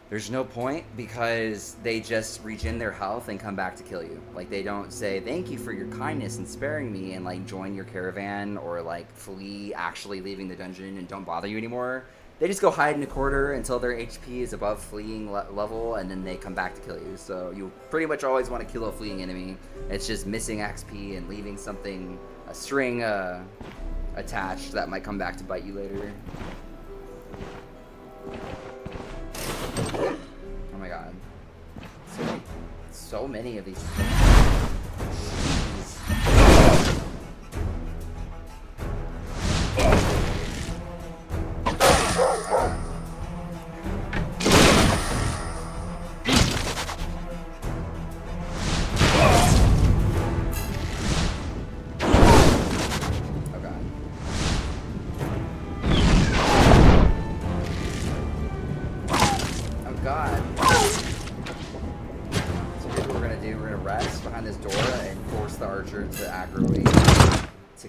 there's no point because they just regen their health and come back to kill you. Like, they don't say, thank you for your kindness and sparing me, and, like, join your caravan or, like, flee, actually leaving the dungeon and don't bother you anymore. They just go hide in a corner until their HP is above fleeing level, and then they come back to kill you. So you pretty much always want to kill a fleeing enemy. It's just missing XP and leaving something, a string, attached that might come back to bite you later. Oh my god. So many of these. Jeez.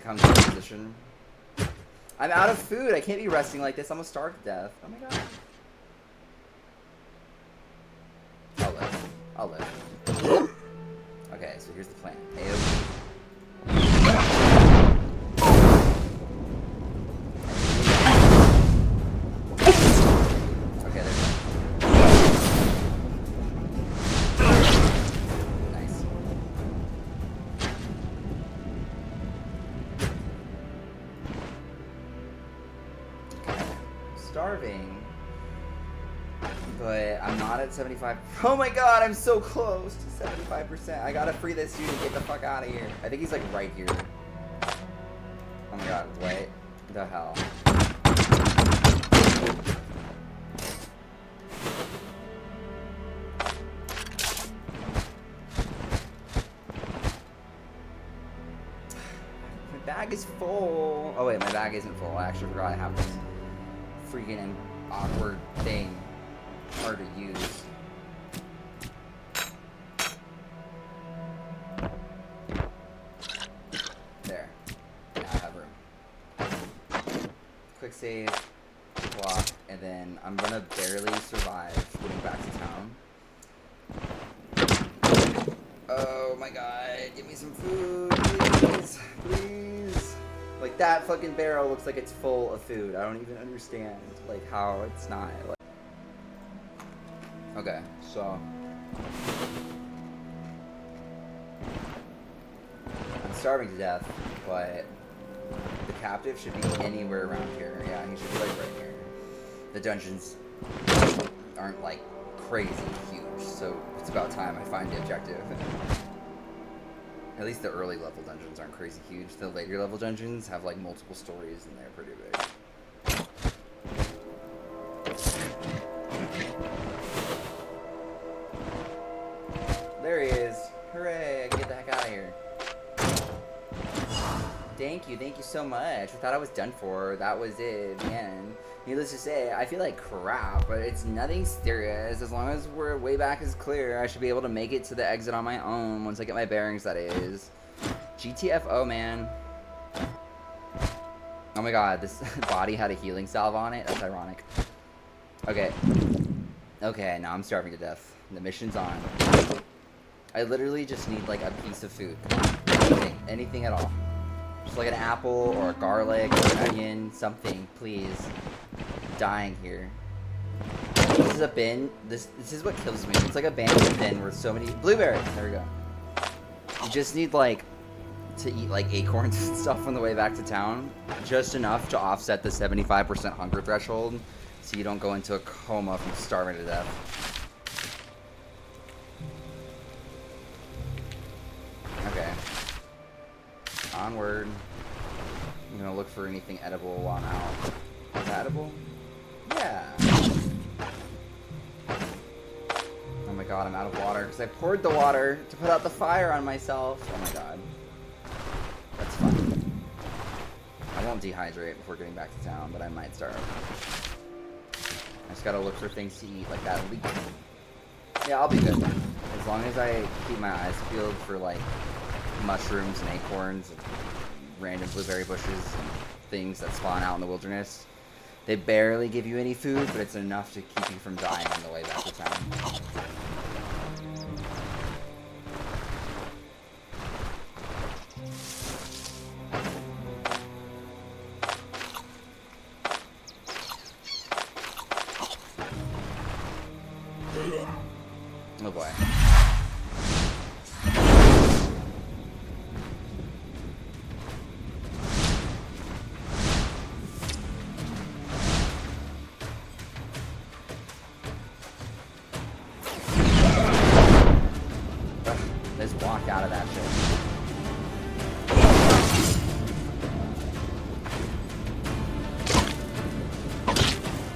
Come to a position. I'm out of food. I can't be resting like this. I'm gonna starve to death. Oh my god. I'll live. Okay, so here's the plan. AOE. Okay, there's it. Nice. Starving, but I'm not at 75. Oh my god, I'm so close to 75%. I gotta free this dude and get the fuck out of here. I think he's like right here. Oh my god, what the hell? My bag is full. Oh wait, my bag isn't full. I actually forgot I have this freaking awkward thing. Hard to use. There. Now I have room. Quick save, block, and then I'm gonna barely survive getting back to town. Oh my god, give me some food, please, please. Like that fucking barrel looks like it's full of food. I don't even understand like how it's not. Like, okay, so I'm starving to death, but the captive should be anywhere around here. Yeah, he should be like right here. The dungeons aren't like crazy huge, so it's about time I find the objective. At least the early level dungeons aren't crazy huge. The later level dungeons have like multiple stories and they're pretty big. There he is. Hooray, I can get the heck out of here. Thank you so much. I thought I was done for. That was it, man. Needless to say, I feel like crap, but it's nothing serious. As long as we're way back is clear, I should be able to make it to the exit on my own once I get my bearings, that is. GTFO, man. Oh my god, this body had a healing salve on it. That's ironic. Okay. Okay, now I'm starving to death. The mission's on. I literally just need like a piece of food. Anything. Anything at all. Just like an apple or a garlic or an onion. Something, please. I'm dying here. This is a bin. This is what kills me. It's like a abandoned bin where so many blueberries. There we go. You just need like to eat like acorns and stuff on the way back to town. Just enough to offset the 75% hunger threshold so you don't go into a coma from starving to death. Okay. Onward. I'm gonna look for anything edible while I'm out. Is that edible? Yeah. Oh my god, I'm out of water because I poured the water to put out the fire on myself. Oh my god. That's fine. I won't dehydrate before getting back to town, but I might starve. I just gotta look for things to eat, like that leek. Yeah, I'll be good. As long as I keep my eyes peeled for like mushrooms and acorns and random blueberry bushes and things that spawn out in the wilderness. They barely give you any food, but it's enough to keep you from dying on the way back to town. Oh boy. Let's walk out of that shit.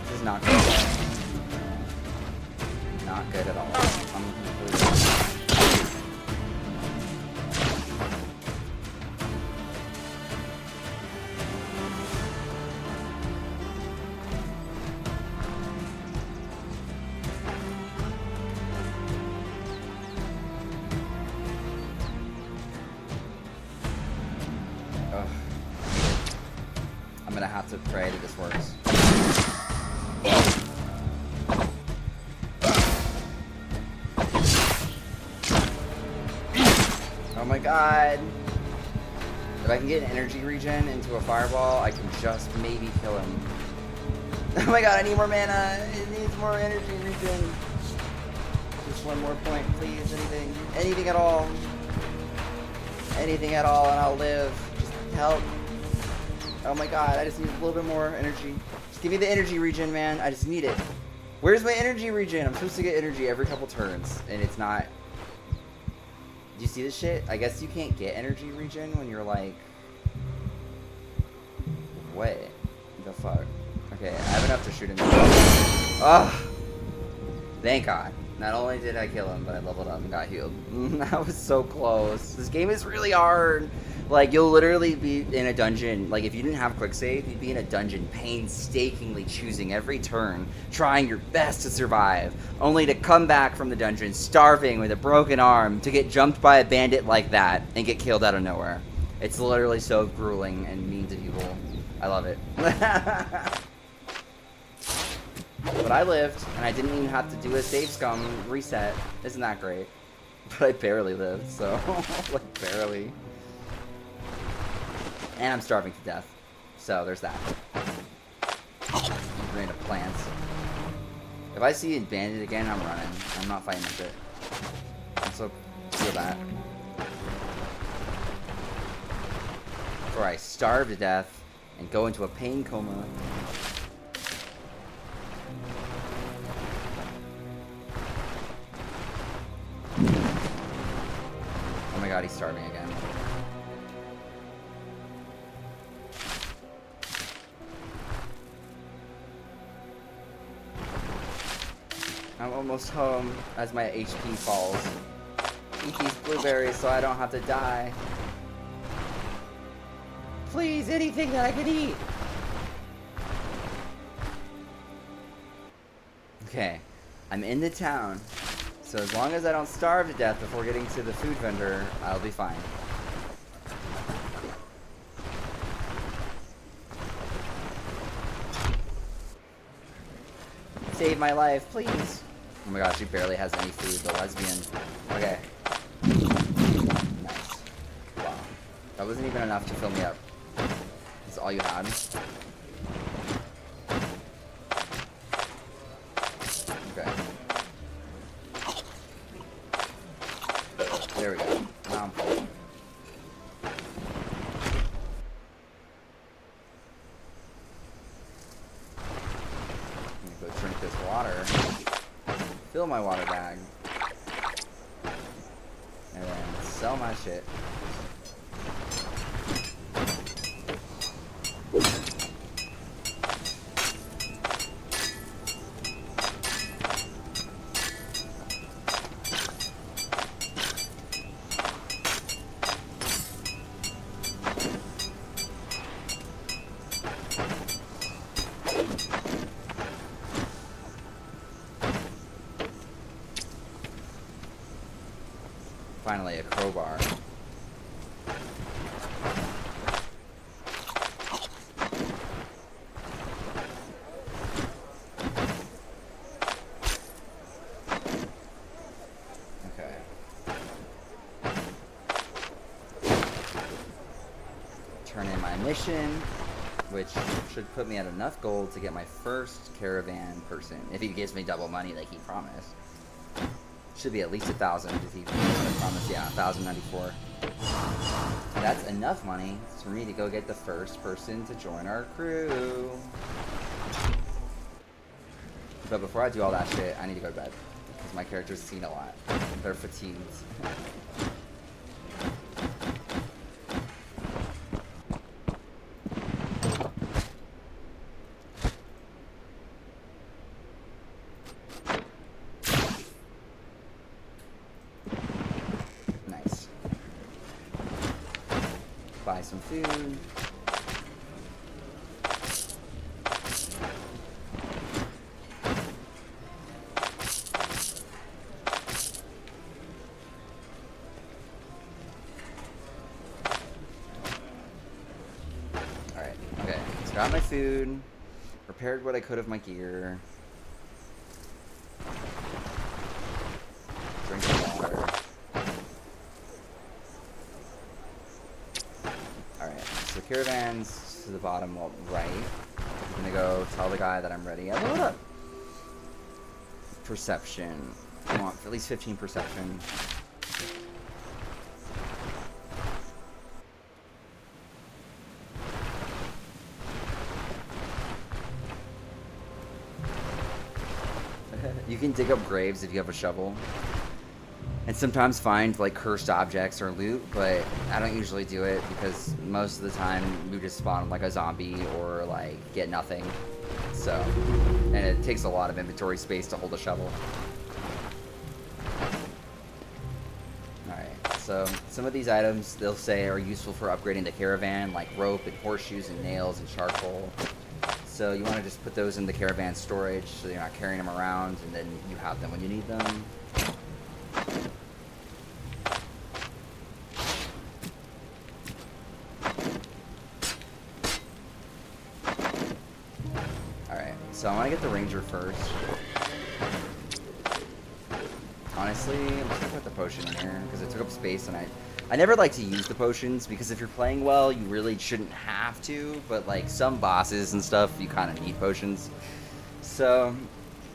This is not good. Not good at all. I'm gonna have to pray that this works. Oh my god. If I can get an energy regen into a fireball, I can just maybe kill him. Oh my god, I need more mana. It needs more energy regen. Just one more point, please. Anything. Anything at all. Anything at all and I'll live. Just help. Oh my god, I just need a little bit more energy. Just give me the energy regen, man. I just need it. Where's my energy regen? I'm supposed to get energy every couple turns, and it's not. Do you see this shit? I guess you can't get energy regen when you're like. What the fuck? Okay, I have enough to shoot him. Oh! Thank God. Not only did I kill him, but I leveled up and got healed. That was so close. This game is really hard. Like, you'll literally be in a dungeon. Like, if you didn't have quick save, you'd be in a dungeon painstakingly choosing every turn, trying your best to survive, only to come back from the dungeon starving with a broken arm to get jumped by a bandit like that and get killed out of nowhere. It's literally so grueling and mean to people. I love it. But I lived, and I didn't even have to do a save scum reset. Isn't that great? But I barely lived, so, like, barely. And I'm starving to death. So, there's that. Random plants. If I see a bandit again, I'm running. I'm not fighting with it. I'm so feel that. Before I starve to death and go into a pain coma. Oh my god, he's starving again. I'm almost home as my HP falls. Eat these blueberries so I don't have to die. Please, anything that I can eat. Okay, I'm in the town. So as long as I don't starve to death before getting to the food vendor, I'll be fine. Save my life, please. Oh my gosh, she barely has any food, the lesbian. Okay. Nice. Wow. That wasn't even enough to fill me up. That's all you had? Okay. There we go. Now I'm full. I'm gonna go drink this water. Fill my water bag. And then sell my shit. Finally, a crowbar. Okay. Turn in my mission, which should put me at enough gold to get my first caravan person, if he gives me double money like he promised. Should be at least 1,000 if he promised. Yeah, 1,094. That's enough money for me to go get the first person to join our crew. But before I do all that shit, I need to go to bed because my character's seen a lot. They're fatigued. Buy some food. Alright, okay. So got my food. Repaired what I could of my gear. Drink some water. So caravan's to the bottom right. I'm gonna go tell the guy that I'm ready. Hold up. Perception. I want at least 15 perception. You can dig up graves if you have a shovel. And sometimes find like cursed objects or loot, but I don't usually do it because most of the time we just spawn like a zombie or like get nothing. So, and it takes a lot of inventory space to hold a shovel. Alright, so some of these items they'll say are useful for upgrading the caravan, like rope and horseshoes and nails and charcoal. So you want to just put those in the caravan storage so you're not carrying them around, and then you have them when you need them. Alright, so I want to get the ranger first. Honestly, I'm just gonna put the potion in here because it took up space, and I never like to use the potions because if you're playing well, you really shouldn't have to, but like some bosses and stuff, you kind of need potions. So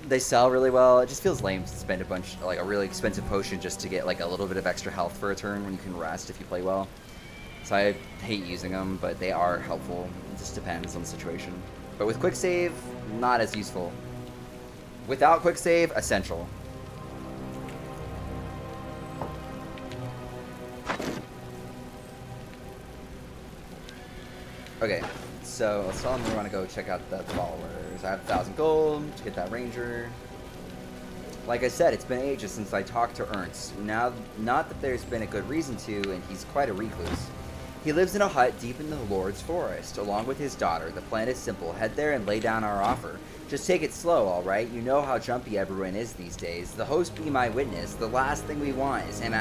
they sell really well. It just feels lame to spend a really expensive potion just to get like a little bit of extra health for a turn when you can rest if you play well. So I hate using them, but they are helpful. It just depends on the situation. But with quick save, not as useful. Without quick save, essential. Okay, so let's tell them we want to go check out the followers. I have 1,000 gold to get that ranger. Like I said, it's been ages since I talked to Ernst. Now, not that there's been a good reason to, and he's quite a recluse. He lives in a hut deep in the Lord's forest, along with his daughter. The plan is simple. Head there and lay down our offer. Just take it slow, alright? You know how jumpy everyone is these days. The host be my witness. The last thing we want is him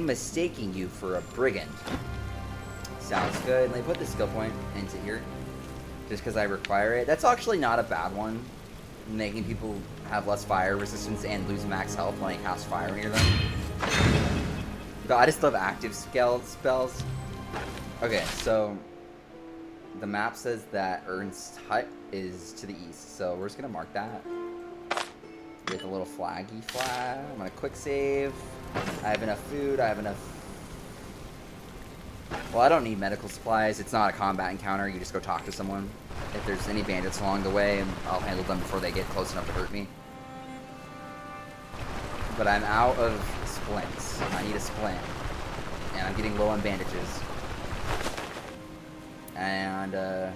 mistaking you for a brigand. Sounds good. Let me put the skill point into here, just because I require it. That's actually not a bad one. Making people have less fire resistance and lose max health when they cast fire near them. But I just love active spells. Okay, so the map says that Ernst's hut is to the east, so we're just gonna mark that with a little flaggy flag. I'm gonna quick save. I have enough food. I have enough. Well, I don't need medical supplies. It's not a combat encounter. You just go talk to someone. If there's any bandits along the way, I'll handle them before they get close enough to hurt me. But I'm out of splints. I need a splint. And I'm getting low on bandages. And I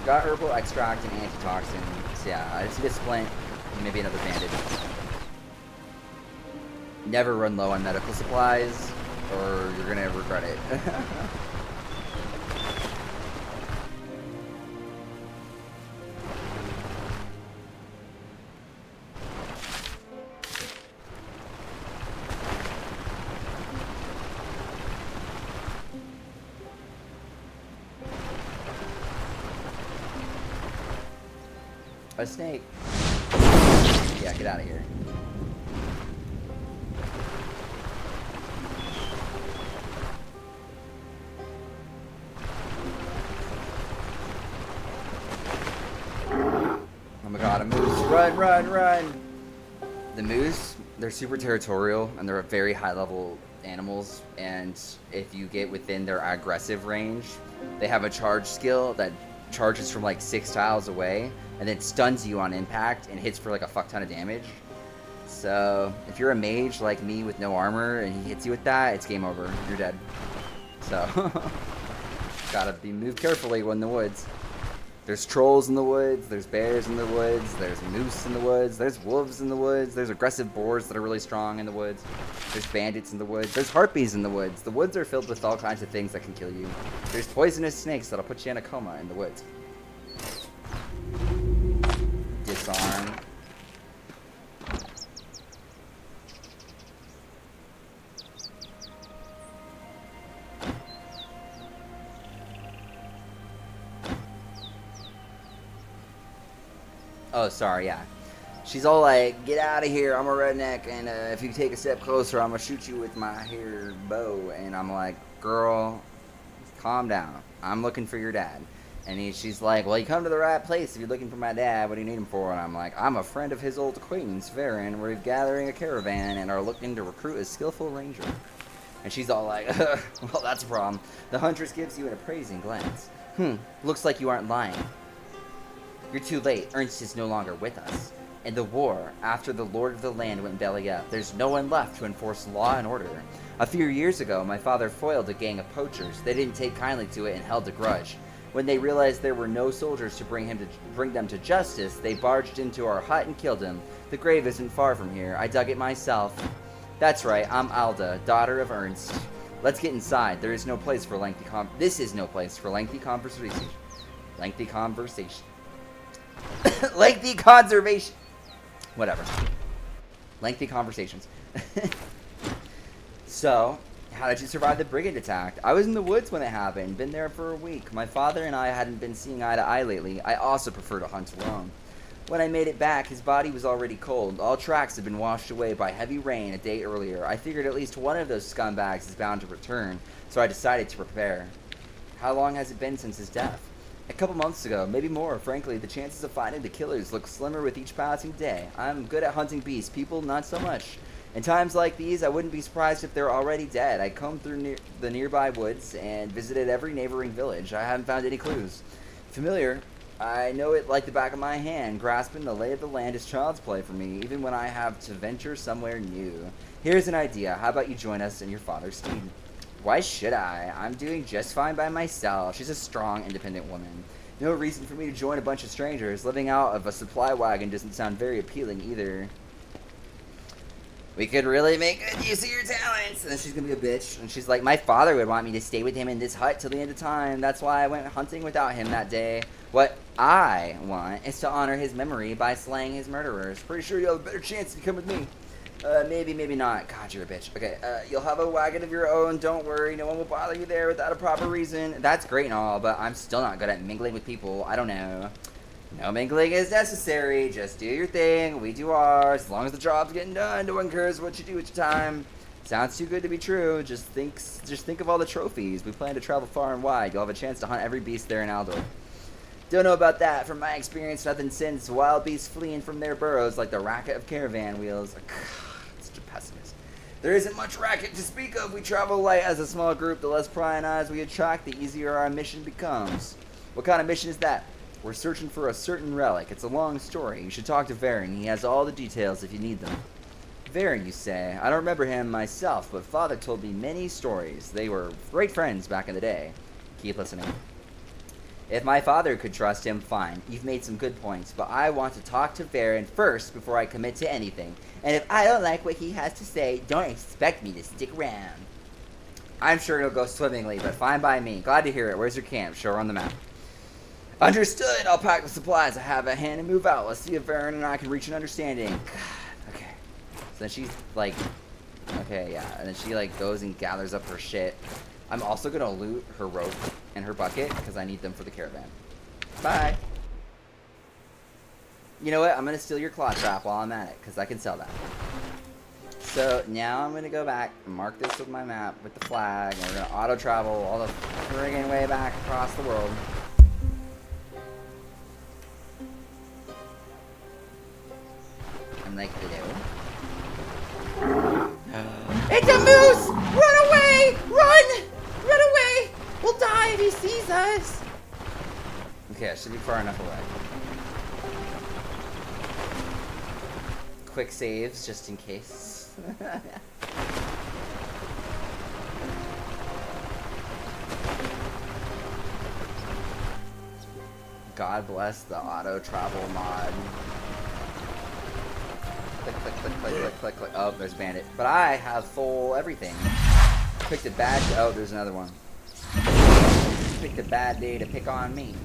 got herbal extract and antitoxin. So yeah, I just need a splint and maybe another bandage. Never run low on medical supplies, or you're gonna regret it. A snake. Yeah, get out of here. Oh my god, a moose. Run, run, run! The moose, they're super territorial, and they're very high level animals, and if you get within their aggressive range, they have a charge skill that charges from like 6 tiles away, and then stuns you on impact and hits for like a fuck ton of damage. So if you're a mage like me with no armor and he hits you with that, it's game over. You're dead. So gotta be moved carefully when in the woods. There's trolls in the woods, there's bears in the woods, there's moose in the woods, there's wolves in the woods, there's aggressive boars that are really strong in the woods, there's bandits in the woods, there's harpies in the woods. The woods are filled with all kinds of things that can kill you. There's poisonous snakes that'll put you in a coma in the woods. Disarm. Oh, sorry, yeah. She's all like, get out of here, I'm a redneck, and if you take a step closer, I'm gonna shoot you with my hair bow. And I'm like, girl, calm down. I'm looking for your dad. And she's like, well, you come to the right place if you're looking for my dad. What do you need him for? And I'm like, I'm a friend of his old acquaintance, Varen. We're gathering a caravan and are looking to recruit a skillful ranger. And she's all like, well, that's a problem. The huntress gives you an appraising glance. Looks like you aren't lying. You're too late. Ernst is no longer with us. In the war, after the Lord of the Land went belly up, there's no one left to enforce law and order. A few years ago, my father foiled a gang of poachers. They didn't take kindly to it and held a grudge. When they realized there were no soldiers to bring them to justice, they barged into our hut and killed him. The grave isn't far from here. I dug it myself. That's right, I'm Alda, daughter of Ernst. Let's get inside. There is no place for lengthy This is no place for lengthy conversation. Lengthy conversation. Lengthy conservation. Whatever. Lengthy conversations. So, how did you survive the brigand attack? I was in the woods when it happened. Been there for a week. My father and I hadn't been seeing eye to eye lately. I also prefer to hunt alone. When I made it back, his body was already cold. All tracks had been washed away by heavy rain a day earlier. I figured at least one of those scumbags is bound to return, so I decided to prepare. How long has it been since his death? A couple months ago, maybe more. Frankly, the chances of finding the killers look slimmer with each passing day. I'm good at hunting beasts, people not so much. In times like these, I wouldn't be surprised if they're already dead. I combed through the nearby woods and visited every neighboring village. I haven't found any clues. Familiar, I know it like the back of my hand. Grasping the lay of the land is child's play for me, even when I have to venture somewhere new. Here's an idea. How about you join us in your father's steed? Why should I? I'm doing just fine by myself. She's a strong, independent woman. No reason for me to join a bunch of strangers. Living out of a supply wagon doesn't sound very appealing either. We could really make good use of your talents. And then she's going to be a bitch. And she's like, my father would want me to stay with him in this hut till the end of time. That's why I went hunting without him that day. What I want is to honor his memory by slaying his murderers. Pretty sure you'll have a better chance if you come with me. Maybe, maybe not. God, you're a bitch. Okay, you'll have a wagon of your own. Don't worry. No one will bother you there without a proper reason. That's great and all, but I'm still not good at mingling with people. I don't know. No mingling is necessary. Just do your thing. We do ours. As long as the job's getting done, no one cares what you do with your time. Sounds too good to be true. Just think of all the trophies. We plan to travel far and wide. You'll have a chance to hunt every beast there in Aldor. Don't know about that. From my experience, nothing since wild beasts fleeing from their burrows like the racket of caravan wheels. Such a pessimist. There isn't much racket to speak of. We travel light as a small group. The less prying eyes we attract, the easier our mission becomes. What kind of mission is that? We're searching for a certain relic. It's a long story. You should talk to Varen. He has all the details if you need them. Varen, you say? I don't remember him myself, but Father told me many stories. They were great friends back in the day. Keep listening. If my father could trust him, fine. You've made some good points, but I want to talk to Varen first before I commit to anything. And if I don't like what he has to say, don't expect me to stick around. I'm sure it'll go swimmingly, but fine by me. Glad to hear it. Where's your camp? Show her on the map. Understood. I'll pack the supplies I have at hand and move out. Let's see if Varen and I can reach an understanding. God. Okay. So then she's like, okay, yeah. And then she like goes and gathers up her shit. I'm also going to loot her rope and her bucket because I need them for the caravan. Bye. You know what? I'm going to steal your claw trap while I'm at it because I can sell that. So now I'm going to go back and mark this with my map with the flag. And we're going to auto travel all the friggin' way back across the world. I'm like, hello? It's a moose! Run away! Run! Run away! We'll die if he sees us! Okay, I should be far enough away. Quick saves, just in case. God bless the auto travel mod. Click, click, click, click, click, click, click. Oh, there's Bandit. But I have full everything. Picked a bad... Oh, there's another one. Picked a bad day to pick on me.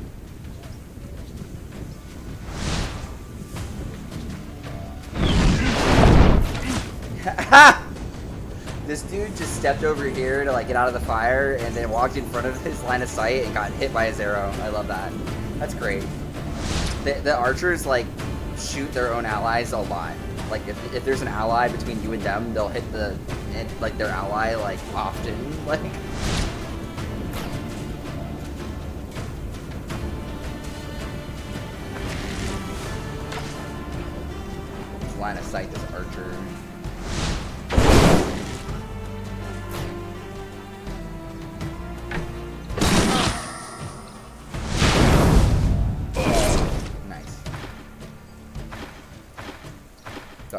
This dude just stepped over here to like get out of the fire and then walked in front of his line of sight and got hit by his arrow. I love that. That's great. The archers like shoot their own allies a lot. Like if there's an ally between you and them, they'll hit like their ally like often. Like line of sight this archer. Nice.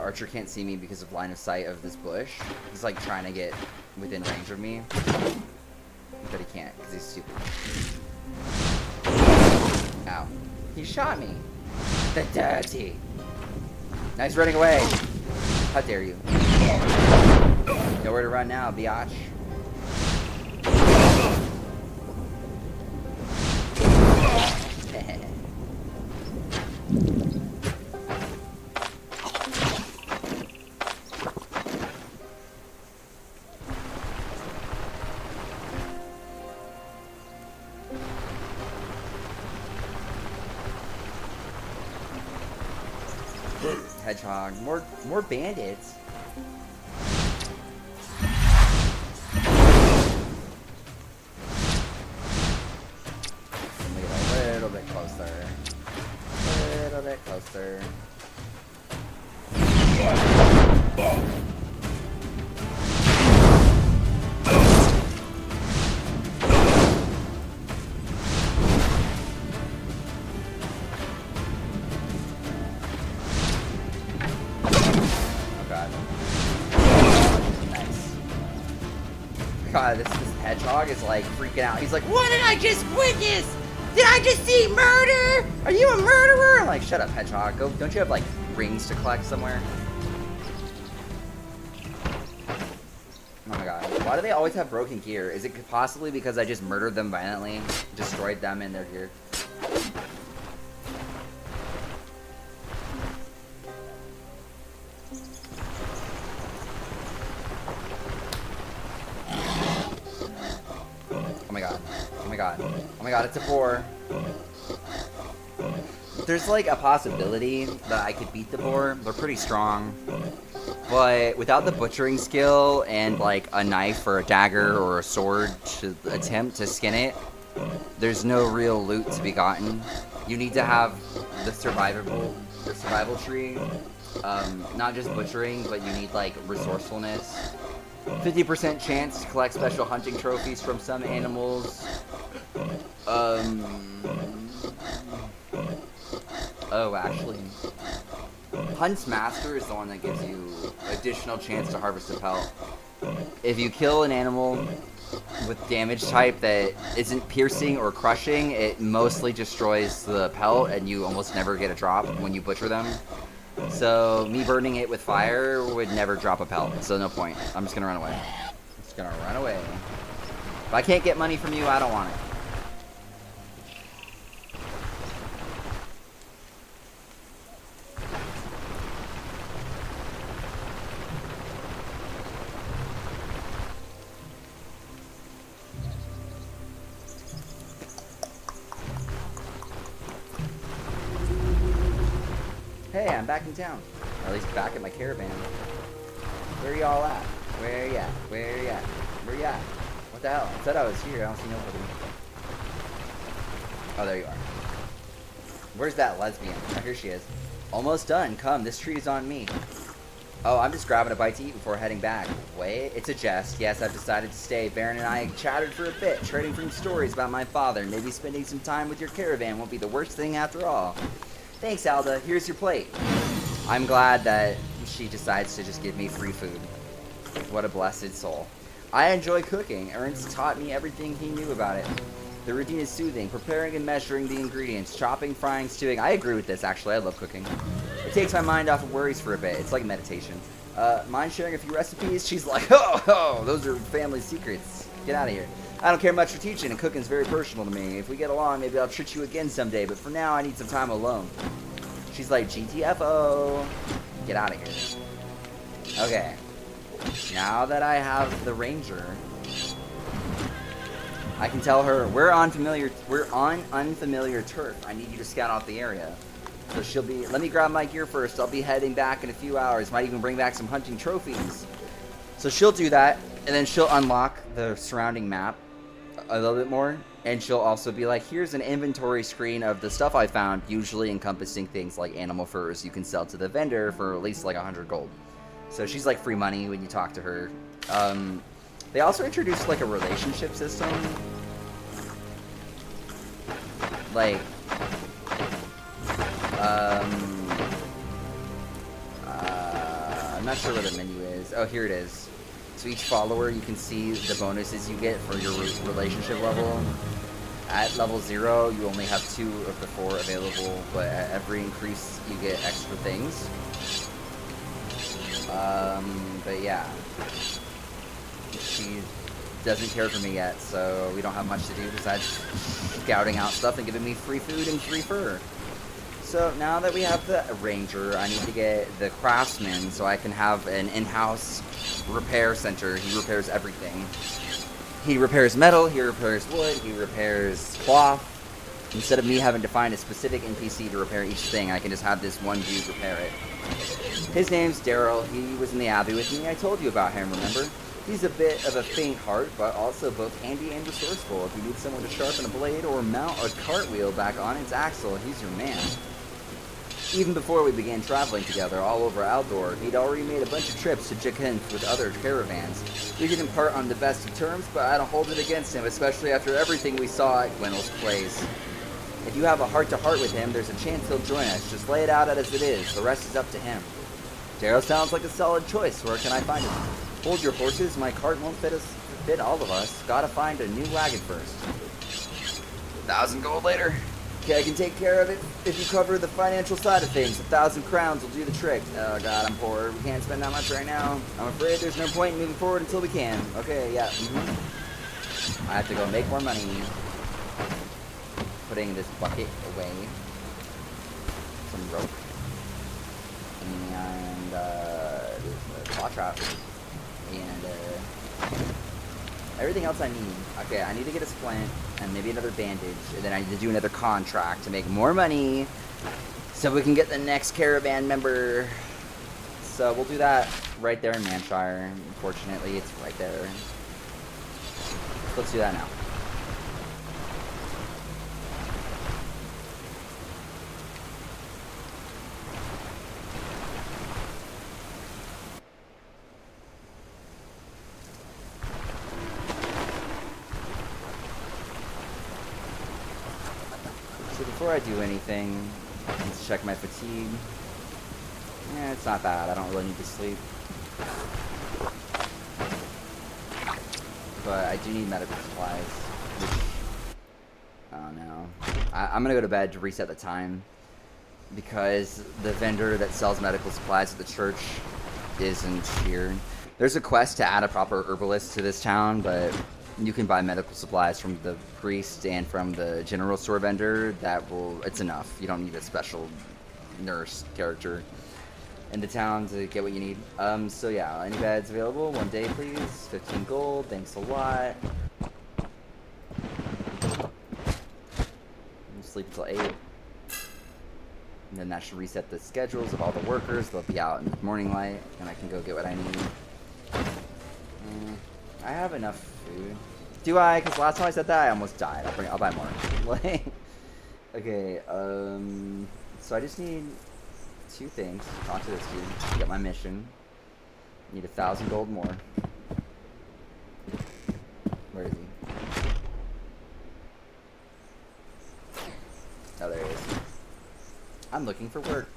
archer can't see me because of line of sight of this bush. He's like trying to get within range of me. But he can't because he's stupid. Ow. He shot me. The dirty. Nice running away. How dare you. Nowhere to run now, biatch. Hedgehog. More bandits. Let me get a little bit closer. A little bit closer. God, this hedgehog is like freaking out. He's like, what did I just witness? Did I just see murder? Are you a murderer? I'm like, shut up, hedgehog. Go, don't you have like rings to collect somewhere? Oh my god. Why do they always have broken gear? Is it possibly because I just murdered them violently? Destroyed them and their gear? Oh my god, it's a boar. There's like a possibility that I could beat the boar. They're pretty strong. But without the butchering skill and like a knife or a dagger or a sword to attempt to skin it, there's no real loot to be gotten. You need to have the survival tree. Not just butchering, but you need like resourcefulness. 50% chance to collect special hunting trophies from some animals. Oh, actually, Hunt's Master is the one that gives you additional chance to harvest a pelt. If you kill an animal with damage type that isn't piercing or crushing, it mostly destroys the pelt and you almost never get a drop when you butcher them. So me burning it with fire would never drop a pelt, so no point. I'm just gonna run away. I'm just gonna run away. If I can't get money from you, I don't want it. Hey, I'm back in town. Or at least back at my caravan. Where y'all at? Where ya? Where ya? Where ya? What the hell? I said I was here. I don't see nobody. Oh, there you are. Where's that lesbian? Oh, here she is. Almost done. Come, this treat is on me. Oh, I'm just grabbing a bite to eat before heading back. Wait, it's a jest. Yes, I've decided to stay. Baron and I chatted for a bit, trading from stories about my father. Maybe spending some time with your caravan won't be the worst thing after all. Thanks, Alda. Here's your plate. I'm glad that she decides to just give me free food. What a blessed soul. I enjoy cooking. Ernst taught me everything he knew about it. The routine is soothing. Preparing and measuring the ingredients. Chopping, frying, stewing. I agree with this, actually. I love cooking. It takes my mind off of worries for a bit. It's like meditation. Mind sharing a few recipes? She's like, oh, those are family secrets. Get out of here. I don't care much for teaching, and cooking's very personal to me. If we get along, maybe I'll treat you again someday, but for now, I need some time alone. She's like, GTFO. Get out of here. Okay. Now that I have the ranger, I can tell her, we're on unfamiliar turf. I need you to scout out the area. So she'll be, let me grab my gear first. I'll be heading back in a few hours. Might even bring back some hunting trophies. So she'll do that, and then she'll unlock the surrounding map a little bit more, and she'll also be like, here's an inventory screen of the stuff I found, usually encompassing things like animal furs you can sell to the vendor for at least like 100 gold. So she's like free money when you talk to her. They also introduced like a relationship system. Like, not sure where the menu is. Oh, here it is. So each follower, you can see the bonuses you get for your relationship level. At level 0, you only have 2 of the 4 available, but at every increase, you get extra things. But yeah. She doesn't care for me yet, so we don't have much to do besides scouting out stuff and giving me free food and free fur. So now that we have the ranger, I need to get the craftsman so I can have an in-house repair center. He repairs everything. He repairs metal, he repairs wood, he repairs cloth. Instead of me having to find a specific NPC to repair each thing, I can just have this one dude repair it. His name's Daryl. He was in the Abbey with me. I told you about him, remember? He's a bit of a faint heart, but also both handy and resourceful. If you need someone to sharpen a blade or mount a cartwheel back on its axle, he's your man. Even before we began traveling together all over Aldor, he'd already made a bunch of trips to Jacquinth with other caravans. We didn't part on the best of terms, but I don't hold it against him, especially after everything we saw at Gwynel's place. If you have a heart-to-heart with him, there's a chance he'll join us. Just lay it out as it is. The rest is up to him. Daryl sounds like a solid choice. Where can I find him? Hold your horses. My cart won't fit all of us. Gotta find a new wagon first. 1,000 gold later. Okay, I can take care of it if you cover the financial side of things. 1,000 crowns will do the trick. Oh god, I'm poor. We can't spend that much right now. I'm afraid there's no point in moving forward until we can. Okay, yeah. I have to go make more money. Putting this bucket away. Some rope. And there's a claw trap. And everything else I need. Okay, I need to get a splint and maybe another bandage, and then I need to do another contract to make more money so we can get the next caravan member. So we'll do that right there in Manshire. Unfortunately, it's right there. Let's do that now. Before I do anything, let's check my fatigue. Yeah, it's not bad. I don't really need to sleep. But I do need medical supplies. Which, oh no. I'm gonna go to bed to reset the time. Because the vendor that sells medical supplies at the church isn't here. There's a quest to add a proper herbalist to this town, but you can buy medical supplies from the priest and from the general store vendor. It's enough. You don't need a special nurse character in the town to get what you need. So yeah, any beds available? 1 day, please. 15 gold. Thanks a lot. Sleep until 8. And then that should reset the schedules of all the workers. They'll be out in the morning light, and I can go get what I need. I have enough food. Do I? Because last time I said that, I almost died. I'll buy more. Okay, so I just need 2 things. Talk to this dude. Get my mission. Need 1,000 gold more. Where is he? Oh, there he is. I'm looking for work.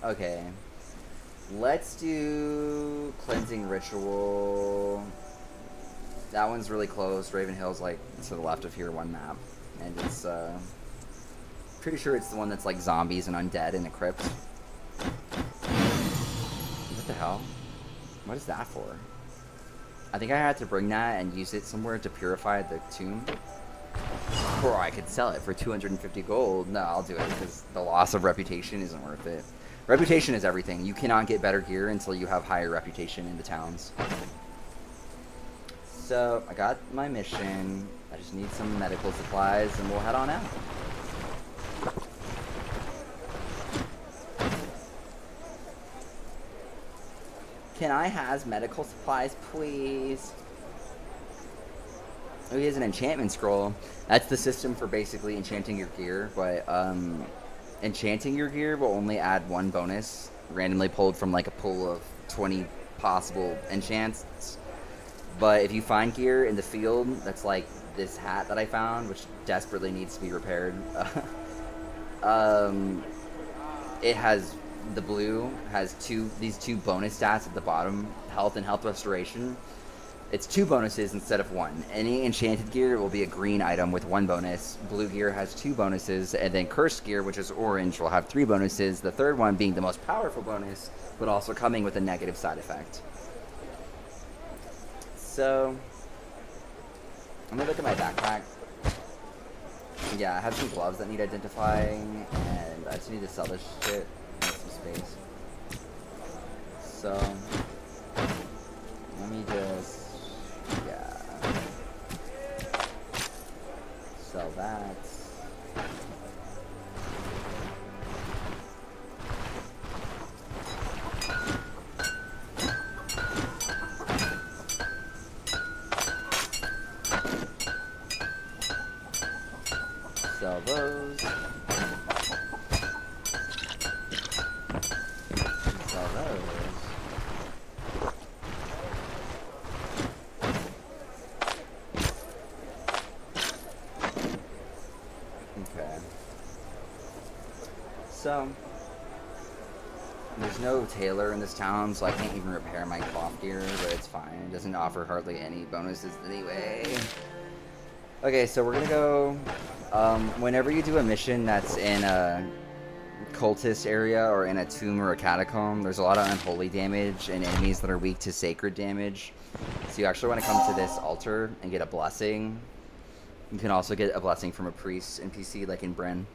Okay. Let's do cleansing ritual. That one's really close. Ravenhill's like to the left of here, one map. And it's pretty sure it's the one that's like zombies and undead in a crypt. What the hell? What is that for? I think I had to bring that and use it somewhere to purify the tomb. Or I could sell it for 250 gold. No, I'll do it because the loss of reputation isn't worth it. Reputation is everything. You cannot get better gear until you have higher reputation in the towns. So, I got my mission. I just need some medical supplies and we'll head on out. Can I has medical supplies, please? Oh, he has an enchantment scroll. That's the system for basically enchanting your gear, but enchanting your gear will only add 1 bonus, randomly pulled from like a pool of 20 possible enchants. But if you find gear in the field, that's like this hat that I found, which desperately needs to be repaired. It has the blue has these two bonus stats at the bottom, health and health restoration. It's 2 bonuses instead of 1. Any enchanted gear will be a green item with 1 bonus. Blue gear has 2 bonuses, and then cursed gear, which is orange, will have 3 bonuses. The third one being the most powerful bonus, but also coming with a negative side effect. So, let me look at my backpack. Yeah, I have some gloves that need identifying, and I just need to sell this shit. Make some space. So, let me just... yeah. Sell that. Sell those. Sell those. Okay. So, there's no tailor in this town, so I can't even repair my cloth gear, but it's fine. It doesn't offer hardly any bonuses anyway. Okay, so we're gonna go, whenever you do a mission that's in a cultist area or in a tomb or a catacomb, there's a lot of unholy damage and enemies that are weak to sacred damage. So you actually want to come to this altar and get a blessing. You can also get a blessing from a priest NPC like in Bryn.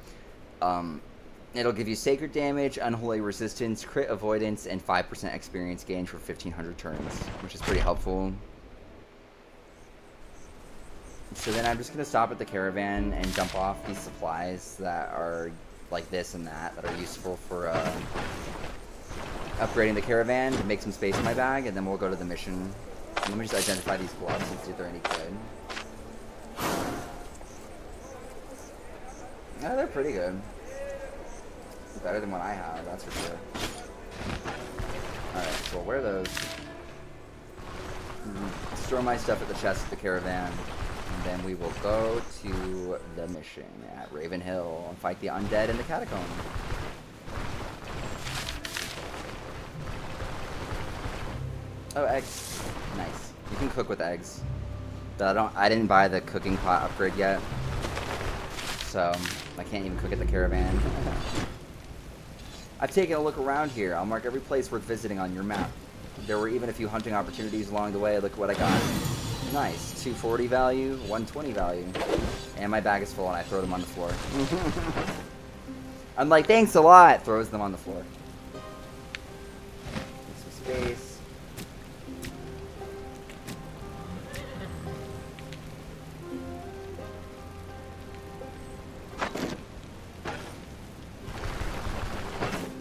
It'll give you sacred damage, unholy resistance, crit avoidance, and 5% experience gain for 1,500 turns, which is pretty helpful. So then I'm just going to stop at the caravan and dump off these supplies that are like this and that are useful for upgrading the caravan to make some space in my bag, and then we'll go to the mission. And let me just identify these gloves and see if they're any good. Yeah, they're pretty good. Better than what I have, that's for sure. Alright, so we'll wear those. Store my stuff at the chest of the caravan. And then we will go to the mission at Ravenhill and fight the undead in the catacomb. Oh, eggs. Nice. You can cook with eggs. But I didn't buy the cooking pot upgrade yet. So I can't even cook at the caravan. I've taken a look around here. I'll mark every place worth visiting on your map. There were even a few hunting opportunities along the way. Look what I got. Nice. 240 value, 120 value. And my bag is full and I throw them on the floor. I'm like, thanks a lot. Throws them on the floor. Get some space.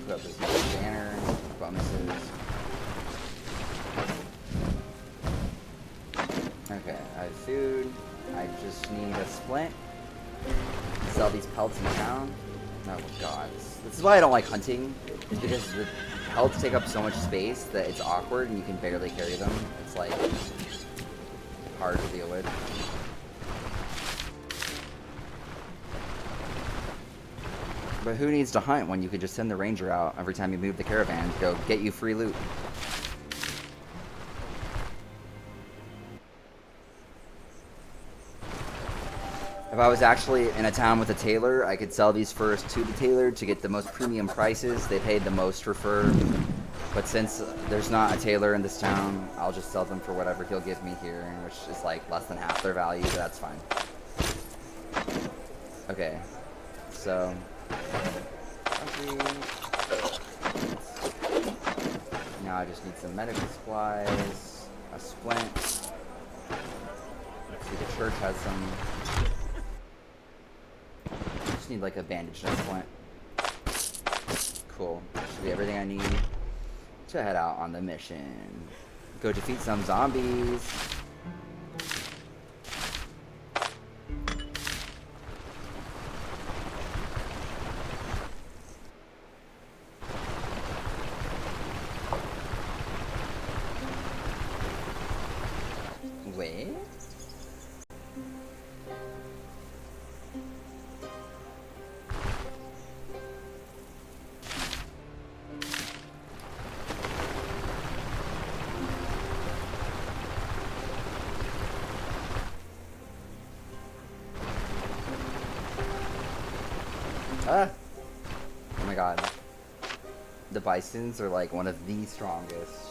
Put up this nice banner. Bonuses. Okay, I have food. I just need a splint. Sell these pelts in town. Oh god. This is why I don't like hunting. Is because the pelts take up so much space that it's awkward and you can barely carry them. It's like hard to deal with. But who needs to hunt when you could just send the ranger out every time you move the caravan to go get you free loot? If I was actually in a town with a tailor, I could sell these first to the tailor to get the most premium prices. They paid the most for fur. But since there's not a tailor in this town, I'll just sell them for whatever he'll give me here, which is like less than half their value, but that's fine. Okay, so... now I just need some medical supplies, a splint. Let's see, the church has some... just need like a bandage and a splint. Cool. That should be everything I need to head out on the mission. Go defeat some zombies. Wait. Ah! Oh my god. The bisons are like one of the strongest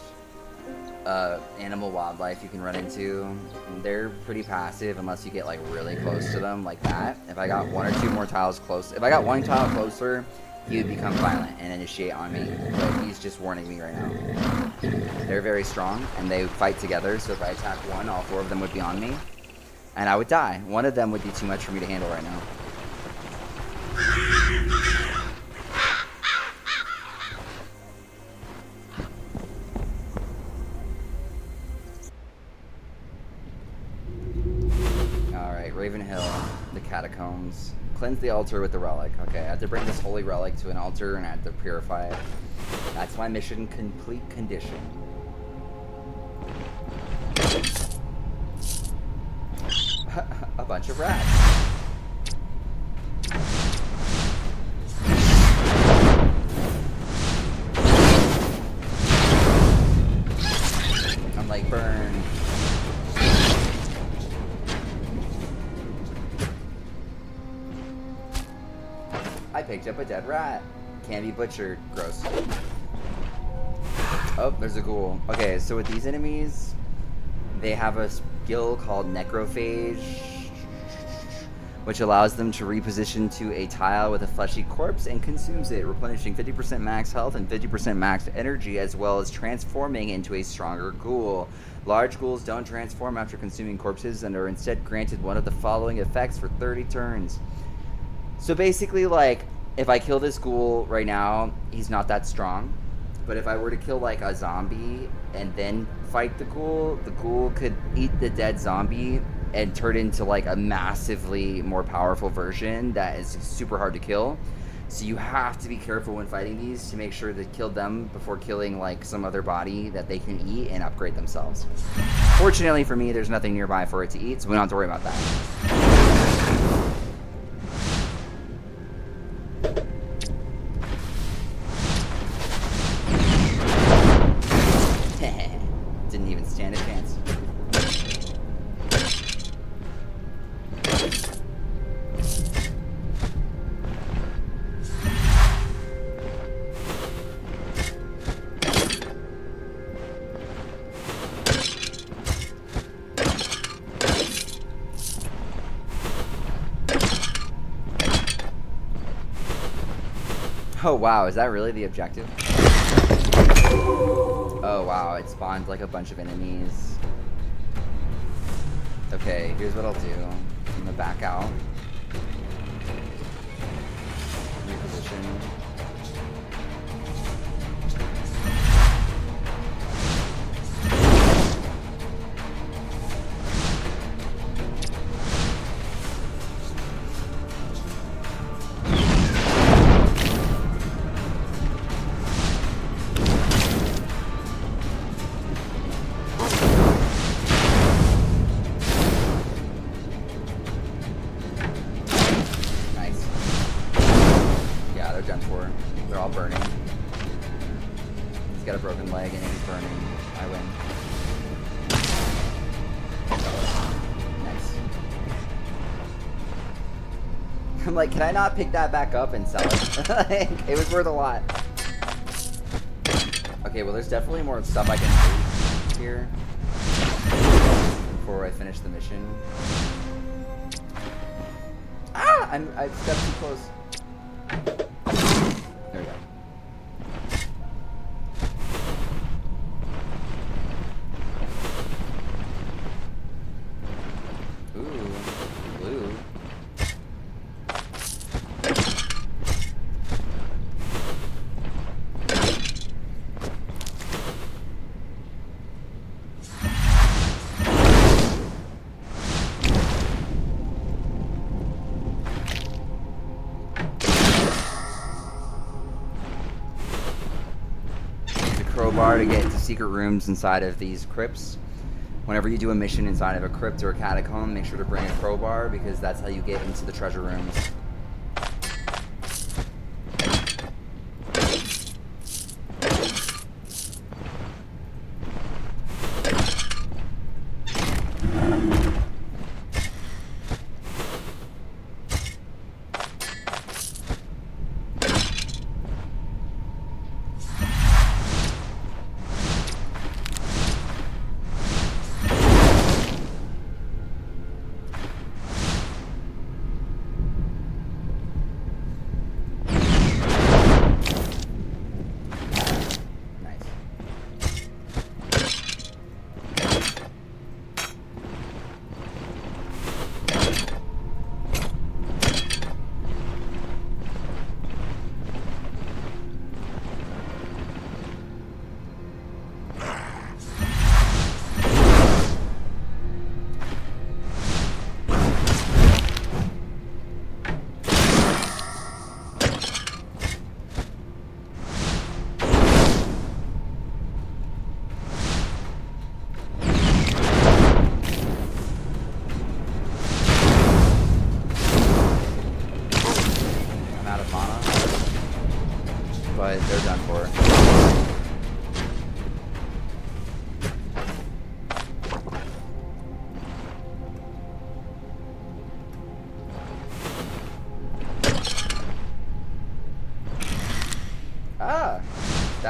animal wildlife you can run into. They're pretty passive unless you get like really close to them like that. If I got one or two more tiles close, if I got one tile closer, he would become violent and initiate on me. But he's just warning me right now. They're very strong and they fight together, so if I attack one, all four of them would be on me. And I would die. One of them would be too much for me to handle right now. Alright, Raven Hill, the catacombs. Cleanse the altar with the relic. Okay, I have to bring this holy relic to an altar and I have to purify it. That's my mission complete condition. A bunch of rats. I'm like, burn. I picked up a dead rat. Can't be butchered. Gross. Oh, there's a ghoul. Okay, so with these enemies, they have a skill called Necrophage, which allows them to reposition to a tile with a fleshy corpse and consumes it, replenishing 50% max health and 50% max energy, as well as transforming into a stronger ghoul. Large ghouls don't transform after consuming corpses and are instead granted one of the following effects for 30 turns. So basically, like, if I kill this ghoul right now, he's not that strong. But if I were to kill, like, a zombie and then fight the ghoul could eat the dead zombie and turn into, like, a massively more powerful version that is super hard to kill. So you have to be careful when fighting these to make sure to kill them before killing, like, some other body that they can eat and upgrade themselves. Fortunately for me, there's nothing nearby for it to eat, so we don't have to worry about that. Didn't even stand a chance. Oh wow, is that really the objective? Oh wow, it spawned like a bunch of enemies. Okay, here's what I'll do. I'm gonna back out. Reposition. They're all burning. He's got a broken leg and he's burning. I win. Nice. I'm like, can I not pick that back up and sell it? It was worth a lot. Okay, well there's definitely more stuff I can do here before I finish the mission. Ah! I've stepped too close. There we go. Ooh, blue. Crowbar to get into secret rooms inside of these crypts. Whenever you do a mission inside of a crypt or a catacomb, make sure to bring a crowbar because that's how you get into the treasure rooms.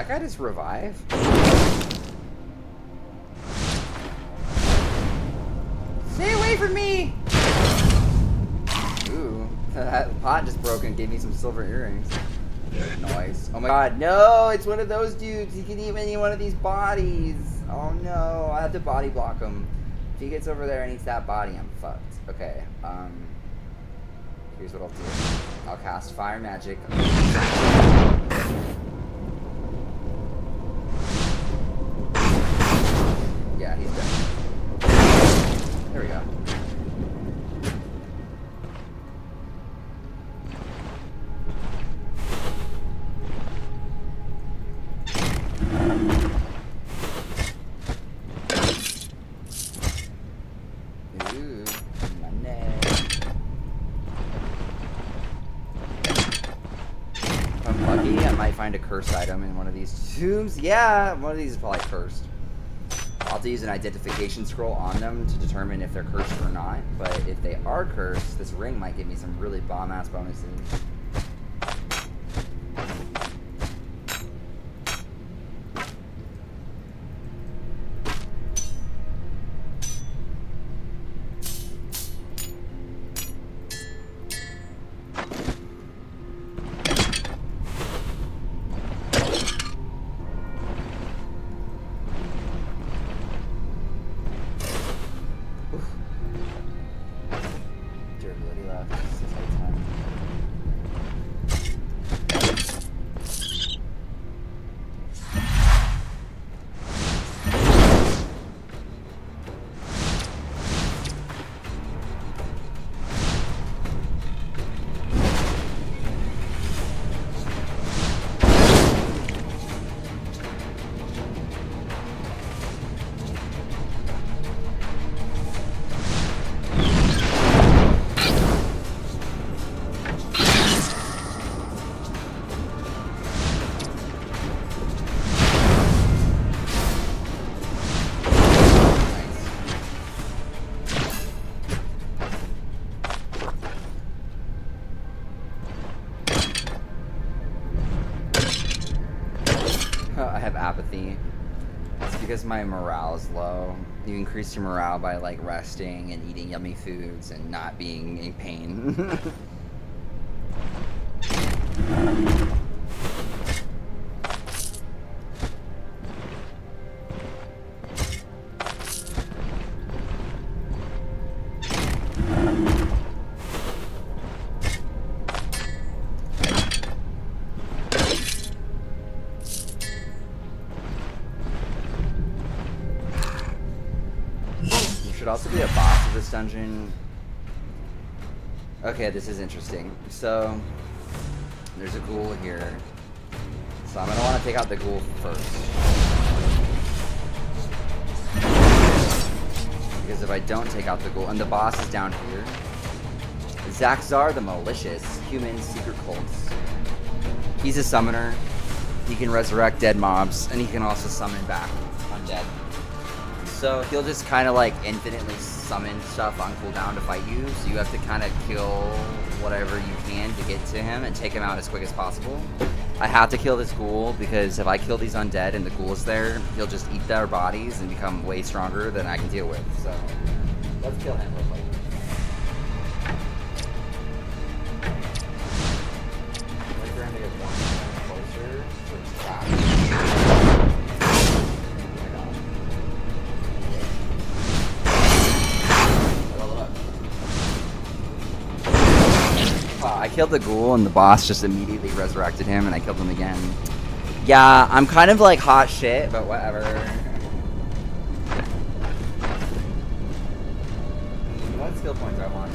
that guy just revive? Stay away from me! Ooh, that pot just broke and gave me some silver earrings. Nice. Oh my god, no! It's one of those dudes. He can eat any one of these bodies. Oh no, I have to body block him. If he gets over there and eats that body, I'm fucked. Okay, here's what I'll do. I'll cast Fire Magic. Yeah, he's dead. There we go. Ooh, money. If I'm lucky, I might find a cursed item in one of these tombs. Yeah, one of these is probably cursed. I'll have to use an identification scroll on them to determine if they're cursed or not. But if they are cursed, this ring might give me some really bomb-ass bonuses. I have apathy. It's because my morale is low. You increase your morale by like resting and eating yummy foods and not being in pain. Should also be a boss of this dungeon. Okay, this is interesting. So, there's a ghoul here. So I'm gonna want to take out the ghoul first. Because if I don't take out the ghoul, and the boss is down here. Zaxxar the Malicious, human secret cults. He's a summoner. He can resurrect dead mobs, and he can also summon back undead. So he'll just kind of like infinitely summon stuff on cooldown to fight you, so you have to kind of kill whatever you can to get to him and take him out as quick as possible. I have to kill this ghoul because if I kill these undead and the ghoul is there, he'll just eat their bodies and become way stronger than I can deal with. So let's kill him real quick. Wait for him to get one step closer to his trap. I killed the ghoul and the boss just immediately resurrected him and I killed him again. Yeah, I'm kind of like hot shit, but whatever. What skill points do I want?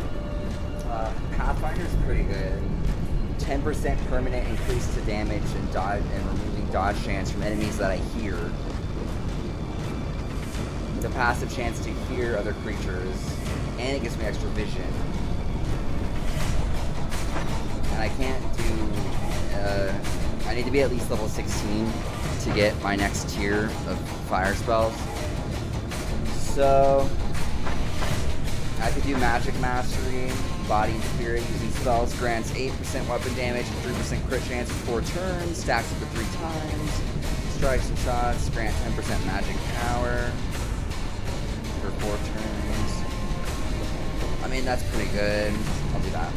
Pathfinder's pretty good. 10% permanent increase to damage and dodge and removing dodge chance from enemies that I hear. The passive chance to hear other creatures, and it gives me extra vision. And I can't do, I need to be at least level 16 to get my next tier of fire spells. So, I could do Magic Mastery, Body and Spirit using spells, grants 8% weapon damage and 3% crit chance for 4 turns, stacks up to 3 times. strikes and shots. Grant 10% magic power for 4 turns. I mean, that's pretty good. I'll do that.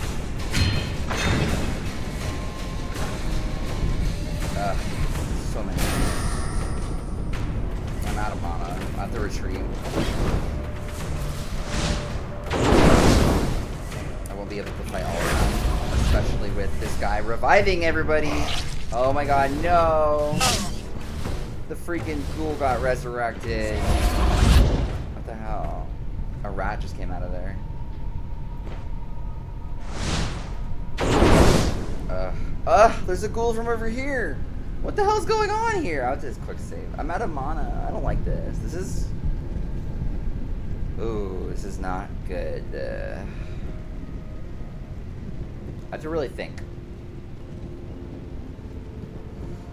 So many. I'm out of mana. I have to retreat. I won't be able to fight all of them. Especially with this guy reviving everybody. Oh my god, no! The freaking ghoul got resurrected. What the hell? A rat just came out of there. There's a ghoul from over here. What the hell's going on here? I'll just quick save. I'm out of mana. I don't like this. This is... Ooh, this is not good. I have to really think.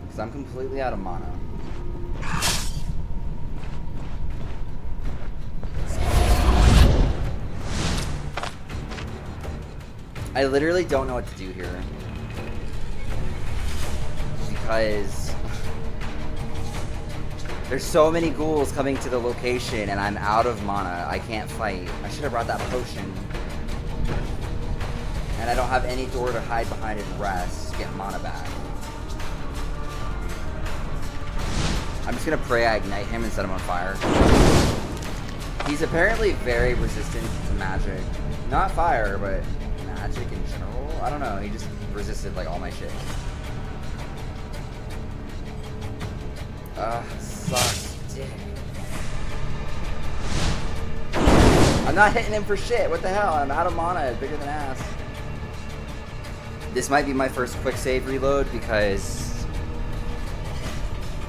Because I'm completely out of mana. I literally don't know what to do here. Because there's so many ghouls coming to the location and I'm out of mana. I can't fight. I should have brought that potion. And I don't have any door to hide behind and rest to get mana back. I'm just gonna pray I ignite him and set him on fire. He's apparently very resistant to magic. Not fire, but magic in general. I don't know, he just resisted like all my shit. Sucks dick. I'm not hitting him for shit. What the hell? I'm out of mana. It's bigger than ass. This might be my first quick save reload because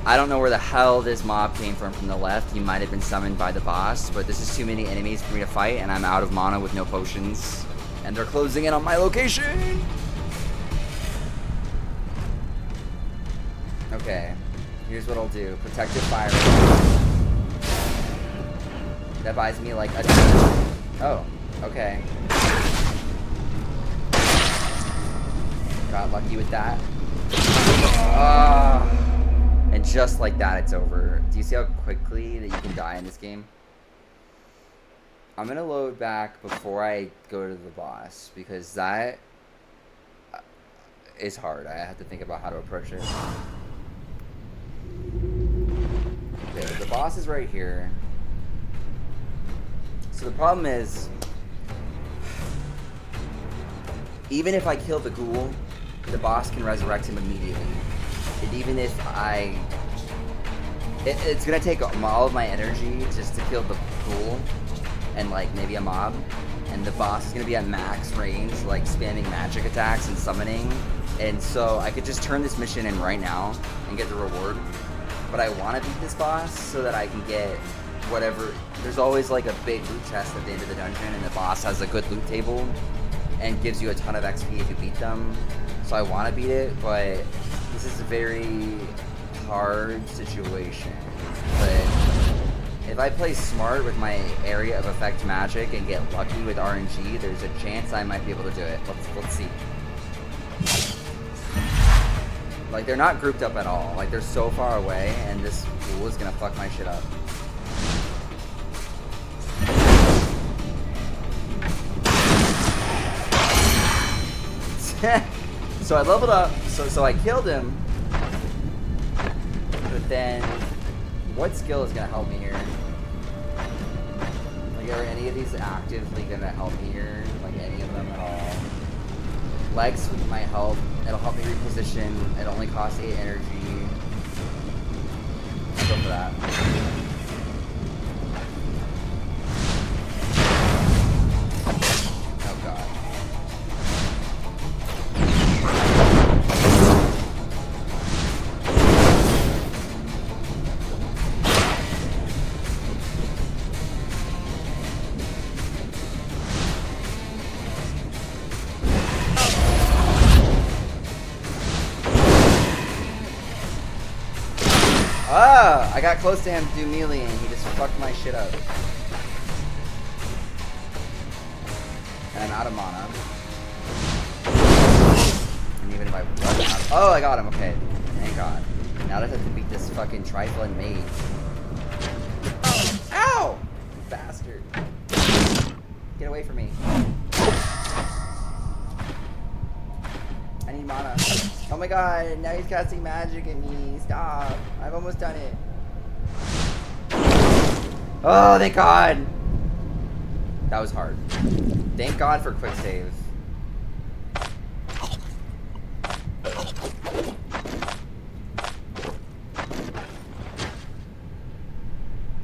I don't know where the hell this mob came from the left. He might have been summoned by the boss, but this is too many enemies for me to fight, and I'm out of mana with no potions. And they're closing in on my location. Okay. Here's what I'll do. Protective fire. That buys me like a... Oh, okay. Got lucky with that. And just like that, it's over. Do you see how quickly that you can die in this game? I'm gonna load back before I go to the boss, because that is hard. I have to think about how to approach it. Okay, the boss is right here. So the problem is, even if I kill the ghoul, the boss can resurrect him immediately. And even if it's gonna take all of my energy just to kill the ghoul and like maybe a mob, and the boss is gonna be at max range, like spamming magic attacks and summoning. And so I could just turn this mission in right now and get the reward. But I want to beat this boss so that I can get whatever. There's always like a big loot chest at the end of the dungeon, and the boss has a good loot table and gives you a ton of XP if you beat them. So I want to beat it, but this is a very hard situation. But if I play smart with my area of effect magic and get lucky with RNG, there's a chance I might be able to do it. Let's see. Like, they're not grouped up at all. Like, they're so far away, and this ghoul is gonna fuck my shit up. So I leveled up, so I killed him. But then, what skill is gonna help me here? Like, are any of these actively gonna help me here? Like, any of them at all? Legs might help. It'll help me reposition. It only costs 8 energy. I'll go for that. Oh god. I got close to him to do melee and he just fucked my shit up. And I'm out of mana. And even if I run out... Oh, I got him, okay. Thank God. Now I have to beat this fucking trifling mage. Oh, ow! Bastard. Get away from me. I need mana. Oh my god, now he's casting magic at me. Stop. I've almost done it. Oh, thank god. That was hard. Thank god for quick save.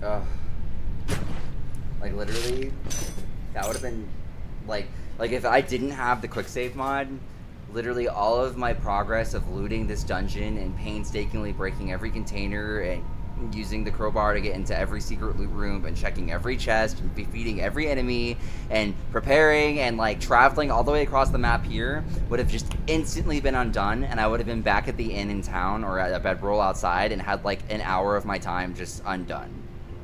Ugh. Like literally, that would have been like if I didn't have the quick save mod, literally all of my progress of looting this dungeon and painstakingly breaking every container and using the crowbar to get into every secret loot room and checking every chest and defeating every enemy and preparing and like traveling all the way across the map here would have just instantly been undone, and I would have been back at the inn in town or at a bedroll outside and had like an hour of my time just undone.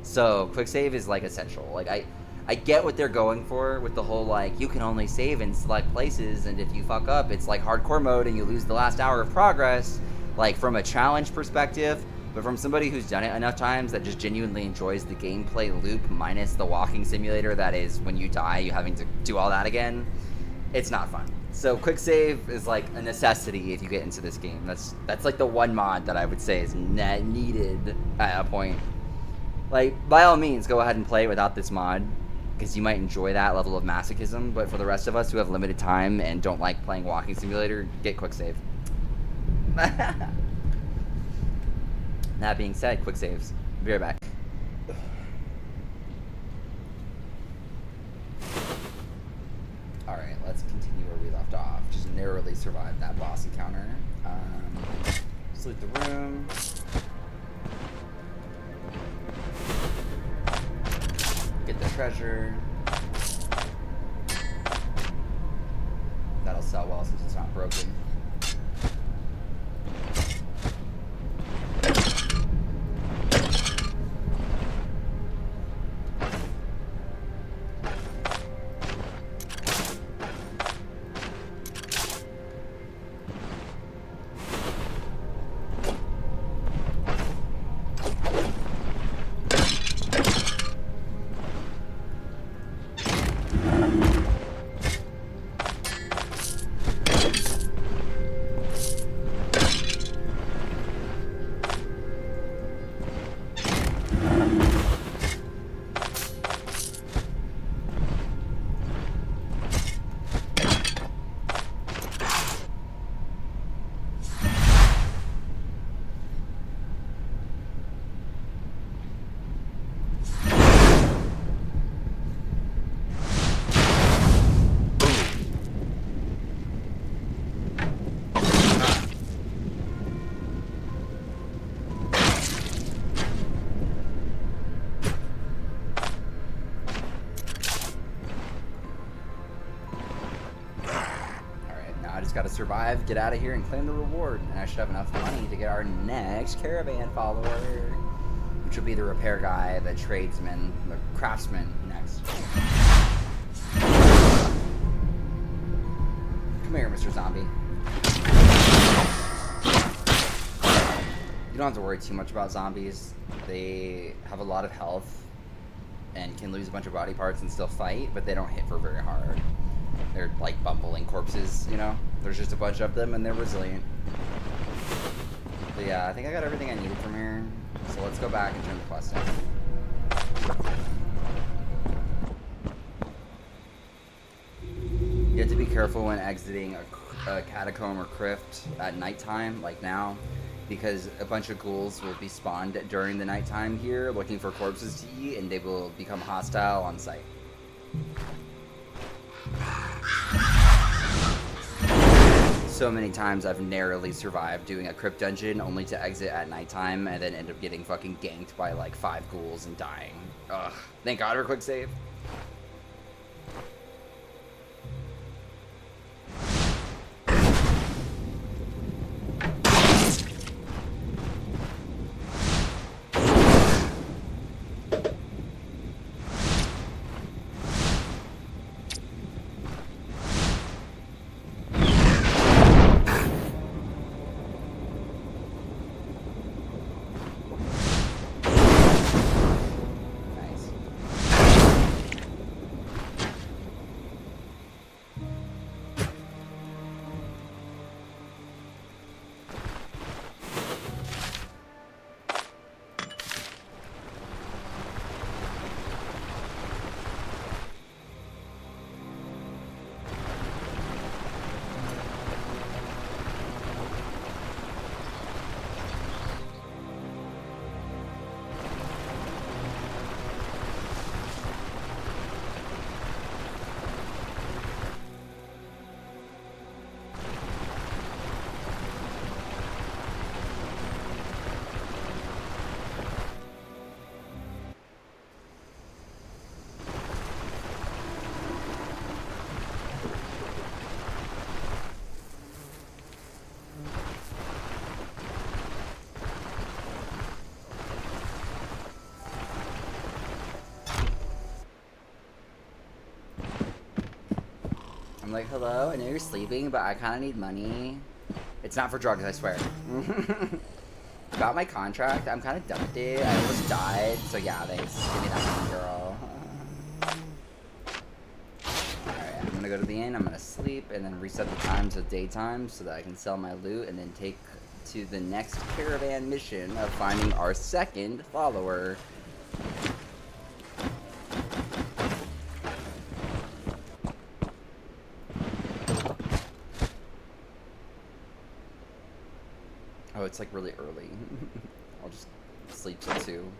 So quick save is like essential. Like I get what they're going for with the whole like you can only save in select places, and if you fuck up it's like hardcore mode and you lose the last hour of progress, like from a challenge perspective. But from somebody who's done it enough times that just genuinely enjoys the gameplay loop minus the walking simulator that is when you die you having to do all that again, it's not fun. So quick save is like a necessity if you get into this game. That's like the one mod that I would say is needed at a point. Like, by all means, go ahead and play it without this mod, because you might enjoy that level of masochism, but for the rest of us who have limited time and don't like playing walking simulator, get quick save. That being said, quick saves. Be right back. Alright, let's continue where we left off. Just narrowly survived that boss encounter. Just loot the room. Get the treasure. That'll sell well since it's not broken. Got to survive, get out of here, and claim the reward. And I should have enough money to get our next caravan follower, which will be the repair guy, the tradesman, the craftsman next. Come here, Mr. Zombie. You don't have to worry too much about zombies. They have a lot of health and can lose a bunch of body parts and still fight, but they don't hit for very hard. They're like bumbling corpses, you know? There's just a bunch of them and they're resilient. But yeah, I think I got everything I needed from here. So let's go back and turn the quest in. You have to be careful when exiting a catacomb or crypt at nighttime, like now, because a bunch of ghouls will be spawned during the nighttime here looking for corpses to eat, and they will become hostile on sight. So many times I've narrowly survived doing a crypt dungeon only to exit at nighttime and then end up getting fucking ganked by like 5 ghouls and dying. Ugh. Thank God for quick save. I'm like, hello, I know you're sleeping, but I kind of need money. It's not for drugs, I swear. About my contract, I'm kind of done with it. I almost died, so yeah, thanks. Give me that money, girl. Alright, I'm gonna go to the inn, I'm gonna sleep, and then reset the time to daytime so that I can sell my loot, and then take to the next caravan mission of finding our second follower. Oh, it's like really early. I'll just sleep till 2.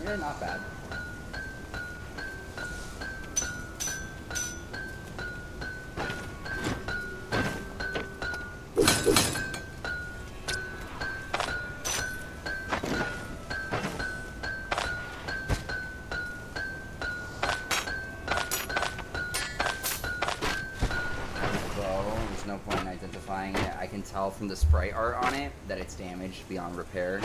Yeah, not bad. There's no point in identifying it. I can tell from the sprite art on it that it's damaged beyond repair,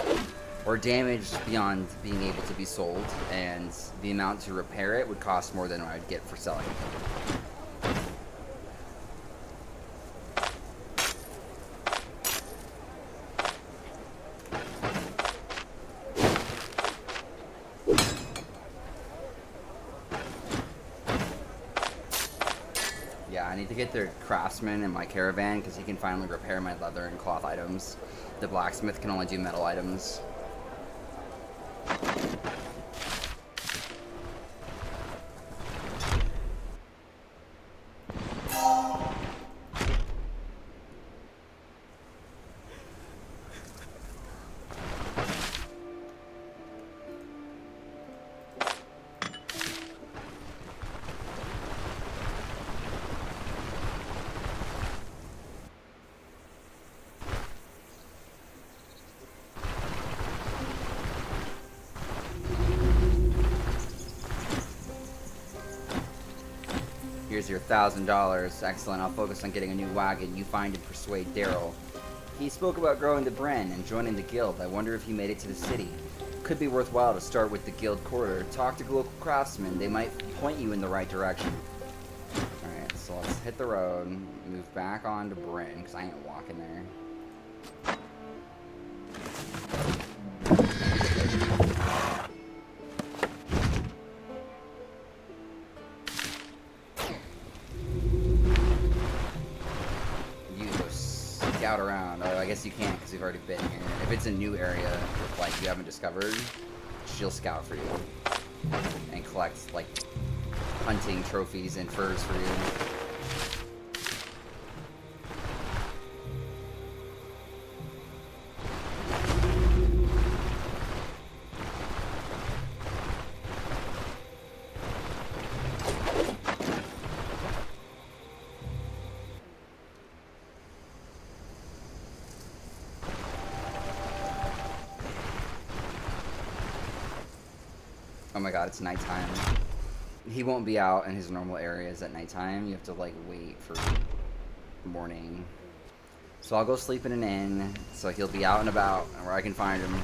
or damaged beyond being able to be sold, and the amount to repair it would cost more than I'd get for selling. Yeah, I need to get the craftsman in my caravan because he can finally repair my leather and cloth items. The blacksmith can only do metal items. Here's your $1,000. Excellent. I'll focus on getting a new wagon. You find and persuade Daryl. He spoke about growing the Bren and joining the guild. I wonder if he made it to the city. Could be worthwhile to start with the guild quarter. Talk to local craftsmen. They might point you in the right direction. Alright, so let's hit the road. Move back on to Bren, because I ain't walking there. Scout around. Oh, I guess you can't because you've already been here. If it's a new area, like you haven't discovered, she'll scout for you and collect like hunting trophies and furs for you. Oh my god, it's nighttime. He won't be out in his normal areas at nighttime. You have to like wait for morning. So I'll go sleep in an inn, so he'll be out and about where I can find him.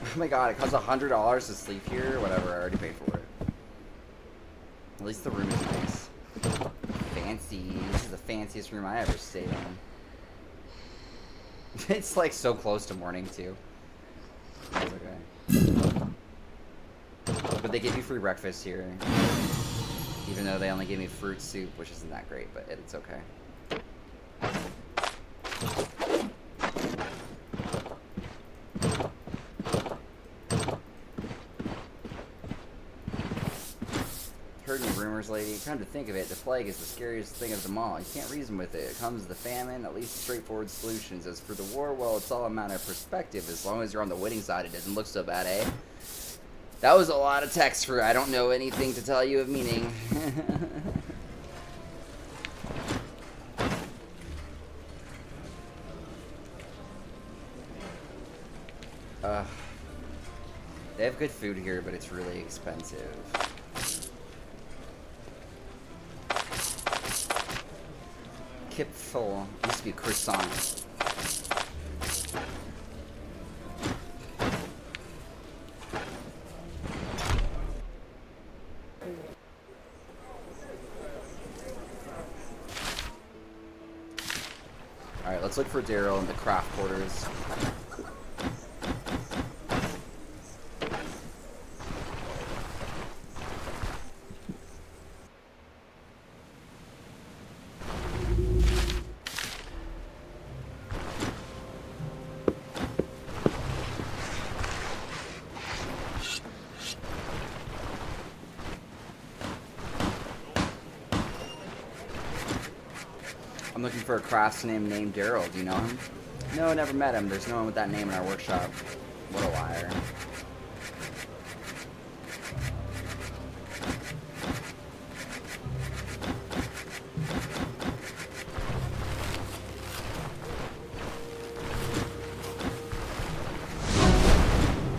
Oh my god, it costs $100 to sleep here? Whatever, I already paid for it. At least the room is nice. fancy. This is the fanciest room I ever stayed in. It's like so close to morning too. That's okay. But they give you free breakfast here. Even though they only gave me fruit soup, which isn't that great, but it's okay. Heard any rumors, lady? Come to think of it, the plague is the scariest thing of them all. You can't reason with it. It comes to the famine, at least straightforward solutions. As for the war, well, it's all a matter of perspective. As long as you're on the winning side, it doesn't look so bad, eh? That was a lot of text for I don't know anything to tell you of meaning. They have good food here, but it's really expensive. Kipfel used to be a croissant. Alright, let's look for Daryl in the craft quarters. I'm looking for a craftsman named Daryl. Do you know him? No, never met him. There's no one with that name in our workshop. What a liar.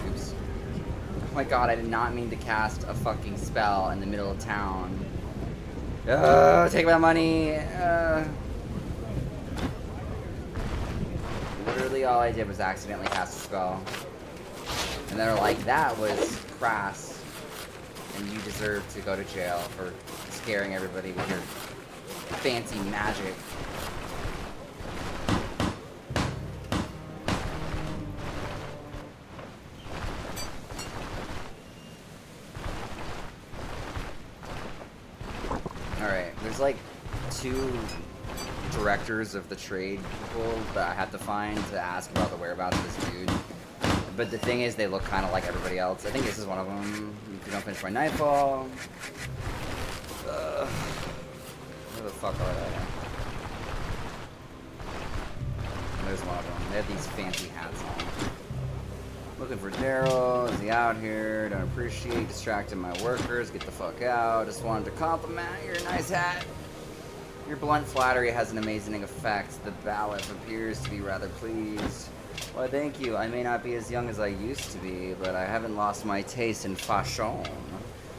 Oops. Oh my god, I did not mean to cast a fucking spell in the middle of town. Take my money. Literally all I did was accidentally cast a spell. And they're like, that was crass. And you deserve to go to jail for scaring everybody with your fancy magic. Alright, there's like 2 directors of the trade people that I have to find to ask about the whereabouts of this dude. But the thing is, they look kind of like everybody else. I think this is one of them. If you don't finish by nightfall. Where the fuck are they? There's one of them. They have these fancy hats on. Looking for Daryl. Is he out here? Don't appreciate distracting my workers. Get the fuck out. Just wanted to compliment your nice hat. Your blunt flattery has an amazing effect. The bailiff appears to be rather pleased. Why, thank you. I may not be as young as I used to be, but I haven't lost my taste in fashion.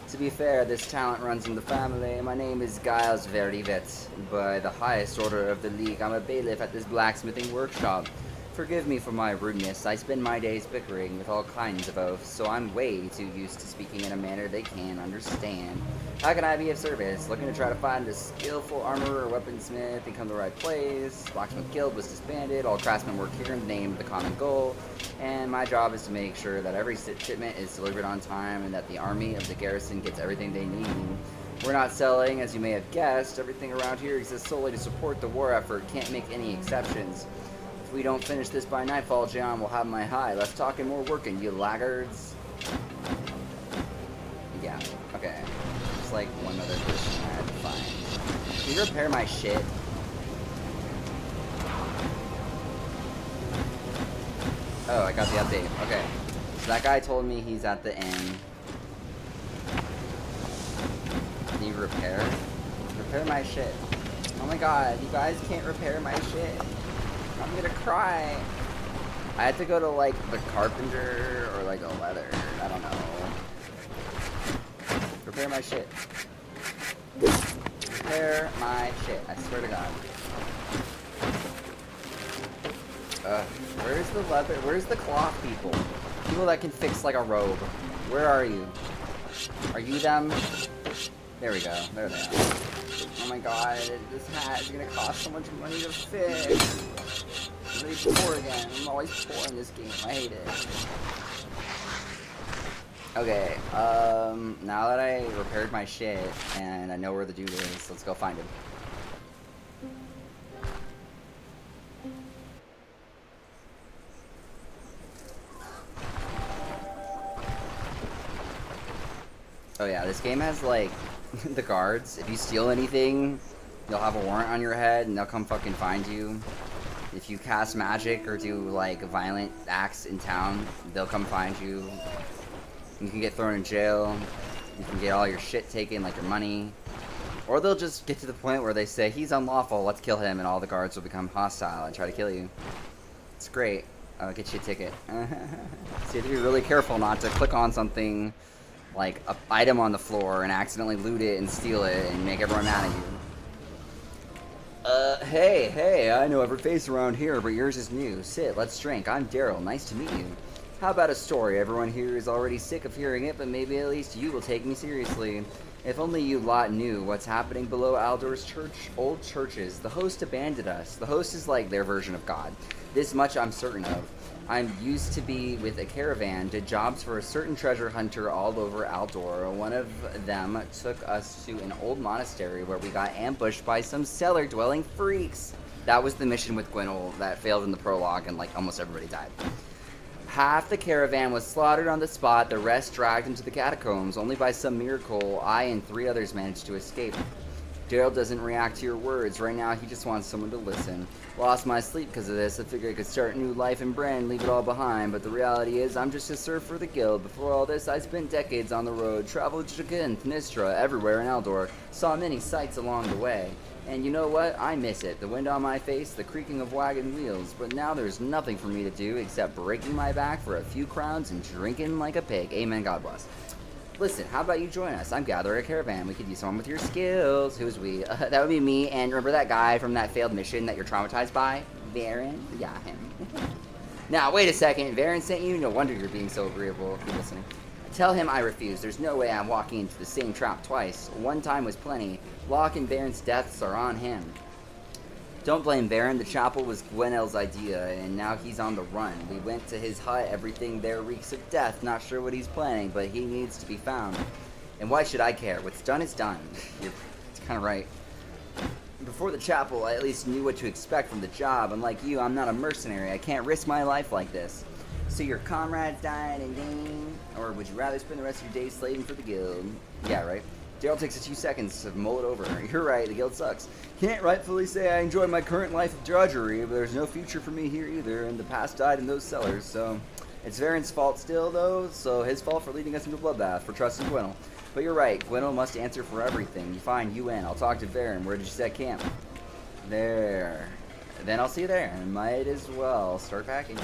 To be fair, this talent runs in the family. My name is Giles Verivet. By the highest order of the League, I'm a bailiff at this blacksmithing workshop. Forgive me for my rudeness. I spend my days bickering with all kinds of oaths, so I'm way too used to speaking in a manner they can't understand. How can I be of service? Looking to try to find a skillful armorer or weaponsmith and come to the right place. Blacksmith Guild was disbanded. All craftsmen work here in the name of the common goal. And my job is to make sure that every shipment is delivered on time and that the army of the garrison gets everything they need. We're not selling, as you may have guessed. Everything around here exists solely to support the war effort. Can't make any exceptions. If we don't finish this by nightfall, John will have my high. Less talking, more working, you laggards. Yeah, okay. It's like one other person I had to find. Can you repair my shit? Oh, I got the update. Okay. So that guy told me he's at the inn. Can you repair? Repair my shit. Oh my god, you guys can't repair my shit. I'm gonna cry. I had to go to like the carpenter or like a leather. I don't know. Repair my shit. Repair my shit. I swear to God. Where's the leather? Where's the cloth people? People that can fix like a robe. Where are you? Are you them? There we go. There they are. Oh my god, this hat is gonna cost so much money to fix. I'm really poor again. I'm always poor in this game. I hate it. Okay, now that I repaired my shit and I know where the dude is, let's go find him. Oh yeah, this game has like the guards. If you steal anything, you'll have a warrant on your head and they'll come fucking find you. If you cast magic or do like violent acts in town, they'll come find you. You can get thrown in jail. You can get all your shit taken, like your money. Or they'll just get to the point where they say, he's unlawful, let's kill him, and all the guards will become hostile and try to kill you. It's great. Get you a ticket. So you have to be really careful not to click on something like an item on the floor and accidentally loot it and steal it and make everyone mad at you. Hey, I know every face around here, but yours is new. Sit, let's drink. I'm Daryl. Nice to meet you. How about a story? Everyone here is already sick of hearing it, but maybe at least you will take me seriously. If only you lot knew what's happening below Aldor's old churches. The host abandoned us. The host is like their version of God. This much I'm certain of. I'm used to be with a caravan, did jobs for a certain treasure hunter all over Aldor. One of them took us to an old monastery where we got ambushed by some cellar-dwelling freaks. That was the mission with Gwynel that failed in the prologue and like almost everybody died. Half the caravan was slaughtered on the spot, the rest dragged into the catacombs. Only by some miracle, I and 3 others managed to escape. Daryl doesn't react to your words. Right now, he just wants someone to listen. Lost my sleep because of this. I figured I could start a new life in Bren, leave it all behind. But the reality is, I'm just a serf for the guild. Before all this, I spent decades on the road. Traveled to Jakin, Thnistra, everywhere in Aldor. Saw many sights along the way. And you know what? I miss it. The wind on my face, the creaking of wagon wheels. But now there's nothing for me to do except breaking my back for a few crowns and drinking like a pig. Amen, God bless. Listen, how about you join us? I'm gathering a caravan. We could use someone with your skills. Who's we? That would be me. And remember that guy from that failed mission that you're traumatized by? Varen? Yeah, him. Now, wait a second. Varen sent you? No wonder you're being so agreeable. Keep listening. Tell him I refuse. There's no way I'm walking into the same trap twice. One time was plenty. Locke and Varen's deaths are on him. Don't blame Varen. The chapel was Gwynel's idea, and now he's on the run. We went to his hut. Everything there reeks of death. Not sure what he's planning, but he needs to be found. And why should I care? What's done is done. It's kind of right. Before the chapel, I at least knew what to expect from the job. Unlike you, I'm not a mercenary. I can't risk my life like this. So your comrades died and ding? Or would you rather spend the rest of your days slaving for the guild? Yeah, right. Daryl takes a few seconds to mull it over. You're right, the guild sucks. Can't rightfully say I enjoy my current life of drudgery, but there's no future for me here either, and the past died in those cellars, so... It's Varen's fault still, though, so his fault for leading us into a bloodbath, for trusting Gwynel. But you're right, Gwynel must answer for everything. Fine, you in. I'll talk to Varen. Where did you set camp? There. Then I'll see you there, and might as well start packing.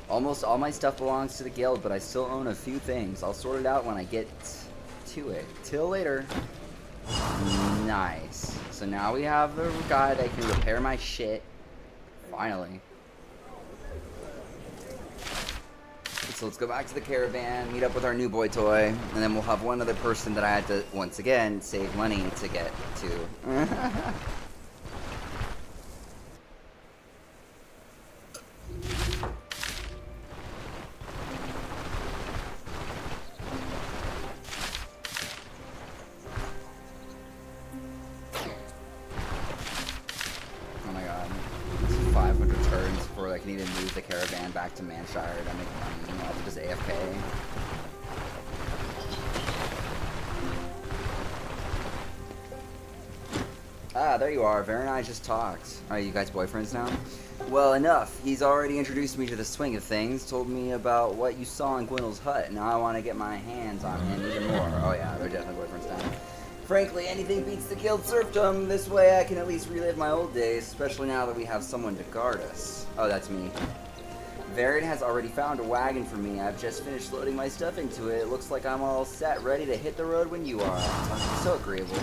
Almost all my stuff belongs to the guild, but I still own a few things. I'll sort it out when I get to it. Till later. Nice. So now we have a guy that can repair my shit. Finally. So let's go back to the caravan, meet up with our new boy toy, and then we'll have one other person that I had to, once again, save money to get to. Move the caravan back to Manshire to make money. I'll just AFK. Ah, there you are. Varen and I just talked. Are you guys boyfriends now? Well, enough. He's already introduced me to the swing of things, told me about what you saw in Gwynel's hut. Now I want to get my hands on him even more. Oh yeah, they're definitely boyfriends now. Frankly, anything beats the guild serfdom. This way I can at least relive my old days, especially now that we have someone to guard us. Oh, that's me. Varen has already found a wagon for me. I've just finished loading my stuff into it. It looks like I'm all set, ready to hit the road when you are. So agreeable.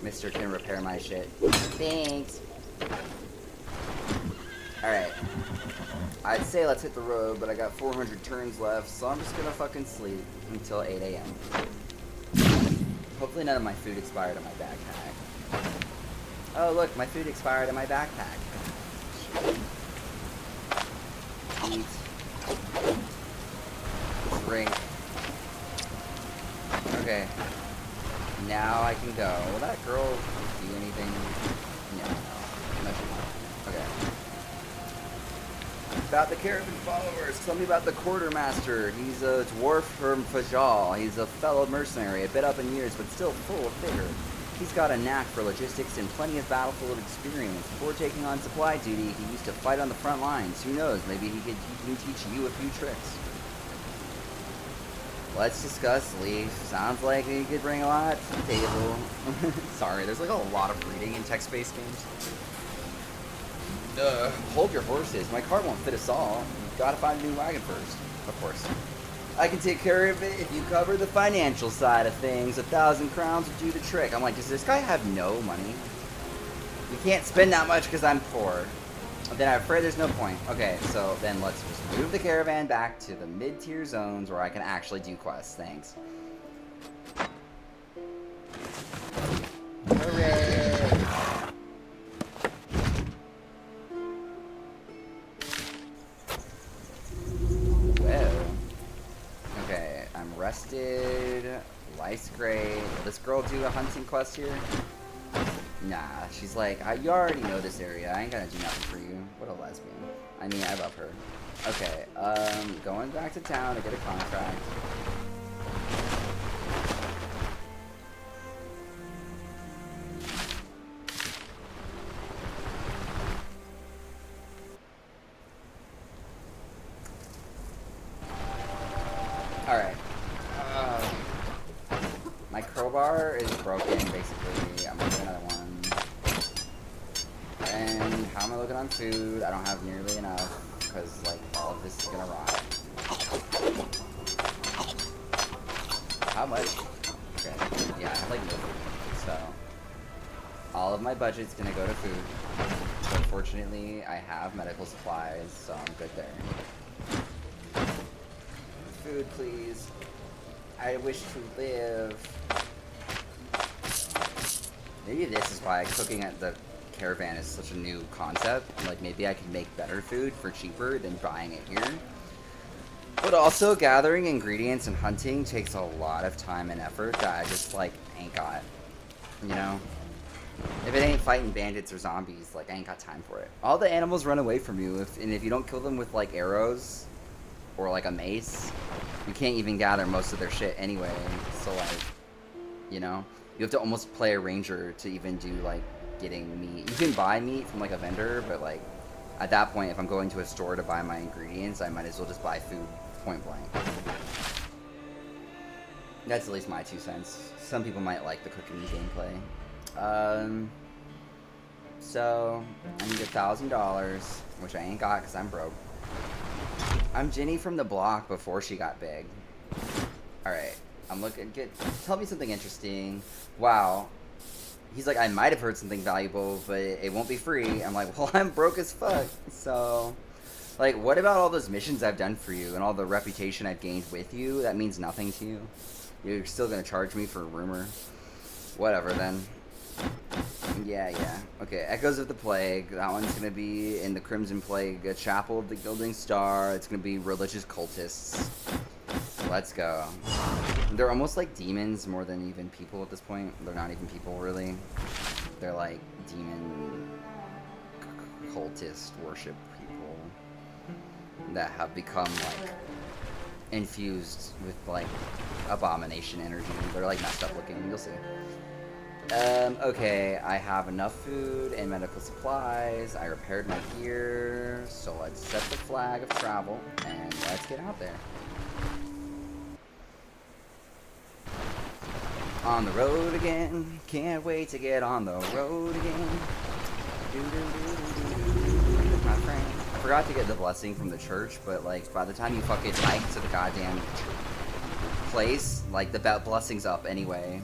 Mister can repair my shit. Thanks. Alright. I'd say let's hit the road, but I got 400 turns left, so I'm just gonna fucking sleep until 8 a.m. Hopefully none of my food expired in my backpack. Oh look, my food expired in my backpack. Eat. Drink. Okay. Now I can go. Will that girl do anything? No, no. No, she won't. Okay. About the Caravan followers. Tell me about the quartermaster. He's a dwarf from Fajal. He's a fellow mercenary, a bit up in years, but still full of vigor. He's got a knack for logistics and plenty of battlefield experience. Before taking on supply duty, he used to fight on the front lines. Who knows? Maybe he can teach you a few tricks. Let's discuss Leaf. Sounds like he could bring a lot to the table. Sorry, there's like a lot of reading in text-based games. Hold your horses. My cart won't fit us all. You've got to find a new wagon first. Of course. I can take care of it if you cover the financial side of things. 1,000 crowns will do the trick. I'm like, does this guy have no money? We can't spend that much because I'm poor. Then I'm afraid there's no point. Okay, so then let's just move the caravan back to the mid-tier zones where I can actually do quests. Thanks. Hooray! Whoa. Okay, I'm rested. Life's great. Will this girl do a hunting quest here? Nah, she's like, you already know this area. I ain't gonna do nothing for you. What a lesbian. I mean, I love her. Okay, going back to town to get a contract. Alright. My crowbar is broken, basically. I'm gonna get another one. And how am I looking on food? I don't have nearly enough, because, like, all of this is gonna rot. How much? Okay. Yeah, I have, like, no food. So, all of my budget's gonna go to food. But fortunately, I have medical supplies, so I'm good there. Food, please. I wish to live. Maybe this is why cooking at the Caravan is such a new concept. Like, maybe I could make better food for cheaper than buying it here. But also, gathering ingredients and hunting takes a lot of time and effort that I just, like, ain't got. You know? If it ain't fighting bandits or zombies, like, I ain't got time for it. All the animals run away from you, and if you don't kill them with, like, arrows or, like, a mace, you can't even gather most of their shit anyway. So, like, you know? You have to almost play a ranger to even do, like, getting meat. You can buy meat from, like, a vendor, but, like, at that point, if I'm going to a store to buy my ingredients, I might as well just buy food point blank. That's at least my 2 cents. Some people might like the cooking gameplay. So, I need $1,000, which I ain't got because I'm broke. I'm Jenny from the block before she got big. Alright, I'm looking good. Tell me something interesting. Wow. He's like, I might have heard something valuable, but it won't be free. I'm like, well, I'm broke as fuck. So, like, what about all those missions I've done for you and all the reputation I've gained with you? That means nothing to you. You're still gonna charge me for a rumor. Whatever, then. Yeah. Okay, Echoes of the Plague. That one's gonna be in the Crimson Plague, a Chapel of the Gilding Star. It's gonna be religious cultists. Let's go. They're almost like demons more than even people at this point. They're not even people, really. They're like demon cultist worship people that have become like infused with like abomination energy. They're like messed up looking. You'll see. Okay, I have enough food and medical supplies. I repaired my gear. So let's set the flag of travel and let's get out there. On the road again. Can't wait to get on the road again. My friend. I forgot to get the blessing from the church, but like by the time you fucking hike to the goddamn place, like the blessing's up anyway.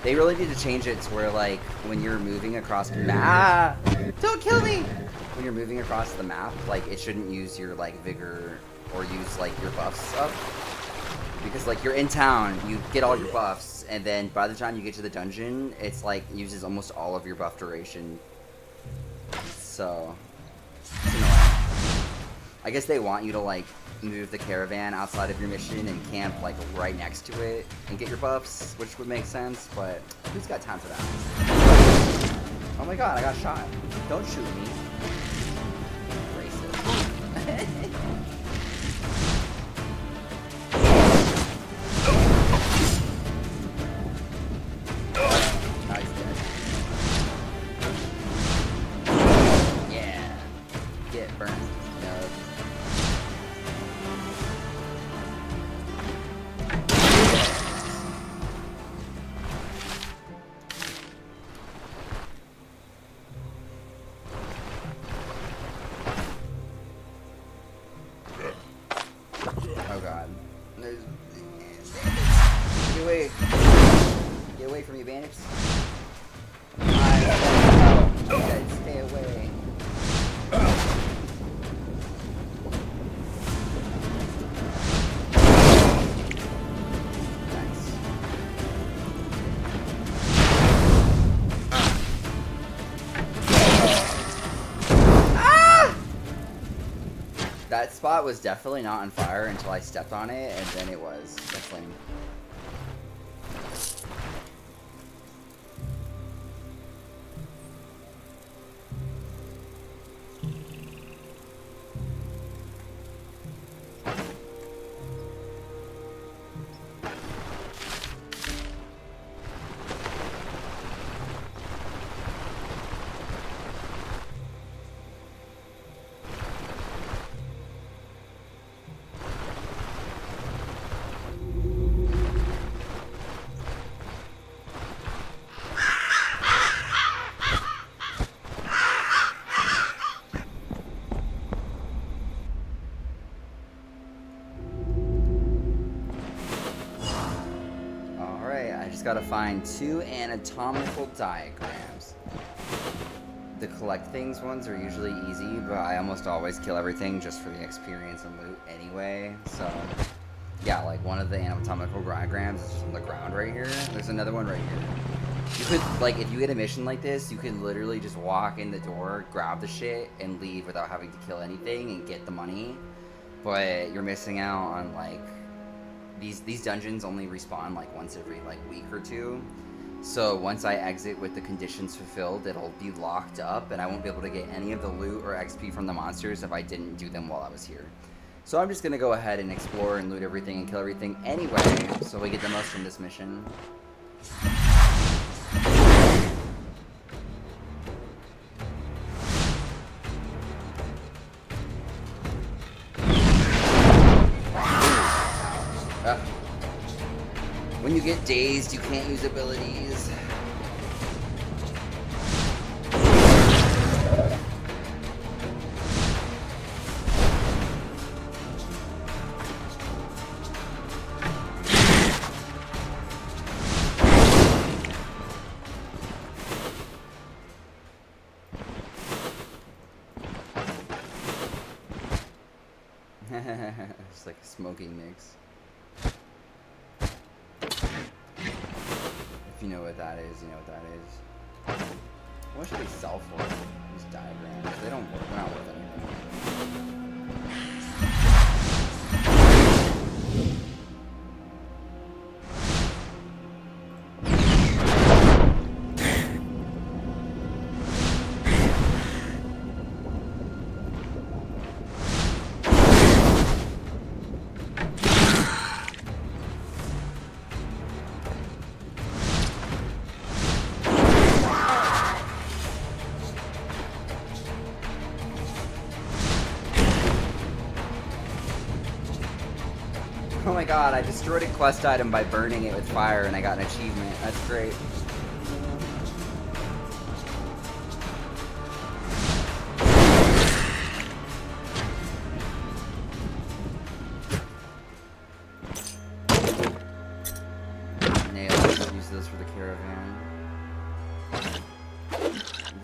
They really need to change it to where like when you're moving across the map, don't kill me. When you're moving across the map, like it shouldn't use your like vigor or use like your buffs up. Because like you're in town, you get all your buffs, and then by the time you get to the dungeon, it's like uses almost all of your buff duration. So it's annoying. I guess they want you to like move the caravan outside of your mission and camp like right next to it and get your buffs, which would make sense, but who's got time for that? Oh my god, I got shot. Don't shoot me. Racist. Nice dead. Yeah. Get burned. No. Oh god. There's get away. Get away from you, bandits. You guys stay away. Nice. That spot was definitely not on fire until I stepped on it, and then it was. That's lame. Gotta find 2 anatomical diagrams. The collect things ones are usually easy, but I almost always kill everything just for the experience and loot anyway. So, yeah, like one of the anatomical diagrams is just on the ground right here. There's another one right here. You could, like, if you get a mission like this, you could literally just walk in the door, grab the shit, and leave without having to kill anything and get the money. But you're missing out on, like, these dungeons only respawn like once every like week or 2. So once I exit with the conditions fulfilled, it'll be locked up and I won't be able to get any of the loot or XP from the monsters if I didn't do them while I was here. So I'm just gonna go ahead and explore and loot everything and kill everything anyway, so we get the most from this mission. When you get dazed, you can't use abilities. It's like a smoking mix. If you know what that is, you know what that is. What should they sell for? These diagrams. They don't work. They're not worth anything. Oh my god, I destroyed a quest item by burning it with fire and I got an achievement. That's great. Nails, use those for the caravan.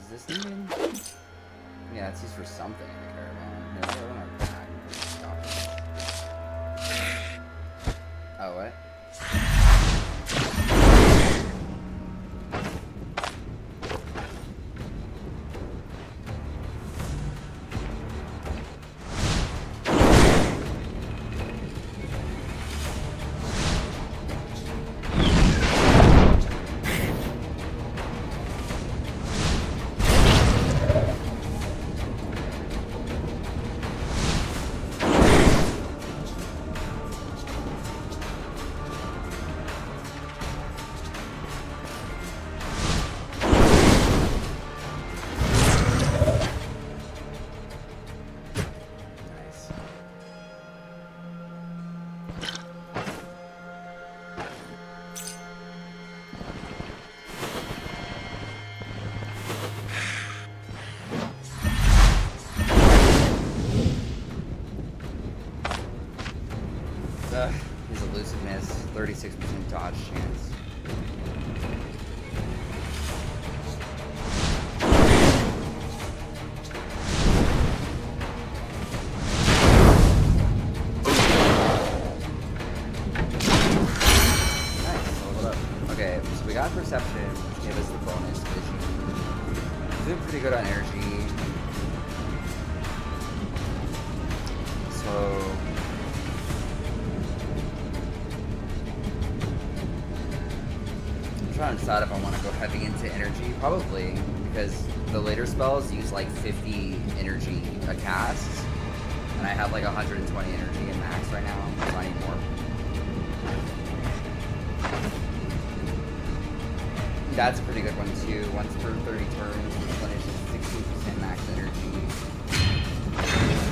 Is this needed? Yeah, it's used for something in the caravan. No, I don't have that. Oh, which gave us the bonus vision. Doing pretty good on energy. So I'm trying to decide if I want to go heavy into energy. Probably, because the later spells use like 50 energy a cast, and I have like 120 energy in max right now, so I need more. That's a pretty good one too. Once per 30 turns, replenishes 16% max energy.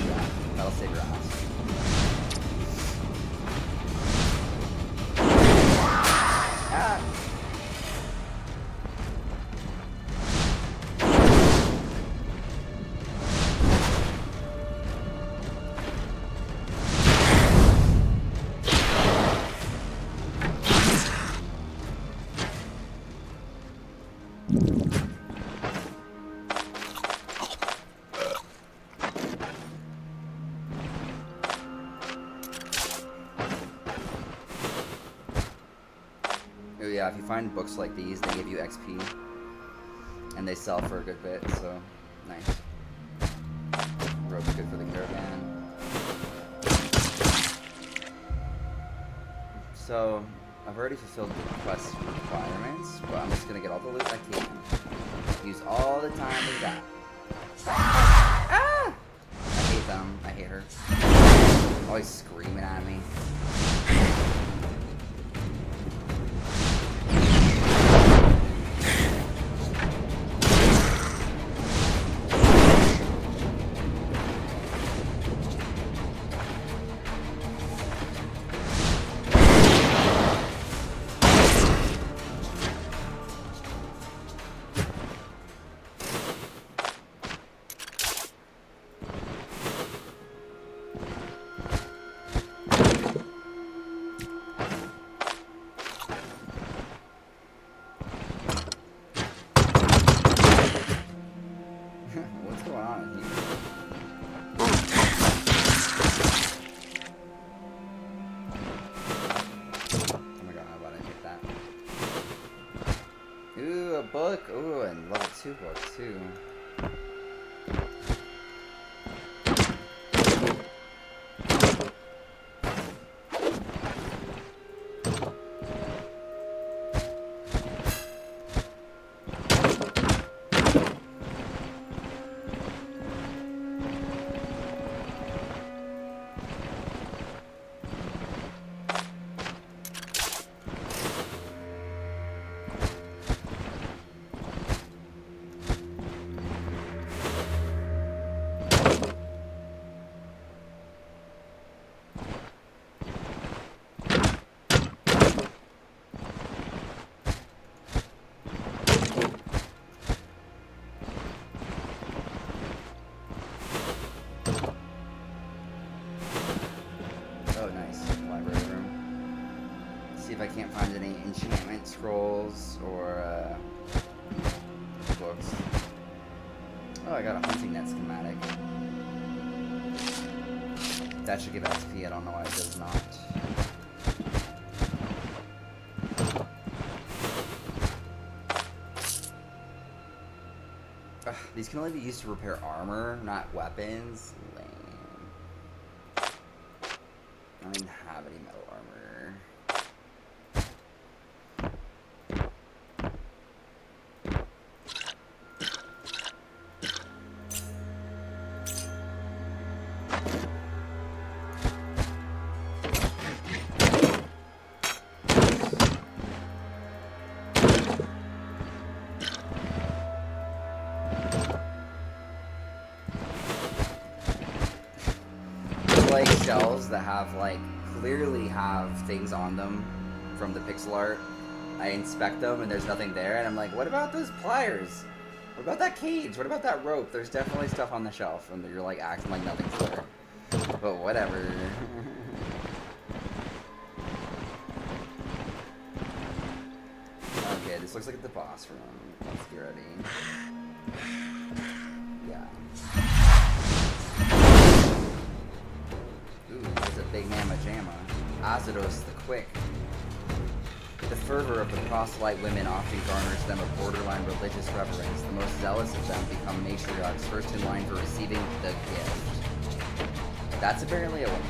Yeah, that'll save your ass. Ah. Yeah, if you find books like these, they give you XP, and they sell for a good bit, so nice. Rope's good for the caravan. So, I've already fulfilled the quest requirements, but I'm just gonna get all the loot I can. Use all the time we got. Ah! I hate them. I hate her. Always screaming at me. Book too. If I can't find any enchantment scrolls or books. Oh, I got a hunting net schematic. That should give XP. I don't know why it does not. Ugh, these can only be used to repair armor, not weapons. Lame. I don't even have any metal armor. Like shells that have like clearly have things on them from the pixel art. I inspect them and there's nothing there, and I'm like, what about those pliers? What about that cage? What about that rope? There's definitely stuff on the shelf, and you're like acting like nothing's there. But whatever. Okay, this looks like the boss room. Let's get ready. Yeah. Ooh, there's a big mamma jamma. Azados the Quick. The fervor of the proselyte women often garners them a borderline religious reverence. The most zealous of them become matriarchs, first in line for receiving the gift. That's apparently a woman.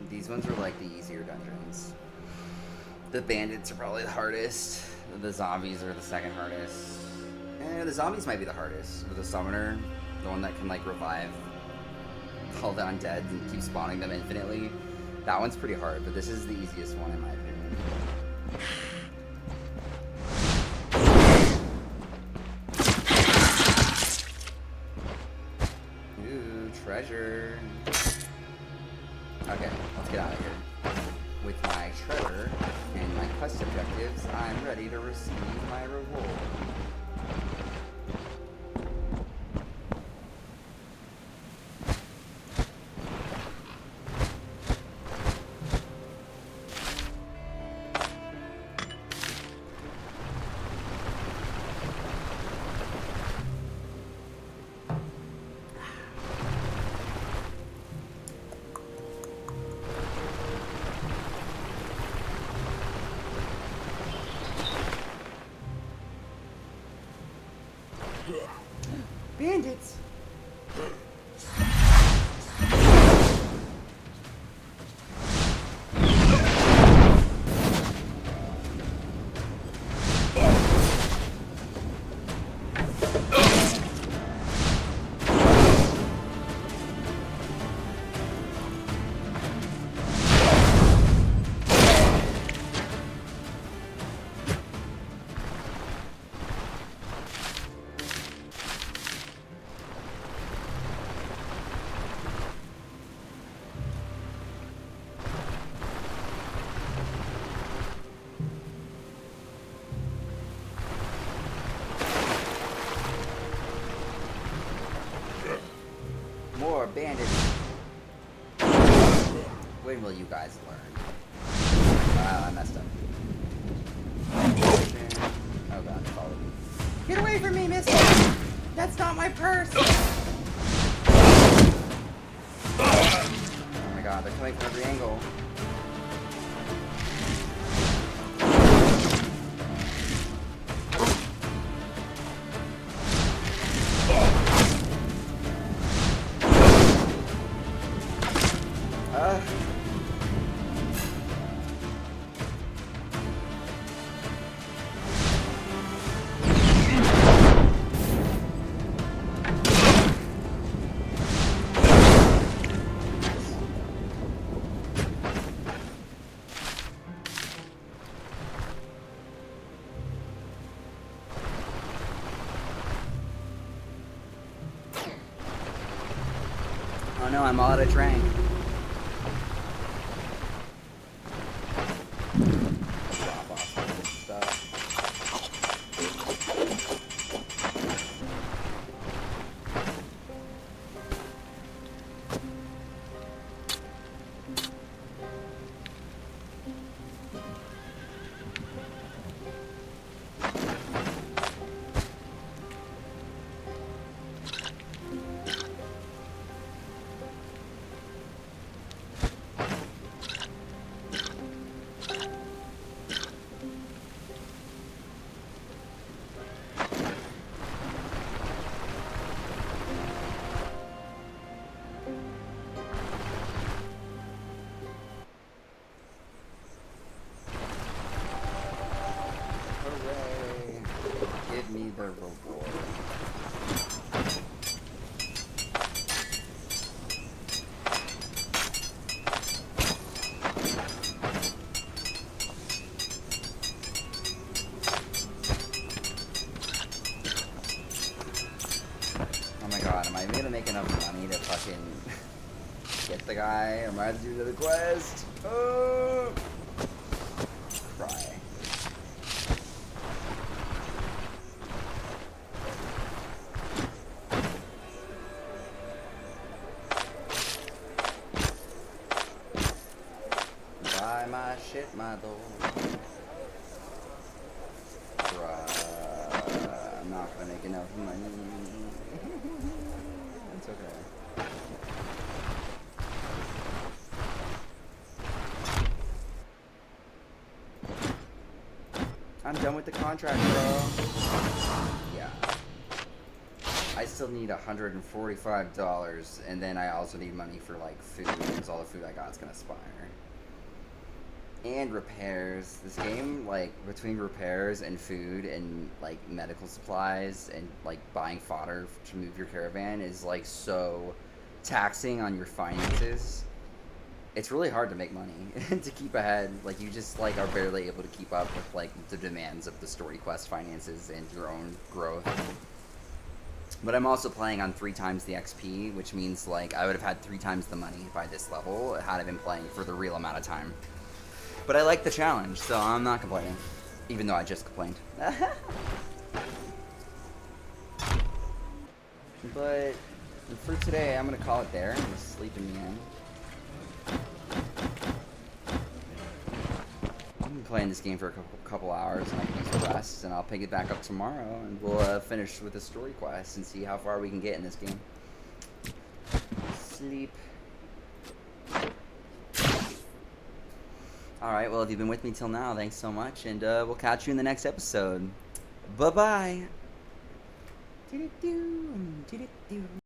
These ones are like the easier dungeons. The bandits are probably the hardest. The zombies are the second hardest. And the zombies might be the hardest. With the summoner, the one that can like revive all the undead and keep spawning them infinitely. That one's pretty hard, but this is the easiest one in my opinion. Ooh, treasure. Okay, let's get out of here. With my treasure and my quest objectives, I'm ready to receive my reward. Bandits! More bandits. When will you guys learn? Wow, I messed up. Oh god, follow me. Get away from me, mister! That's not my purse! Oh my god, they're coming from every angle. Oh no, I'm all out of drink. Drop off some of this stuff. Give me the reward. hit the guy. I might have to do another quest. Oh! Cry. Buy my shit, my lord. I'm not gonna make enough money. That's okay. I'm done with the contract, bro. Yeah. I still need $145, and then I also need money for like food, because all the food I got is gonna expire. And repairs. This game, like, between repairs and food and like medical supplies and like buying fodder to move your caravan is like so taxing on your finances. It's really hard to make money to keep ahead. Like, you just like are barely able to keep up with like the demands of the story quest finances and your own growth. But I'm also playing on 3 times the XP, which means like I would have had 3 times the money by this level had I been playing for the real amount of time. But I like the challenge, so I'm not complaining. Even though I just complained. But for today, I'm going to call it there. I'm going to sleep in the end. I've been playing this game for a couple hours, and I can use a rest, and I'll pick it back up tomorrow, and we'll finish with the story quest and see how far we can get in this game. Sleep. Alright, well, if you've been with me till now, thanks so much, and we'll catch you in the next episode. Bye-bye!